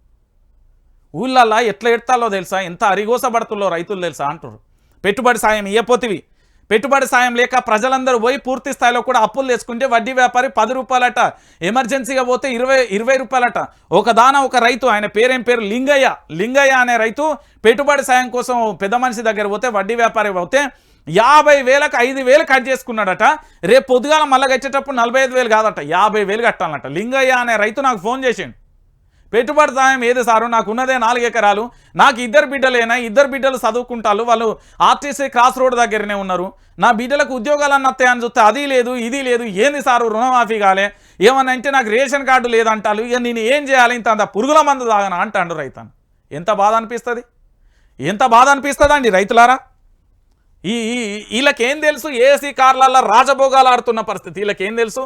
ఊళ్ళల్లా ఎట్లా ఎడతాలో తెలుసా, ఎంత అరిగోసపడుతుందో రైతులు తెలుసా అంటారు. పెట్టుబడి సాయం ఇయ్యపోతివి, పెట్టుబడి సాయం లేక ప్రజలందరూ పోయి పూర్తి స్థాయిలో కూడా అప్పులు తెచ్చుకుంటే వడ్డీ వ్యాపారి 10 రూపాయలట, ఎమర్జెన్సీగా పోతే 20 రూపాయలట. ఒక రైతు, ఆయన పేరేం పేరు, లింగయ్య అనే రైతు పెట్టుబడి సాయం కోసం పెద్ద మనిషి దగ్గర పోతే, వడ్డీ వ్యాపారి పోతే 50,000కు 5,000 కట్ చేసుకున్నాడట. రేపు పొద్దుగాల మళ్ళీ కట్టేటప్పుడు 45,000 కాదట, 50,000 కట్టాలన్నట. లింగయ్య అనే రైతు నాకు ఫోన్ చేసిండు, పెట్టుబడి సాయం ఏది సారు, నాకు ఉన్నదే 4 ఎకరాలు, నాకు 2 బిడ్డలేనా, 2 బిడ్డలు చదువుకుంటారు, వాళ్ళు ఆర్టీసీ క్రాస్ రోడ్ దగ్గరనే ఉన్నారు, నా బిడ్డలకు ఉద్యోగాలు అన్నత్తాయని చూస్తే అది లేదు ఇది లేదు, ఏంది సారు రుణమాఫీ కాలే, ఏమన్నా అంటే నాకు రేషన్ కార్డు లేదంటారు, ఇక నేను ఏం చేయాలి, ఇంత పురుగుల మందు తాగనా అంటాడు రైతు. ఎంత బాధ అనిపిస్తుంది, ఎంత బాధ అనిపిస్తుందండి రైతులారా. వీళ్ళకేం తెలుసు, ఏసీ కార్లలో రాజభోగాలు ఆడుతున్న పరిస్థితి వీళ్ళకేం తెలుసు.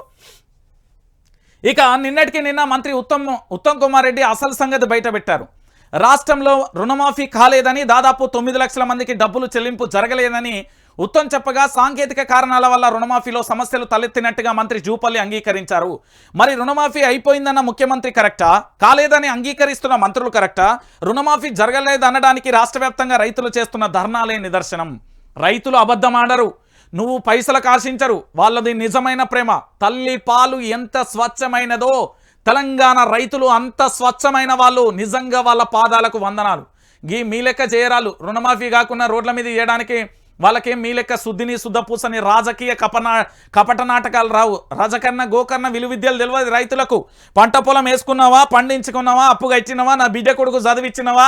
ఇక నిన్నటికి నిన్న మంత్రి ఉత్తమ్ కుమార్ రెడ్డి అసలు సంగతి బయటపెట్టారు. రాష్ట్రంలో రుణమాఫీ కాలేదని, దాదాపు 9 లక్షల మందికి డబ్బులు చెల్లింపు జరగలేదని ఉత్తమ్ చెప్పగా, సాంకేతిక కారణాల వల్ల రుణమాఫీలో సమస్యలు తలెత్తినట్టుగా మంత్రి జూపల్లి అంగీకరించారు. మరి రుణమాఫీ అయిపోయిందన్న ముఖ్యమంత్రి కరెక్టా, కాలేదని అంగీకరిస్తున్న మంత్రులు కరెక్టా, రుణమాఫీ జరగలేదనడానికి రాష్ట్ర వ్యాప్తంగా రైతులు చేస్తున్న ధర్నాలే నిదర్శనం. రైతులు అబద్ధం ఆడరు, నువ్వు పైసలకు ఆశించరు, వాళ్ళది నిజమైన ప్రేమ. తల్లి పాలు ఎంత స్వచ్ఛమైనదో తెలంగాణ రైతులు అంత స్వచ్ఛమైన వాళ్ళు. నిజంగా వాళ్ళ పాదాలకు వందనాలు. మీ లెక్క చేయరాలు రుణమాఫీ కాకుండా రోడ్ల మీద చేయడానికి వాళ్ళకేం మీ లెక్క శుద్ధిని శుద్ధపూసని రాజకీయ కపట నాటకాలు రావు. రజకన్న గోకర్ణ విలువిద్యలు తెలియదు రైతులకు. పంట పొలం వేసుకున్నావా, పండించుకున్నావా, అప్పుగా ఇచ్చినవా, నా బిడ్డ కొడుకు చదివిచ్చినవా,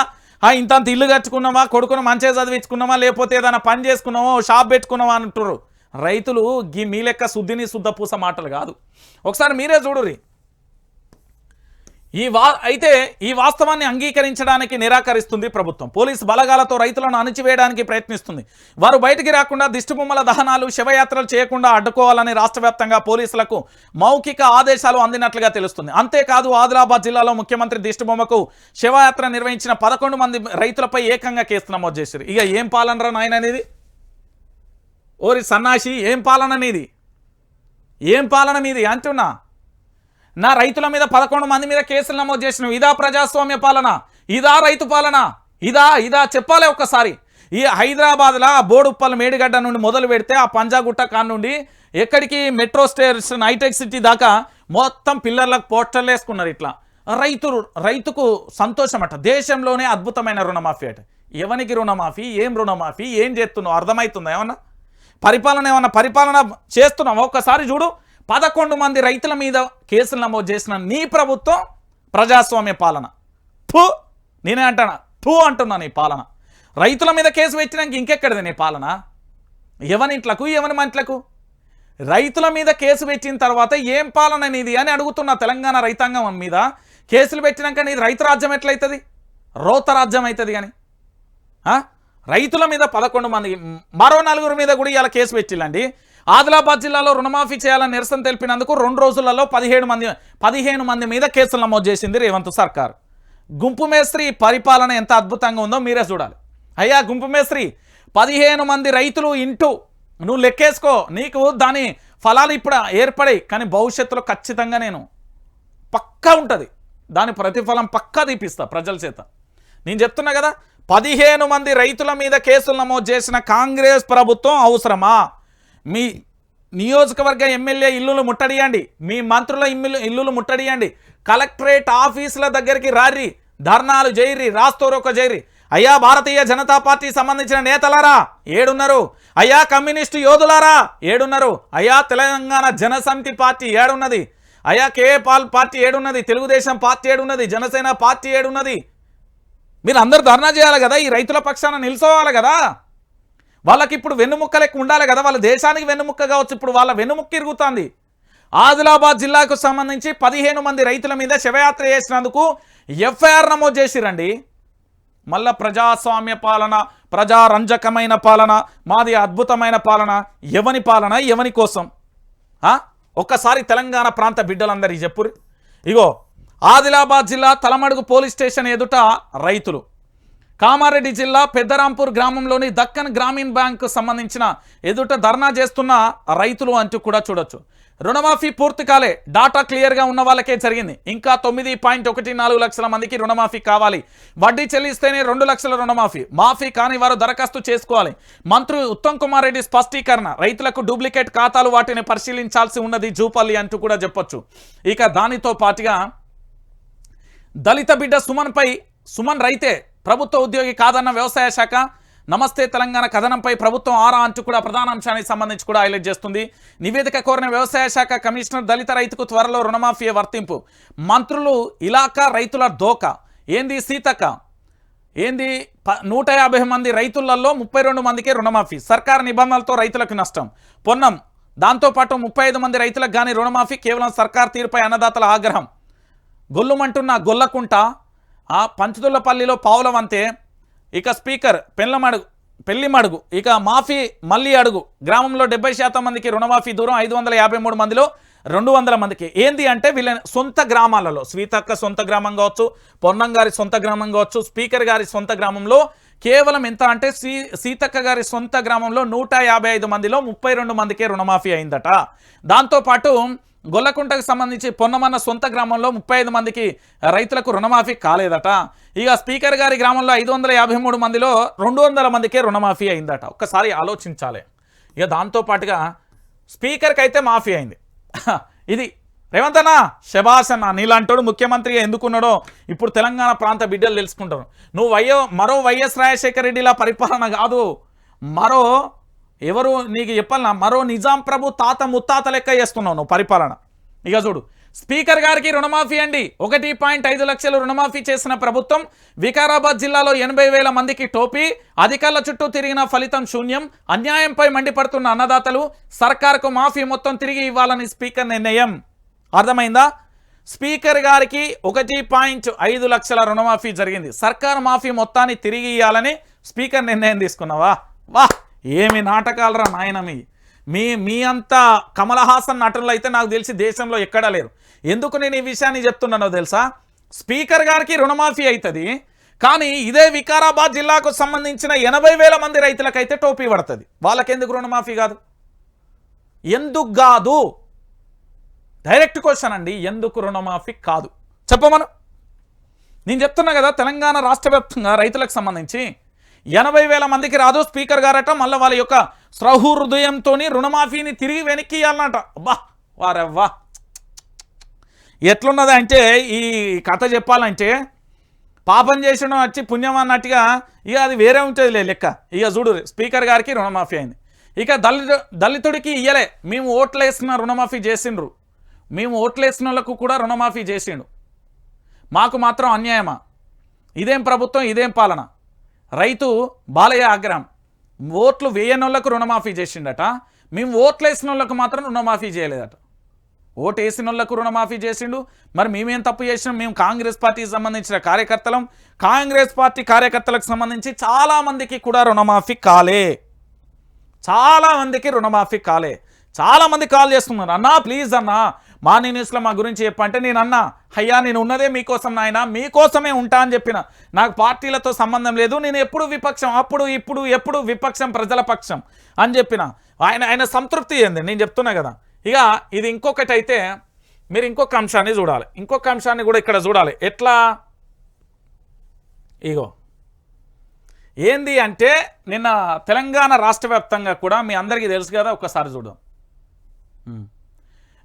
ఇంతంత ఇల్లు కట్టుకున్నావా, కొడుకును మంచిగా చదివించుకున్నావా, లేకపోతే ఏదైనా పని చేసుకున్నావా, షాప్ పెట్టుకున్నావా అంటారు. రైతులు మీ లెక్క శుద్ధిని శుద్ధపూస మాటలు కాదు. ఒకసారి మీరే చూడుర్రి. అయితే ఈ వాస్తవాన్ని అంగీకరించడానికి నిరాకరిస్తుంది ప్రభుత్వం. పోలీసు బలగాలతో రైతులను అణిచివేయడానికి ప్రయత్నిస్తుంది. వారు బయటికి రాకుండా దిష్టిబొమ్మల దహనాలు, శవయాత్రలు చేయకుండా అడ్డుకోవాలని రాష్ట్ర వ్యాప్తంగా పోలీసులకు మౌఖిక ఆదేశాలు అందినట్లుగా తెలుస్తుంది. అంతేకాదు, ఆదిలాబాద్ జిల్లాలో ముఖ్యమంత్రి దిష్టిబొమ్మకు శవయాత్ర నిర్వహించిన 11 మంది రైతులపై ఏకంగా కేసు నమోదు చేశారు. ఇక ఏం పాలనరా నాయన అనేది, ఓరి సన్నాసి, ఏం పాలన నీది, ఏం పాలన మీది అంటున్నా. నా రైతుల మీద 11 మంది మీద కేసులు నమోదు చేసినావు. ఇదా ప్రజాస్వామ్య పాలన, ఇదా రైతు పాలన, ఇదా చెప్పాలి ఒక్కసారి. ఈ హైదరాబాద్లో బోడుప్పల్ మేడిగడ్డ నుండి మొదలు పెడితే ఆ పంజాగుట్ట కాన్ నుండి ఎక్కడికి మెట్రో స్టేషన్ హైటెక్ సిటీ దాకా మొత్తం పిల్లర్లకు పోస్టర్లు వేసుకున్నారు. ఇట్లా రైతుకు సంతోషం అట. దేశంలోనే అద్భుతమైన రుణమాఫీ అట. ఎవనికి రుణమాఫీ, ఏం రుణమాఫీ, ఏం చేస్తున్నావు అర్థమవుతుందా? ఏమన్నా పరిపాలన చేస్తున్నావా? ఒక్కసారి చూడు. 11 మంది రైతుల మీద కేసులు నమోదు చేసిన నీ ప్రభుత్వం ప్రజాస్వామ్య పాలన. నేనే అంటున్నా నీ పాలన. రైతుల మీద కేసు పెట్టినాక ఇంకెక్కడిది నీ పాలన? ఎవరింట్లకు, ఎవరి మంట్లకు? రైతుల మీద కేసు పెట్టిన తర్వాత ఏం పాలన నీది అని అడుగుతున్నా. తెలంగాణ రైతాంగం మీద కేసులు పెట్టినాక నీది రైతు రాజ్యం ఎట్లయితుంది? రోత రాజ్యం అవుతుంది. కానీ రైతుల మీద 11 మంది, మరో 4 మీద కూడా ఇలా కేసు పెట్టిల్లండి. ఆదిలాబాద్ జిల్లాలో రుణమాఫీ చేయాలని నిరసన తెలిపినందుకు 2 రోజులలో 15 మంది మీద కేసులు నమోదు చేసింది రేవంత్ సర్కార్. గుంపు మేస్త్రి పరిపాలన ఎంత అద్భుతంగా ఉందో మీరే చూడాలి. అయ్యా గుంపు మేస్త్రి, 15 మంది రైతులు ఇంటూ నువ్వు లెక్కేసుకో, నీకు దాని ఫలాలు ఇప్పుడు ఏర్పడాయి, కానీ భవిష్యత్తులో ఖచ్చితంగా నేను పక్కా ఉంటుంది దాని ప్రతిఫలం పక్కా తీపిస్తా ప్రజల చేత. నేను చెప్తున్నా కదా, 15 మంది రైతుల మీద కేసులు నమోదు చేసిన కాంగ్రెస్ ప్రభుత్వం అవసరమా? మీ నియోజకవర్గ ఎమ్మెల్యే ఇల్లులు ముట్టడియండి, మీ మంత్రుల ఇల్లులు ముట్టడియండి, కలెక్టరేట్ ఆఫీసుల దగ్గరికి రారి, ధర్నాలు చేయరి, రాస్తోరోక చేయరి. అయ్యా భారతీయ జనతా పార్టీ సంబంధించిన నేతలారా ఏడున్నారు? అయ్యా కమ్యూనిస్టు యోధులారా ఏడున్నారు? అయ్యా తెలంగాణ జనసమితి పార్టీ ఏడున్నది? అయ్యా కేపాల్ పార్టీ ఏడున్నది? తెలుగుదేశం పార్టీ ఏడున్నది? జనసేన పార్టీ ఏడున్నది? మీరు అందరూ ధర్నా చేయాలి కదా, ఈ రైతుల పక్షాన నిల్చోవాలి కదా. వాళ్ళకి ఇప్పుడు వెన్నుముక్క లెక్క ఉండాలి కదా, వాళ్ళ దేశానికి వెన్నుముక్క కావచ్చు, ఇప్పుడు వాళ్ళ వెన్నుముక్క ఇరుగుతుంది. ఆదిలాబాద్ జిల్లాకు సంబంధించి 15 మంది రైతుల మీద శవయాత్ర చేసినందుకు ఎఫ్ఐఆర్ నమోదు చేసిరండి. మళ్ళా ప్రజాస్వామ్య పాలన, ప్రజారంజకమైన పాలన, మాది అద్భుతమైన పాలన. ఎవని పాలన, ఎవని కోసం? ఒక్కసారి తెలంగాణ ప్రాంత బిడ్డలందరికీ చెప్పురు. ఇగో ఆదిలాబాద్ జిల్లా తలమడుగు పోలీస్ స్టేషన్ ఎదుట రైతులు, కామారెడ్డి జిల్లా పెద్దరాంపూర్ గ్రామంలోని దక్కన్ గ్రామీణ బ్యాంకు సంబంధించిన ఎదుట ధర్నా చేస్తున్న రైతులు అంటూ కూడా చూడొచ్చు. రుణమాఫీ పూర్తి కాలే, డాటా క్లియర్గా ఉన్న వాళ్ళకే జరిగింది. ఇంకా 9.14 లక్షల మందికి రుణమాఫీ కావాలి. వడ్డీ చెల్లిస్తేనే 2 లక్షల రుణమాఫీ. మాఫీ కాని వారు దరఖాస్తు చేసుకోవాలి. మంత్రి ఉత్తమ్ కుమార్ రెడ్డి స్పష్టీకరణ. రైతులకు డూప్లికేట్ ఖాతాలు, వాటిని పరిశీలించాల్సి ఉన్నది జూపల్లి అంటూ కూడా చెప్పొచ్చు. ఇక దానితో పాటుగా దళిత బిడ్డ సుమన్ రైతే ప్రభుత్వ ఉద్యోగి కాదన్న వ్యవసాయ శాఖ. నమస్తే తెలంగాణ కథనంపై ప్రభుత్వం ఆరా అంటూ కూడా ప్రధాన అంశానికి సంబంధించి కూడా హైలైట్ చేస్తుంది. నివేదిక కోరిన వ్యవసాయ శాఖ కమిషనర్ దళిత రైతుకు త్వరలో రుణమాఫీ వర్తింపు. మంత్రులు ఇలాకా రైతుల దోక. ఏంది సీతక్క, ఏంది 150 మంది రైతులలో 32 మందికే రుణమాఫీ. సర్కారు నిబంధనలతో రైతులకు నష్టం. పొన్నం దాంతోపాటు 35 మంది రైతులకు కానీ రుణమాఫీ. కేవలం సర్కార్ తీరుపై అన్నదాతల ఆగ్రహం. గొల్లుమంటున్న గొల్లకుంట, పంచుతుల్లపల్లిలో పావుల వంతే. ఇక స్పీకర్ పెళ్లిమడుగు. ఇక మాఫీ మళ్ళీ అడుగు. గ్రామంలో 70% మందికి రుణమాఫీ దూరం. 553 మందిలో 200 మందికి. ఏంది అంటే వీళ్ళ సొంత గ్రామాలలో, సీతక్క సొంత గ్రామం కావచ్చు, పొన్నం గారి సొంత గ్రామం కావచ్చు, స్పీకర్ గారి సొంత గ్రామంలో కేవలం ఎంత అంటే సీతక్క గారి సొంత గ్రామంలో 155 మందిలో 32 మందికే రుణమాఫీ అయిందట. దాంతోపాటు గొల్లకుంటకు సంబంధించి పొన్నమన్న సొంత గ్రామంలో 35 మందికి రైతులకు రుణమాఫీ కాలేదట. ఇక స్పీకర్ గారి గ్రామంలో 553 మందిలో 200 మందికే రుణమాఫీ అయిందట. ఒక్కసారి ఆలోచించాలి. ఇక దాంతోపాటుగా స్పీకర్కి అయితే మాఫీ అయింది. ఇది రేవంత్ అన్న శభాష్ అన్న, నీలాంటోడు ముఖ్యమంత్రిగా ఎందుకున్నాడో ఇప్పుడు తెలంగాణ ప్రాంత బిడ్డలు తెలుసుకుంటారు. నువ్వు మరో వైఎస్ రాజశేఖర రెడ్డిలా పరిపాలన కాదు, మరో ఎవరు నీకు చెప్పాలన్నా, మరో నిజాం ప్రభు తాత ముత్తాత లెక్క చేస్తున్నావు నువ్వు పరిపాలన. ఇక చూడు, స్పీకర్ గారికి రుణమాఫీ అండి. 1.5 లక్షలు రుణమాఫీ చేసిన ప్రభుత్వం. వికారాబాద్ జిల్లాలో 80,000 మందికి టోపీ. అధికారుల చుట్టూ తిరిగిన ఫలితం శూన్యం. అన్యాయంపై మండిపడుతున్న అన్నదాతలు. సర్కార్కు మాఫీ మొత్తం తిరిగి ఇవ్వాలని స్పీకర్ నిర్ణయం. అర్థమైందా? స్పీకర్ గారికి 1.5 లక్షల రుణమాఫీ జరిగింది. సర్కారు మాఫీ మొత్తాన్ని తిరిగి ఇవ్వాలని స్పీకర్ నిర్ణయం తీసుకున్నావా? వాహ్, ఏమి నాటకాలరా నాయన. మీ అంతా కమల్ హాసన్ నటులు అయితే నాకు తెలిసి దేశంలో ఎక్కడా లేరు. ఎందుకు నేను ఈ విషయాన్ని చెప్తున్నానో తెలుసా? స్పీకర్ గారికి రుణమాఫీ అవుతుంది, కానీ ఇదే వికారాబాద్ జిల్లాకు సంబంధించిన 80,000 మంది రైతులకైతే టోపీ పడుతుంది. వాళ్ళకెందుకు రుణమాఫీ కాదు? ఎందుకు కాదు? డైరెక్ట్ క్వశ్చన్ అండి. ఎందుకు రుణమాఫీ కాదు చెప్పమను. నేను చెప్తున్నా కదా, తెలంగాణ రాష్ట్ర వ్యాప్తంగా రైతులకు సంబంధించి 80,000 మందికి రాదు. స్పీకర్ గారట మళ్ళీ వాళ్ళ యొక్క సహృదయంతో రుణమాఫీని తిరిగి వెనక్కి ఇవ్వాలన్నట. అబ్బా వారవ్వా, ఎట్లున్నది అంటే ఈ కథ చెప్పాలంటే పాపం చేసిన వచ్చి పుణ్యం అన్నట్టుగా ఇక అది వేరే ఉంటుంది లెక్క. ఇక చూడు, స్పీకర్ గారికి రుణమాఫీ అయింది. ఇక దళితుడికి ఇయ్యలే. మేము ఓట్లు వేసిన రుణమాఫీ చేసిండ్రు. మేము ఓట్లు వేసిన వాళ్ళకు కూడా రుణమాఫీ చేసిండు. మాకు మాత్రం అన్యాయమా? ఇదేం ప్రభుత్వం, ఇదేం పాలన? రైతు బాలయ్య ఆగ్రహం. ఓట్లు వేయనోళ్లకు రుణమాఫీ చేసిండట, మేము ఓట్లు వేసిన వాళ్ళకు మాత్రం రుణమాఫీ చేయలేదట. ఓటు వేసిన వాళ్ళకు రుణమాఫీ చేసిండు. మరి మేమేం తప్పు చేసినాం? మేము కాంగ్రెస్ పార్టీకి సంబంధించిన కార్యకర్తలం. కాంగ్రెస్ పార్టీ కార్యకర్తలకు సంబంధించి చాలామందికి కూడా రుణమాఫీ కాలే. చాలామందికి రుణమాఫీ కాలే. చాలామంది కాల్ చేస్తున్నారు, అన్నా ప్లీజ్ అన్నా మార్నింగ్ న్యూస్లో మా గురించి చెప్పంటే నేను అన్నా, అయ్యా నేను ఉన్నదే మీకోసం నాయన, మీకోసమే ఉంటా అని చెప్పిన. నాకు పార్టీలతో సంబంధం లేదు, నేను ఎప్పుడు విపక్షం, అప్పుడు ఇప్పుడు ఎప్పుడు విపక్షం, ప్రజల పక్షం అని చెప్పిన. ఆయన సంతృప్తి ఏంది నేను చెప్తున్నా కదా. ఇక ఇది ఇంకొకటి అయితే మీరు ఇంకొక అంశాన్ని చూడాలి. ఇంకొక అంశాన్ని కూడా ఇక్కడ చూడాలి. ఎట్లా? ఇగో ఏంది అంటే నిన్న తెలంగాణ రాష్ట్ర వ్యాప్తంగా కూడా మీ అందరికీ తెలుసు కదా, ఒక్కసారి చూద్దాం.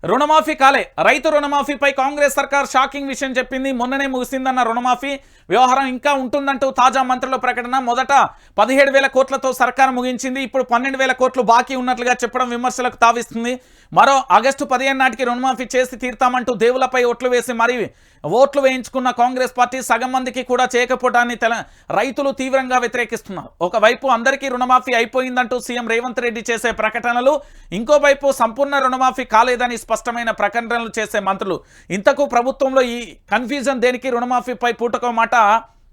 రుణమాఫీ కాలే. రైతు రుణమాఫీపై కాంగ్రెస్ సర్కార్ షాకింగ్ విషయం చెప్పింది. మొన్ననే ముగిసిందన్న రుణమాఫీ వ్యవహారం ఇంకా ఉంటుందంటూ తాజా మంత్రుల ప్రకటన. మొదట 17,000 కోట్లతో సర్కార్ ముగించింది. ఇప్పుడు 12,000 కోట్లు బాకీ ఉన్నట్లుగా చెప్పడం విమర్శలకు తావిస్తుంది. మరో ఆగస్టు 15 నాటికి రుణమాఫీ చేసి తీర్తామంటూ దేవులపై ఓట్లు వేసి మరీ ఓట్లు వేయించుకున్న కాంగ్రెస్ పార్టీ సగం మందికి కూడా చేయకపోవడాన్ని రైతులు తీవ్రంగా వ్యతిరేకిస్తున్నారు. ఒకవైపు అందరికీ రుణమాఫీ అయిపోయిందంటూ సీఎం రేవంత్ రెడ్డి చేసే ప్రకటనలు, ఇంకోవైపు సంపూర్ణ రుణమాఫీ కాలేదని స్పష్టమైన ప్రకటనలు చేసే మంత్రులు. ఇంతకు ప్రభుత్వంలో ఈ కన్ఫ్యూజన్ దేనికి? రుణమాఫీపై పూటకో మాట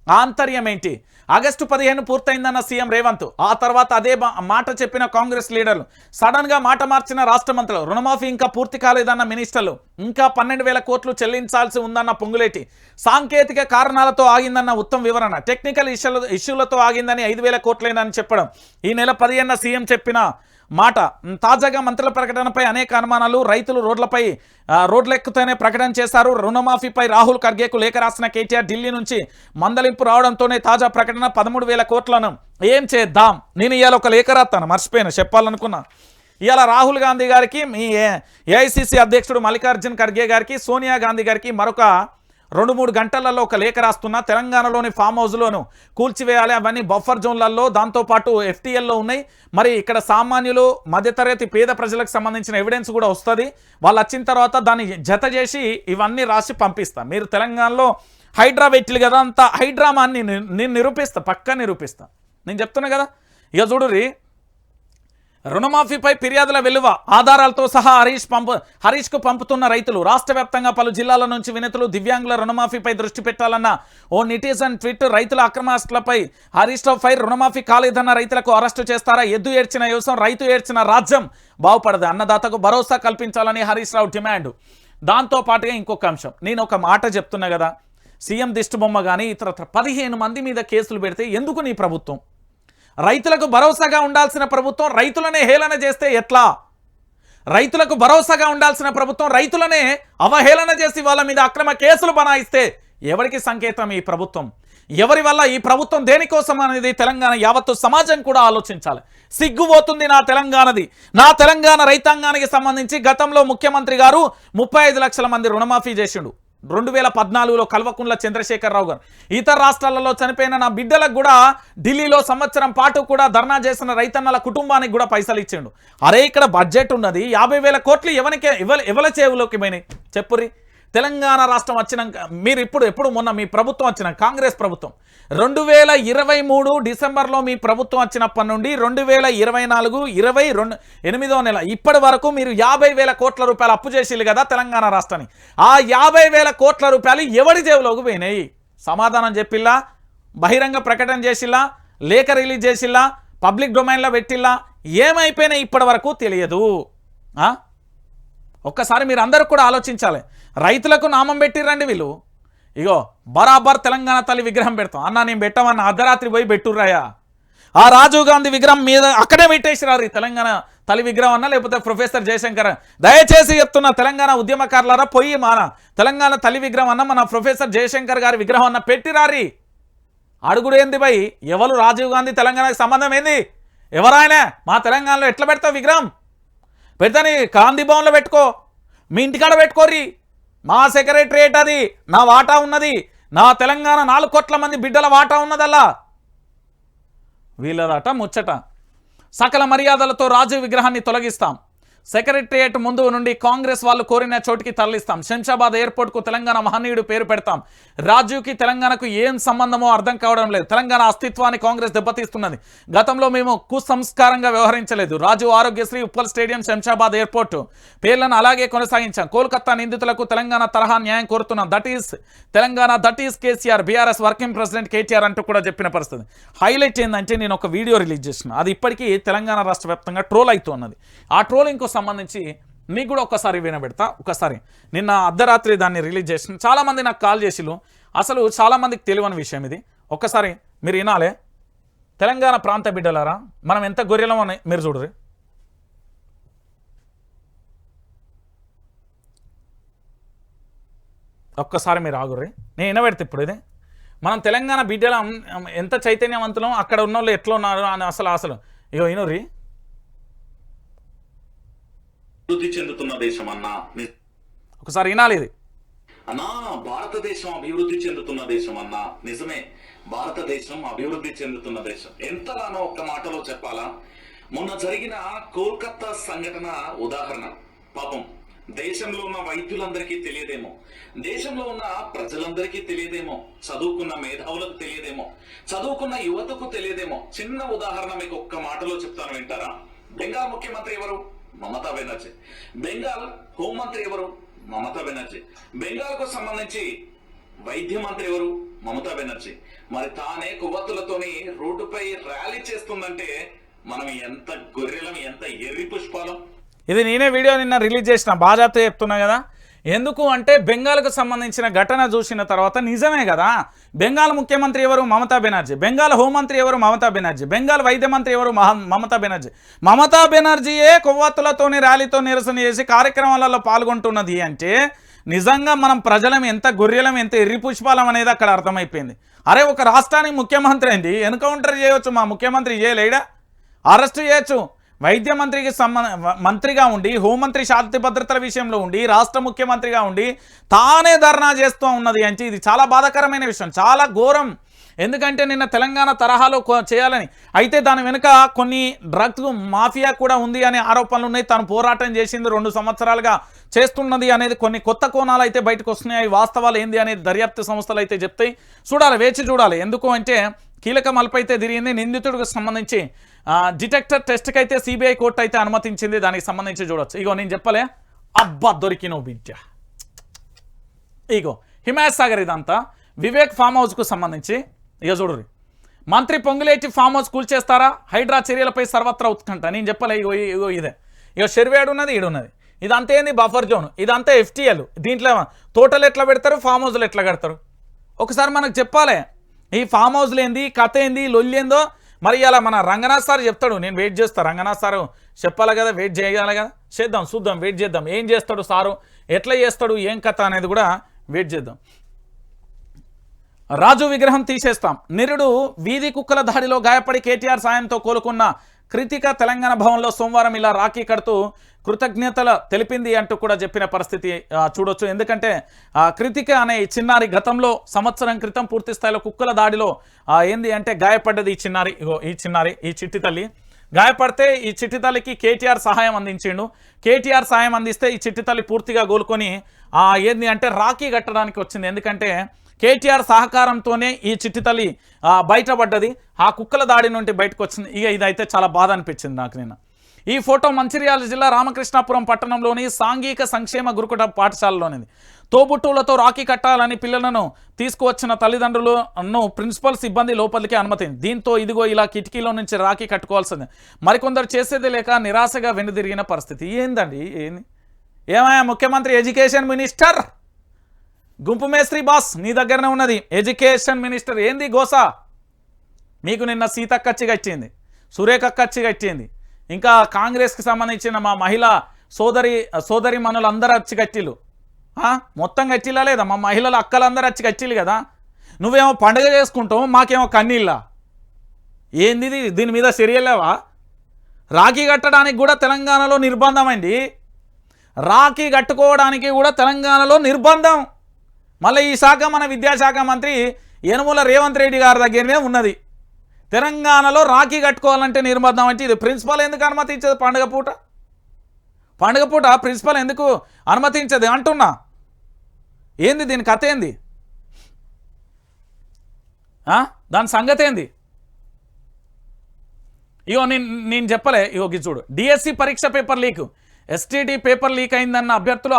ఆంతర్యం ఏంటి? ఆగస్టు 15 పూర్తయిందన్న సీఎం రేవంత్, ఆ తర్వాత అదే మాట చెప్పిన కాంగ్రెస్ లీడర్లు, సడన్గా మాట మార్చిన రాష్ట్ర మంత్రులు, రుణమాఫీ ఇంకా పూర్తి కాలేదన్న మినిస్టర్లు, ఇంకా 12,000 కోట్లు చెల్లించాల్సి ఉందన్న పొంగులేటి, సాంకేతిక కారణాలతో ఆగిందన్న ఉత్తమ్ వివరణ, టెక్నికల్ ఇష్యూలతో ఆగిందని 5,000 కోట్లేనని చెప్పడం, ఈ నెల 15న సీఎం చెప్పిన మాట. తాజాగా మంత్రుల ప్రకటనపై అనేక అనుమానాలు. రైతులు రోడ్లెక్కుతూనే ప్రకటన చేశారు. రుణమాఫీపై రాహుల్ ఖర్గేకు లేఖ రాసిన కేటీఆర్ ఢిల్లీ నుంచి మందలింపు రావడంతోనే తాజా ప్రకటన. 13,000 కోట్లను ఏం చేద్దాం? నేను ఇవాళ ఒక లేఖ రాస్తాను, మర్చిపోయాను చెప్పాలనుకున్నా. ఇవాళ రాహుల్ గాంధీ గారికి, మీ ఏఐసిసి అధ్యక్షుడు మల్లికార్జున్ ఖర్గే గారికి, సోనియా గాంధీ గారికి మరొక 2-3 గంటలలో ఒక లేఖ రాస్తున్నా. తెలంగాణలోని ఫామ్ హౌస్లోను కూల్చివేయాలి, అవన్నీ బఫర్ జోన్లలో, దాంతోపాటు FTLలో ఉన్నాయి. మరి ఇక్కడ సామాన్యులు, మధ్యతరగతి పేద ప్రజలకు సంబంధించిన ఎవిడెన్స్ కూడా వస్తుంది. వాళ్ళు వచ్చిన తర్వాత దాన్ని జత చేసి ఇవన్నీ రాసి పంపిస్తా. మీరు తెలంగాణలో హైడ్రా పెట్టిలు కదా, అంత హైడ్రామా అని నేను నిరూపిస్తా, పక్కా నిరూపిస్తా. నేను చెప్తున్నా కదా. ఇక చూడుర్రి, రుణమాఫీపై ఫిర్యాదుల వెలువ, ఆధారాలతో సహా హరీష్కు పంపుతున్న రైతులు. రాష్ట్ర వ్యాప్తంగా పలు జిల్లాల నుంచి వినతులు. దివ్యాంగుల రుణమాఫీపై దృష్టి పెట్టాలన్న ఓ నెటిజన్ ట్వీట్. రైతుల అక్రమాస్తులపై హరీష్ రావు ఫైర్. రుణమాఫీ కాలేదన్న రైతులకు అరెస్టు చేస్తారా? ఎద్దు ఏడ్చిన వ్యవసాయం, రైతు ఏడ్చిన రాజ్యం బాగుపడదు. అన్నదాతకు భరోసా కల్పించాలని హరీష్ రావు డిమాండ్. దాంతోపాటుగా ఇంకొక అంశం, నేను ఒక మాట చెప్తున్నా కదా, సీఎం దిష్టిబొమ్మ కానీ ఇతరత్ర 15 మంది మీద కేసులు పెడితే ఎందుకు నీ ప్రభుత్వం? రైతులకు భరోసాగా ఉండాల్సిన ప్రభుత్వం రైతులనే హేళన చేస్తే ఎట్లా? రైతులకు భరోసాగా ఉండాల్సిన ప్రభుత్వం రైతులనే అవహేళన చేసి వాళ్ళ మీద అక్రమ కేసులు బనాయిస్తే ఎవరికి సంకేతం ఈ ప్రభుత్వం? ఎవరి వల్ల ఈ ప్రభుత్వం దేనికోసం అనేది తెలంగాణ యావత్తు సమాజం కూడా ఆలోచించాలి. సిగ్గుపోతుంది నా తెలంగాణది. నా తెలంగాణ రైతాంగానికి సంబంధించి గతంలో ముఖ్యమంత్రి గారు 35 లక్షల మంది రుణమాఫీ చేసిండు. 2014లో కల్వకుంట్ల చంద్రశేఖరరావు గారు. ఇతర రాష్ట్రాలలో చనిపోయిన నా బిడ్డలకు కూడా ఢిల్లీలో సంవత్సరం పాటు కూడా ధర్నా చేసిన రైతన్నల కుటుంబానికి కూడా పైసలు ఇచ్చిండు. అరే ఇక్కడ బడ్జెట్ ఉన్నది, 50,000 కోట్లు ఎవరి చెవులోకి పోయినాయి చెప్పుర్రి? తెలంగాణ రాష్ట్రం వచ్చినాక మీరు ఎప్పుడు మొన్న మీ ప్రభుత్వం వచ్చిన కాంగ్రెస్ ప్రభుత్వం 2023 డిసెంబర్లో మీ ప్రభుత్వం వచ్చినప్పటి నుండి 2024 8వ నెల ఇప్పటి వరకు మీరు 50,000 కోట్ల రూపాయలు అప్పు చేసిల్లు కదా తెలంగాణ రాష్ట్రాన్ని. ఆ 50,000 కోట్ల రూపాయలు ఎవరి జేబులోకి పోయినాయి? సమాధానం చెప్పిల్లా? బహిరంగ ప్రకటన చేసిల్లా? లేఖ రిలీజ్ చేసిల్లా? పబ్లిక్ డొమైన్లో పెట్టిల్లా? ఏమైపోయినాయి ఇప్పటి వరకు తెలియదు. ఒక్కసారి మీరు అందరూ కూడా ఆలోచించాలి. రైతులకు నామం పెట్టిరండి వీళ్ళు. ఇగో బరాబర్ తెలంగాణ తల్లి విగ్రహం పెడతాం అన్న, నేను పెట్టమన్న అర్ధరాత్రి పోయి పెట్టుర్రాయా? ఆ రాజీవ్ గాంధీ విగ్రహం మీద అక్కడే పెట్టేసిరారు ఈ తెలంగాణ తల్లి విగ్రహం అన్న, లేకపోతే ప్రొఫెసర్ జయశంకర్. దయచేసి చెప్తున్న తెలంగాణ ఉద్యమకారులారా, పోయి మన తెలంగాణ తల్లి విగ్రహం అన్న, మన ప్రొఫెసర్ జయశంకర్ గారి విగ్రహం అన్న పెట్టిరారి. అడుగుడు ఏంది భయ్? ఎవరు రాజీవ్ గాంధీ తెలంగాణకి సంబంధం ఏంది? ఎవరాయన? మా తెలంగాణలో ఎట్లా పెడతావు విగ్రహం? పెడతాని గాంధీ భవన్లో పెట్టుకో, మీ ఇంటికాడ పెట్టుకోర్రి. మా సెక్రటరియట్ అది, నా వాటా ఉన్నది. నా తెలంగాణ 4 కోట్ల మంది బిడ్డల వాటా ఉన్నదల్లా. వీళ్ళదట ముచ్చట. సకల మర్యాదలతో రాజీవ్ విగ్రహాన్ని తొలగిస్తాం. సెక్రటరియట్ ముందు నుండి కాంగ్రెస్ వాళ్ళు కోరిన చోటికి తరలిస్తాం. శంషాబాద్ ఎయిర్పోర్ట్కు తెలంగాణ మహనీయుడు పేరు పెడతాం. రాజీవ్కి తెలంగాణకు ఏం సంబంధమో అర్థం కావడం లేదు. తెలంగాణ అస్తిత్వాన్ని కాంగ్రెస్ దెబ్బతీస్తున్నది. గతంలో మేము కుసంస్కారంగా వ్యవహరించలేదు. రాజీవ్ ఆరోగ్యశ్రీ, ఉప్పల్ స్టేడియం, శంషాబాద్ ఎయిర్పోర్ట్ పేర్లను అలాగే కొనసాగించాం. కోల్కతా నిందితులకు తెలంగాణ తరహా న్యాయం కోరుతున్నాం. That is Telangana, that is KCR, BRS working president KTR అంటూ కూడా చెప్పిన పరిస్థితి. హైలైట్ ఏంటంటే, నేను ఒక వీడియో రిలీజ్ చేసిన, అది ఇప్పటికీ తెలంగాణ రాష్ట్ర వ్యాప్తంగా ట్రోల్ అవుతున్నది. ఆ ట్రోలింగ్కు సంబంధించి మీకు కూడా ఒక్కసారి వినబెడతా. ఒకసారి నిన్న అర్ధరాత్రి దాన్ని రిలీజ్ చేసిన, చాలామంది నాకు కాల్ చేసిలు. అసలు చాలామందికి తెలియని విషయం ఇది. ఒక్కసారి మీరు వినాలే. తెలంగాణ ప్రాంత బిడ్డలారా, మనం ఎంత గొర్రెలం అని మీరు చూడరు. ఒక్కసారి మీరు ఆగుర్రి, నేను వినబెడతా ఇప్పుడు. ఇది మనం తెలంగాణ బిడ్డల ఎంత చైతన్యవంతులం, అక్కడ ఉన్న వాళ్ళు ఎట్లా ఉన్నారు అని అసలు ఇగో వినుర్రి. అభివృద్ధి చెందుతున్న దేశం అన్నా, ఒకసారి వినాలి ఇది అన్నా. భారతదేశం అభివృద్ధి చెందుతున్న దేశం అన్నా, నిజమే. భారతదేశం అభివృద్ధి చెందుతున్న దేశం ఎంతలానో ఒక్క మాటలో చెప్పాలా? మొన్న జరిగిన కోల్కతా సంఘటన ఉదాహరణ. పాపం దేశంలో ఉన్న వైద్యులందరికీ తెలియదేమో, దేశంలో ఉన్న ప్రజలందరికీ తెలియదేమో, చదువుకున్న మేధావులకు తెలియదేమో, చదువుకున్న యువతకు తెలియదేమో. చిన్న ఉదాహరణ మీకు ఒక్క మాటలో చెప్తాను, వింటారా? బెంగాల్ ముఖ్యమంత్రి ఎవరు? మమతా బెనర్జీ. బెంగాల్ హోంమంత్రి ఎవరు? మమతా బెనర్జీ. బెంగాల్ కు సంబంధించి వైద్య మంత్రి ఎవరు? మమతా బెనర్జీ. మరి తానే కొవ్వొత్తులతోని రోడ్డుపై ర్యాలీ చేస్తుందంటే మనం ఎంత గొర్రెలం, ఎంత ఎర్రి పుష్పాలం. ఇది నేనే వీడియో నిన్న రిలీజ్ చేసిన, బాజాతో చెప్తున్నా కదా. ఎందుకు అంటే బెంగాల్కు సంబంధించిన ఘటన చూసిన తర్వాత నిజమే కదా, బెంగాల్ ముఖ్యమంత్రి ఎవరు? మమతా బెనర్జీ. బెంగాల్ హోంమంత్రి ఎవరు? మమతా బెనర్జీ. బెంగాల్ వైద్య మంత్రి ఎవరు? మమతా బెనర్జీ. మమతా బెనర్జీయే కొవ్వొత్తులతోని ర్యాలీతో నిరసన చేసి కార్యక్రమాలలో పాల్గొంటున్నది అంటే నిజంగా మనం ప్రజలం ఎంత గొర్రెలం, ఎంత ఎర్రి పుష్పాలం అనేది అక్కడ అర్థమైపోయింది. అరే ఒక రాష్ట్రానికి ముఖ్యమంత్రి ఏంటి, ఎన్కౌంటర్ చేయవచ్చు, మా ముఖ్యమంత్రి చేయలేడా? అరెస్టు చేయొచ్చు. వైద్య మంత్రికి మంత్రిగా ఉండి, హోంమంత్రి శాంతి భద్రతల విషయంలో ఉండి, రాష్ట్ర ముఖ్యమంత్రిగా ఉండి తానే ధర్నా చేస్తూ ఉన్నది అంటే ఇది చాలా బాధాకరమైన విషయం, చాలా ఘోరం. ఎందుకంటే నిన్న తెలంగాణ తరహాలో చేయాలని అయితే దాని వెనుక కొన్ని డ్రగ్స్ మాఫియా కూడా ఉంది అనే ఆరోపణలు ఉన్నాయి. తాను పోరాటం చేసింది 2 సంవత్సరాలుగా చేస్తున్నది అనేది కొన్ని కొత్త కోణాలు అయితే బయటకు వస్తున్నాయి. వాస్తవాలు ఏంది అనేది దర్యాప్తు సంస్థలు అయితే చెప్తాయి. చూడాలి, వేచి చూడాలి. ఎందుకు అంటే కీలక మలుపు అయితే తిరిగింది. నిందితుడికి సంబంధించి డిటెక్టర్ టెస్ట్కి అయితే సిబిఐ కోర్టు అయితే అనుమతించింది. దానికి సంబంధించి చూడొచ్చు. ఇగో నేను చెప్పలే, అబ్బా దొరికినో బిడ్డ. ఇగో హిమాయత్ సాగర్ ఇదంతా వివేక్ ఫామ్ హౌస్కు సంబంధించి. ఇక చూడరు, మంత్రి పొంగులేటి ఫామ్ హౌస్ కూల్చేస్తారా, హైడ్రా చర్యలపై సర్వత్రా ఉత్కంఠ. నేను చెప్పలే, ఇగో ఇగో ఇదే. ఇక షెర్వేడు ఉన్నది, ఈడున్నది. ఇదంతా ఏంది బఫర్ జోన్, ఇదంతా FTL. దీంట్లో తోటలు ఎట్లా పెడతారు, ఫామ్ హౌస్లు ఎట్లా కడతారు ఒకసారి మనకు చెప్పాలి. ఈ ఫామ్ హౌస్లు ఏంది, కథ ఏంది, లొల్లి ఏందో మరి అలా మన రంగనాథ్ సార్ చెప్తాడు. నేను వెయిట్ చేస్తాను, రంగనాథ్ సారు చెప్పాలి కదా, వెయిట్ చేయాలి కదా. చేద్దాం, చూద్దాం, వెయిట్ చేద్దాం. ఏం చేస్తాడు సారు, ఎట్లా చేస్తాడు, ఏం కథ అనేది కూడా వెయిట్ చేద్దాం. రాజు విగ్రహం తీసేస్తాం. నిరుడు వీధి కుక్కల దాడిలో గాయపడి కేటీఆర్ సాయంతో కోలుకున్న కృతిక తెలంగాణ భవన్లో సోమవారం ఇలా రాఖీ కడుతూ కృతజ్ఞతలు తెలిపింది అంటూ కూడా చెప్పిన పరిస్థితి చూడొచ్చు. ఎందుకంటే కృతిక అనే చిన్నారి గతంలో సంవత్సరం క్రితం పూర్తి స్థాయిలో కుక్కల దాడిలో ఏంది అంటే గాయపడ్డది ఈ చిన్నారి. ఈ చిట్టి తల్లి గాయపడితే ఈ చిట్టి తల్లికి కేటీఆర్ సహాయం అందించిండు. కేటీఆర్ సహాయం అందిస్తే ఈ చిట్టి తల్లి పూర్తిగా కోలుకొని ఏంది అంటే రాఖీ కట్టడానికి వచ్చింది. ఎందుకంటే కేటీఆర్ సహకారంతోనే ఈ చిట్టి తల్లి బయటపడ్డది, ఆ కుక్కల దాడి నుండి బయటకు వచ్చింది. ఇక ఇదైతే చాలా బాధ అనిపించింది నాకు నిన్న. ఈ ఫోటో మంచిర్యాల జిల్లా రామకృష్ణాపురం పట్టణంలోని సాంఘిక సంక్షేమ గురుకుట పాఠశాలలోనిది. తోబుట్టువులతో రాఖీ కట్టాలని పిల్లలను తీసుకువచ్చిన తల్లిదండ్రులను ప్రిన్సిపల్ సిబ్బంది లోపలికి అనుమతింది. దీంతో ఇదిగో ఇలా కిటికీలో నుంచి రాఖీ కట్టుకోవాల్సింది. మరికొందరు చేసేది లేక నిరాశగా వెనుదిరిగిన పరిస్థితి. ఏందండి ఏంది, ఏమయ్యా ముఖ్యమంత్రి, ఎడ్యుకేషన్ మినిస్టర్ గుంపు మేస్త్రి బాస్ నీ దగ్గరనే ఉన్నది. ఎడ్యుకేషన్ మినిస్టర్ ఏంది గోసా? మీకు నిన్న సీతక్కచ్చి కట్టింది, సురేఖక్కచ్చి కట్టింది, ఇంకా కాంగ్రెస్కి సంబంధించిన మా మహిళా సోదరి మనులందరూ వచ్చి కట్టిలు, మొత్తం కట్టిలా లేదా? మా మహిళల అక్కలందరూ వచ్చి కట్టిలు కదా. నువ్వేమో పండుగ చేసుకుంటావు, మాకేమో కన్నీళ్ళ. ఏంది దీని మీద చర్యలేవా? రాఖీ కట్టడానికి కూడా తెలంగాణలో నిర్బంధం అండి. రాఖీ కట్టుకోవడానికి కూడా తెలంగాణలో నిర్బంధం. మళ్ళీ ఈ శాఖ మన విద్యాశాఖ మంత్రి యనుమల రేవంత్ రెడ్డి గారి దగ్గరనే ఉన్నది. తెలంగాణలో రాఖీ కట్టుకోవాలంటే నిర్బంధం అంటే ఇది ప్రిన్సిపల్ ఎందుకు అనుమతించదు? పండుగ పూట ప్రిన్సిపల్ ఎందుకు అనుమతించదు అంటున్నా. ఏంది దీని కథ ఏంది? దాని సంగతి ఏంది? ఇగో నేను చెప్పలే. ఇగో చూడు, డిఎస్సి పరీక్ష paper leak, STD paper leak అయిందన్న అభ్యర్థులు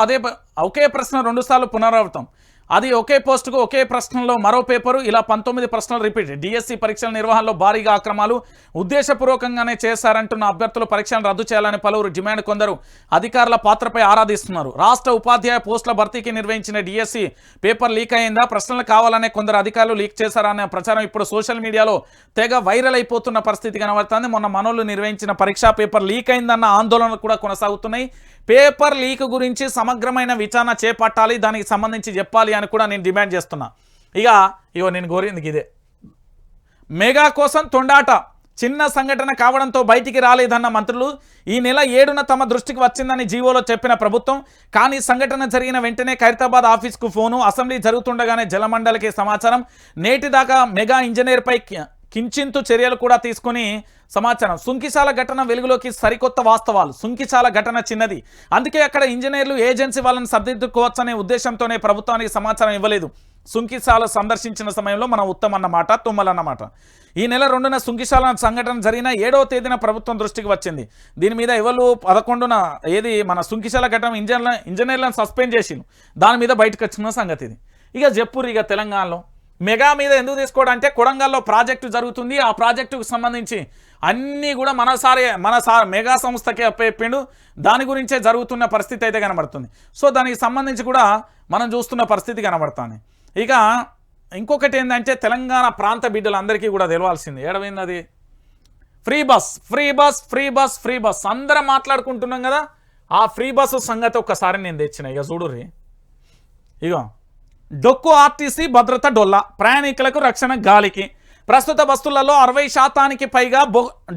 ఒకే ప్రశ్న 2 సార్లు పునరావృతం. అది ఒకే పోస్టుకు ఒకే ప్రశ్నలో మరో పేపరు, ఇలా 19 ప్రశ్నలు రిపీట్. డిఎస్సి పరీక్షల నిర్వహణలో భారీగా అక్రమాలు ఉద్దేశపూర్వకంగానే చేశారంటున్న అభ్యర్థులు పరీక్షలను రద్దు చేయాలని పలువురు డిమాండ్. కొందరు అధికారుల పాత్రపై ఆరాధిస్తున్నారు. రాష్ట్ర ఉపాధ్యాయ పోస్టుల భర్తీకి నిర్వహించిన డిఎస్సి పేపర్ లీక్ అయిందా, ప్రశ్నలు కావాలనే కొందరు అధికారులు లీక్ చేశారనే ప్రచారం ఇప్పుడు సోషల్ మీడియాలో తెగ వైరల్ అయిపోతున్న పరిస్థితి కనబడుతుంది. మొన్న మనోళ్ళు నిర్వహించిన పరీక్షా పేపర్ లీక్ అయిందన్న ఆందోళనలు కూడా కొనసాగుతున్నాయి. పేపర్ లీక్ గురించి సమగ్రమైన విచారణ చేపట్టాలి, దానికి సంబంధించి చెప్పాలి అని కూడా నేను డిమాండ్ చేస్తున్నా. ఇగో నేను కోరింది ఇదే. మెగా కోసం తొండాట, చిన్న సంఘటన కావడంతో బయటికి రాలేదన్న మంత్రులు. ఈ నెల 7న తమ దృష్టికి వచ్చిందని జీవోలో చెప్పిన ప్రభుత్వం, కానీ సంఘటన జరిగిన వెంటనే ఖైరతాబాద్ ఆఫీస్కు ఫోను, అసెంబ్లీ జరుగుతుండగానే జలమండలికి సమాచారం. నేటిదాకా మెగా ఇంజనీర్పై కించింతు చర్యలు కూడా తీసుకుని సమాచారం. సుంకిశాల ఘటన వెలుగులోకి సరికొత్త వాస్తవాలు. సుంకిశాల ఘటన చిన్నది, అందుకే అక్కడ ఇంజనీర్లు ఏజెన్సీ వాళ్ళని సర్దిద్దుకోవచ్చనే ఉద్దేశంతోనే ప్రభుత్వానికి సమాచారం ఇవ్వలేదు. సుంకిశాల సందర్శించిన సమయంలో మన ఉత్తమ్ అన్నమాట, తుమ్మలన్నమాట. ఈ నెల 2న సుంకిశాల సంఘటన జరిగిన 7వ తేదీన ప్రభుత్వం దృష్టికి వచ్చింది. దీని మీద ఎవరు 11న ఏది మన సుంకిశాల ఘటన ఇంజనీర్లను సస్పెండ్ చేసిండు, దాని మీద బయటకు వచ్చిన సంగతి ఇది. ఇక చెప్పురు, ఇక తెలంగాణలో మెగా మీద ఎందుకు తీసుకోవడం అంటే కొడంగల్లో ప్రాజెక్టు జరుగుతుంది, ఆ ప్రాజెక్టుకు సంబంధించి అన్నీ కూడా మన మెగా సంస్థకే అప్పచెప్పిండు, దాని గురించే జరుగుతున్న పరిస్థితి అయితే కనబడుతుంది. సో దానికి సంబంధించి కూడా మనం చూస్తున్న పరిస్థితి కనబడుతుంది. ఇక ఇంకొకటి ఏంటంటే తెలంగాణ ప్రాంత బిడ్డలందరికీ కూడా తెలవాల్సింది ఏడవైంది అది free bus free bus free bus free bus అందరం మాట్లాడుకుంటున్నాం కదా. ఆ ఫ్రీ బస్సు సంగతి ఒక్కసారి నేను తెచ్చిన. ఇక చూడుర్రి, ఇగో డొక్కు ఆర్టీసీ భద్రత డొల్లా, ప్రయాణికులకు రక్షణ గాలికి. ప్రస్తుత బస్సులలో 60% పైగా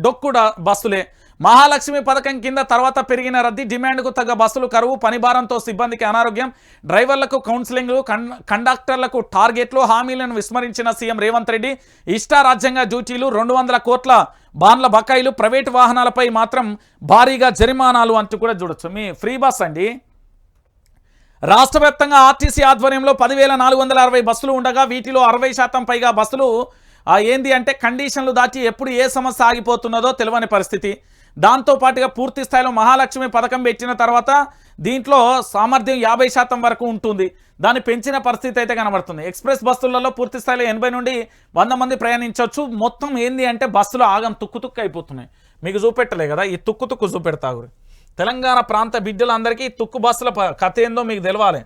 డొక్కు బస్సులే. మహాలక్ష్మి పథకం కింద తర్వాత పెరిగిన రద్దీ, డిమాండ్కు తగ్గ బస్సులు కరువు, పనిభారంతో సిబ్బందికి అనారోగ్యం, డ్రైవర్లకు కౌన్సిలింగ్లు, కండక్టర్లకు టార్గెట్లు, హామీలను విస్మరించిన సీఎం రేవంత్ రెడ్డి, ఇష్టారాజ్యంగా డ్యూటీలు, 200 కోట్ల బాండ్ల బకాయిలు, ప్రైవేటు వాహనాలపై మాత్రం భారీగా జరిమానాలు అంటూ కూడా చూడొచ్చు. మీ ఫ్రీ బస్ అండి. రాష్ట్ర వ్యాప్తంగా ఆర్టీసీ ఆధ్వర్యంలో 10,460 బస్సులు ఉండగా వీటిలో 60% పైగా బస్సులు ఏంది అంటే కండిషన్లు దాటి ఎప్పుడు ఏ సమస్య ఆగిపోతున్నదో తెలియని పరిస్థితి. దాంతోపాటుగా పూర్తి స్థాయిలో మహాలక్ష్మి పథకం పెట్టిన తర్వాత దీంట్లో సామర్థ్యం 50% వరకు ఉంటుంది, దాన్ని పెంచిన పరిస్థితి అయితే కనబడుతుంది. ఎక్స్ప్రెస్ బస్సులలో పూర్తి స్థాయిలో 80 నుండి 100 మంది ప్రయాణించవచ్చు. మొత్తం ఏంది అంటే బస్సులు ఆగం తుక్కు అయిపోతున్నాయి. మీకు చూపెట్టలే కదా, ఈ తుక్కు చూపెడతారు. తెలంగాణ ప్రాంత బిడ్డలందరికీ తుక్కు బస్సుల కథ ఏందో మీకు తెలవాలి.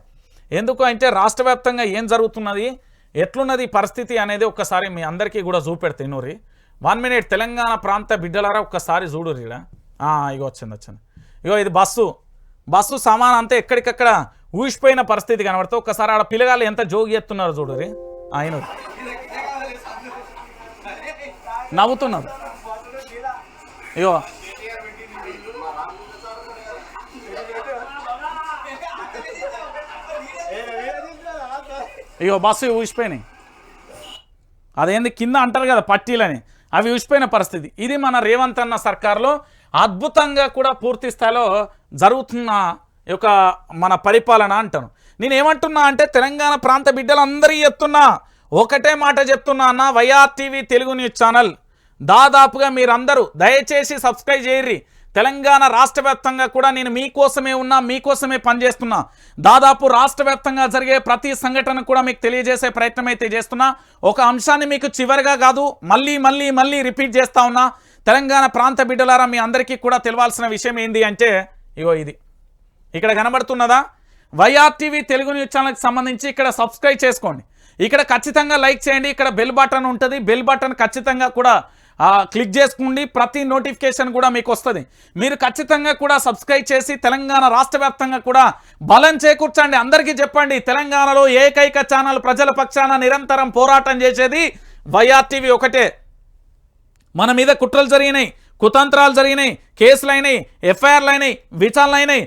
ఎందుకు అంటే రాష్ట్ర వ్యాప్తంగా ఏం జరుగుతున్నది, ఎట్లున్నది పరిస్థితి అనేది ఒక్కసారి మీ అందరికీ కూడా చూపెడితే నూరి 1 మినిట్. తెలంగాణ ప్రాంత బిడ్డలారా ఒక్కసారి చూడుర్రి. ఇగో వచ్చింది. ఇగో ఇది బస్సు సామాన్ అంతా ఎక్కడికక్కడ ఊసిపోయిన పరిస్థితి కనబడితే ఒక్కసారి ఆడ పిల్లగాళ్ళు ఎంత జోగి ఎత్తున్నారు చూడుర్రి. ఆయన నవ్వుతున్నారు. ఇగో బస్సు ఊసిపోయినాయి. అదేంది కింద అంటారు కదా పట్టీలని, అవి ఊసిపోయిన పరిస్థితి. ఇది మన రేవంత్ అన్న సర్కార్లో అద్భుతంగా కూడా పూర్తి స్థాయిలో జరుగుతున్న యొక్క మన పరిపాలన అంటాను. నేనేమంటున్నా అంటే తెలంగాణ ప్రాంత బిడ్డలందరికీ చెప్తున్నా, ఒకటే మాట చెప్తున్నా అన్న, వైఆర్టీవీ తెలుగు న్యూస్ ఛానల్ దాదాపుగా మీరందరూ దయచేసి సబ్స్క్రైబ్ చేయర్రి. తెలంగాణ రాష్ట్ర వ్యాప్తంగా కూడా నేను మీకోసమే ఉన్నా, మీకోసమే పనిచేస్తున్నా. దాదాపు రాష్ట్ర వ్యాప్తంగా జరిగే ప్రతి సంఘటన కూడా మీకు తెలియజేసే ప్రయత్నం అయితే చేస్తున్నా. ఒక అంశాన్ని మీకు చివరిగా కాదు మళ్ళీ రిపీట్ చేస్తా ఉన్నా. తెలంగాణ ప్రాంత బిడ్డలారా మీ అందరికీ కూడా తెలవాల్సిన విషయం ఏంది అంటే ఇగో ఇది ఇక్కడ కనబడుతున్నదా, వైఆర్టీవీ తెలుగు న్యూస్ ఛానల్కి సంబంధించి ఇక్కడ సబ్స్క్రైబ్ చేసుకోండి. ఇక్కడ ఖచ్చితంగా లైక్ చేయండి. ఇక్కడ బెల్ బటన్ ఉంటుంది, బెల్ బటన్ ఖచ్చితంగా కూడా క్లిక్ చేసుకోండి. ప్రతి నోటిఫికేషన్ కూడా మీకు వస్తుంది. మీరు ఖచ్చితంగా కూడా సబ్స్క్రైబ్ చేసి తెలంగాణ రాష్ట్ర వ్యాప్తంగా కూడా బలం చేకూర్చండి. అందరికీ చెప్పండి, తెలంగాణలో ఏకైక ఛానల్ ప్రజల పక్షాన నిరంతరం పోరాటం చేసేది వైఆర్టీవీ ఒకటే. మన మీద కుట్రలు జరిగినాయి, కుతంత్రాలు జరిగినాయి, కేసులు అయినాయి, ఎఫ్ఐఆర్లు అయినాయి, విచారణలు అయినాయి,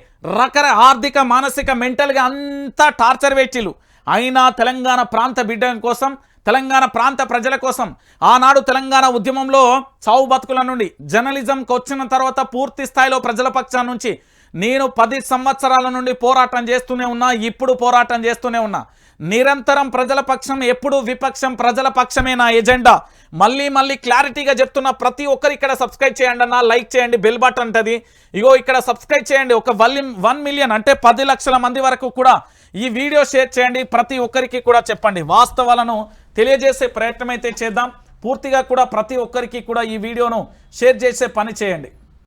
ఆర్థిక మానసిక మెంటల్గా అంతా టార్చర్ పెట్టిలు. అయినా తెలంగాణ ప్రాంత బిడ్డ కోసం, తెలంగాణ ప్రాంత ప్రజల కోసం ఆనాడు తెలంగాణ ఉద్యమంలో చావు బతుకుల నుండి జర్నలిజంకి వచ్చిన తర్వాత పూర్తి స్థాయిలో ప్రజల పక్షాన నుంచి నేను 10 సంవత్సరాల నుండి పోరాటం చేస్తూనే ఉన్నా, ఇప్పుడు పోరాటం చేస్తూనే ఉన్నా. నిరంతరం ప్రజల పక్షం, ఎప్పుడు విపక్షం, ప్రజల పక్షమే నా ఎజెండా. మళ్ళీ క్లారిటీగా చెప్తున్నా. ప్రతి ఒక్కరు ఇక్కడ సబ్స్క్రైబ్ చేయండి అన్న, లైక్ చేయండి, బెల్ బటన్ ఉంటుంది. ఇగో ఇక్కడ సబ్స్క్రైబ్ చేయండి. ఒక 1 మిలియన్ అంటే 10 లక్షల మంది వరకు కూడా ఈ వీడియో షేర్ చేయండి. ప్రతి ఒక్కరికి కూడా చెప్పండి, వాస్తవాలను తెలియజేసే ప్రయత్నం అయితే చేద్దాం. పూర్తిగా కూడా ప్రతి ఒక్కరికి కూడా ఈ వీడియోను షేర్ చేసే పని చేయండి.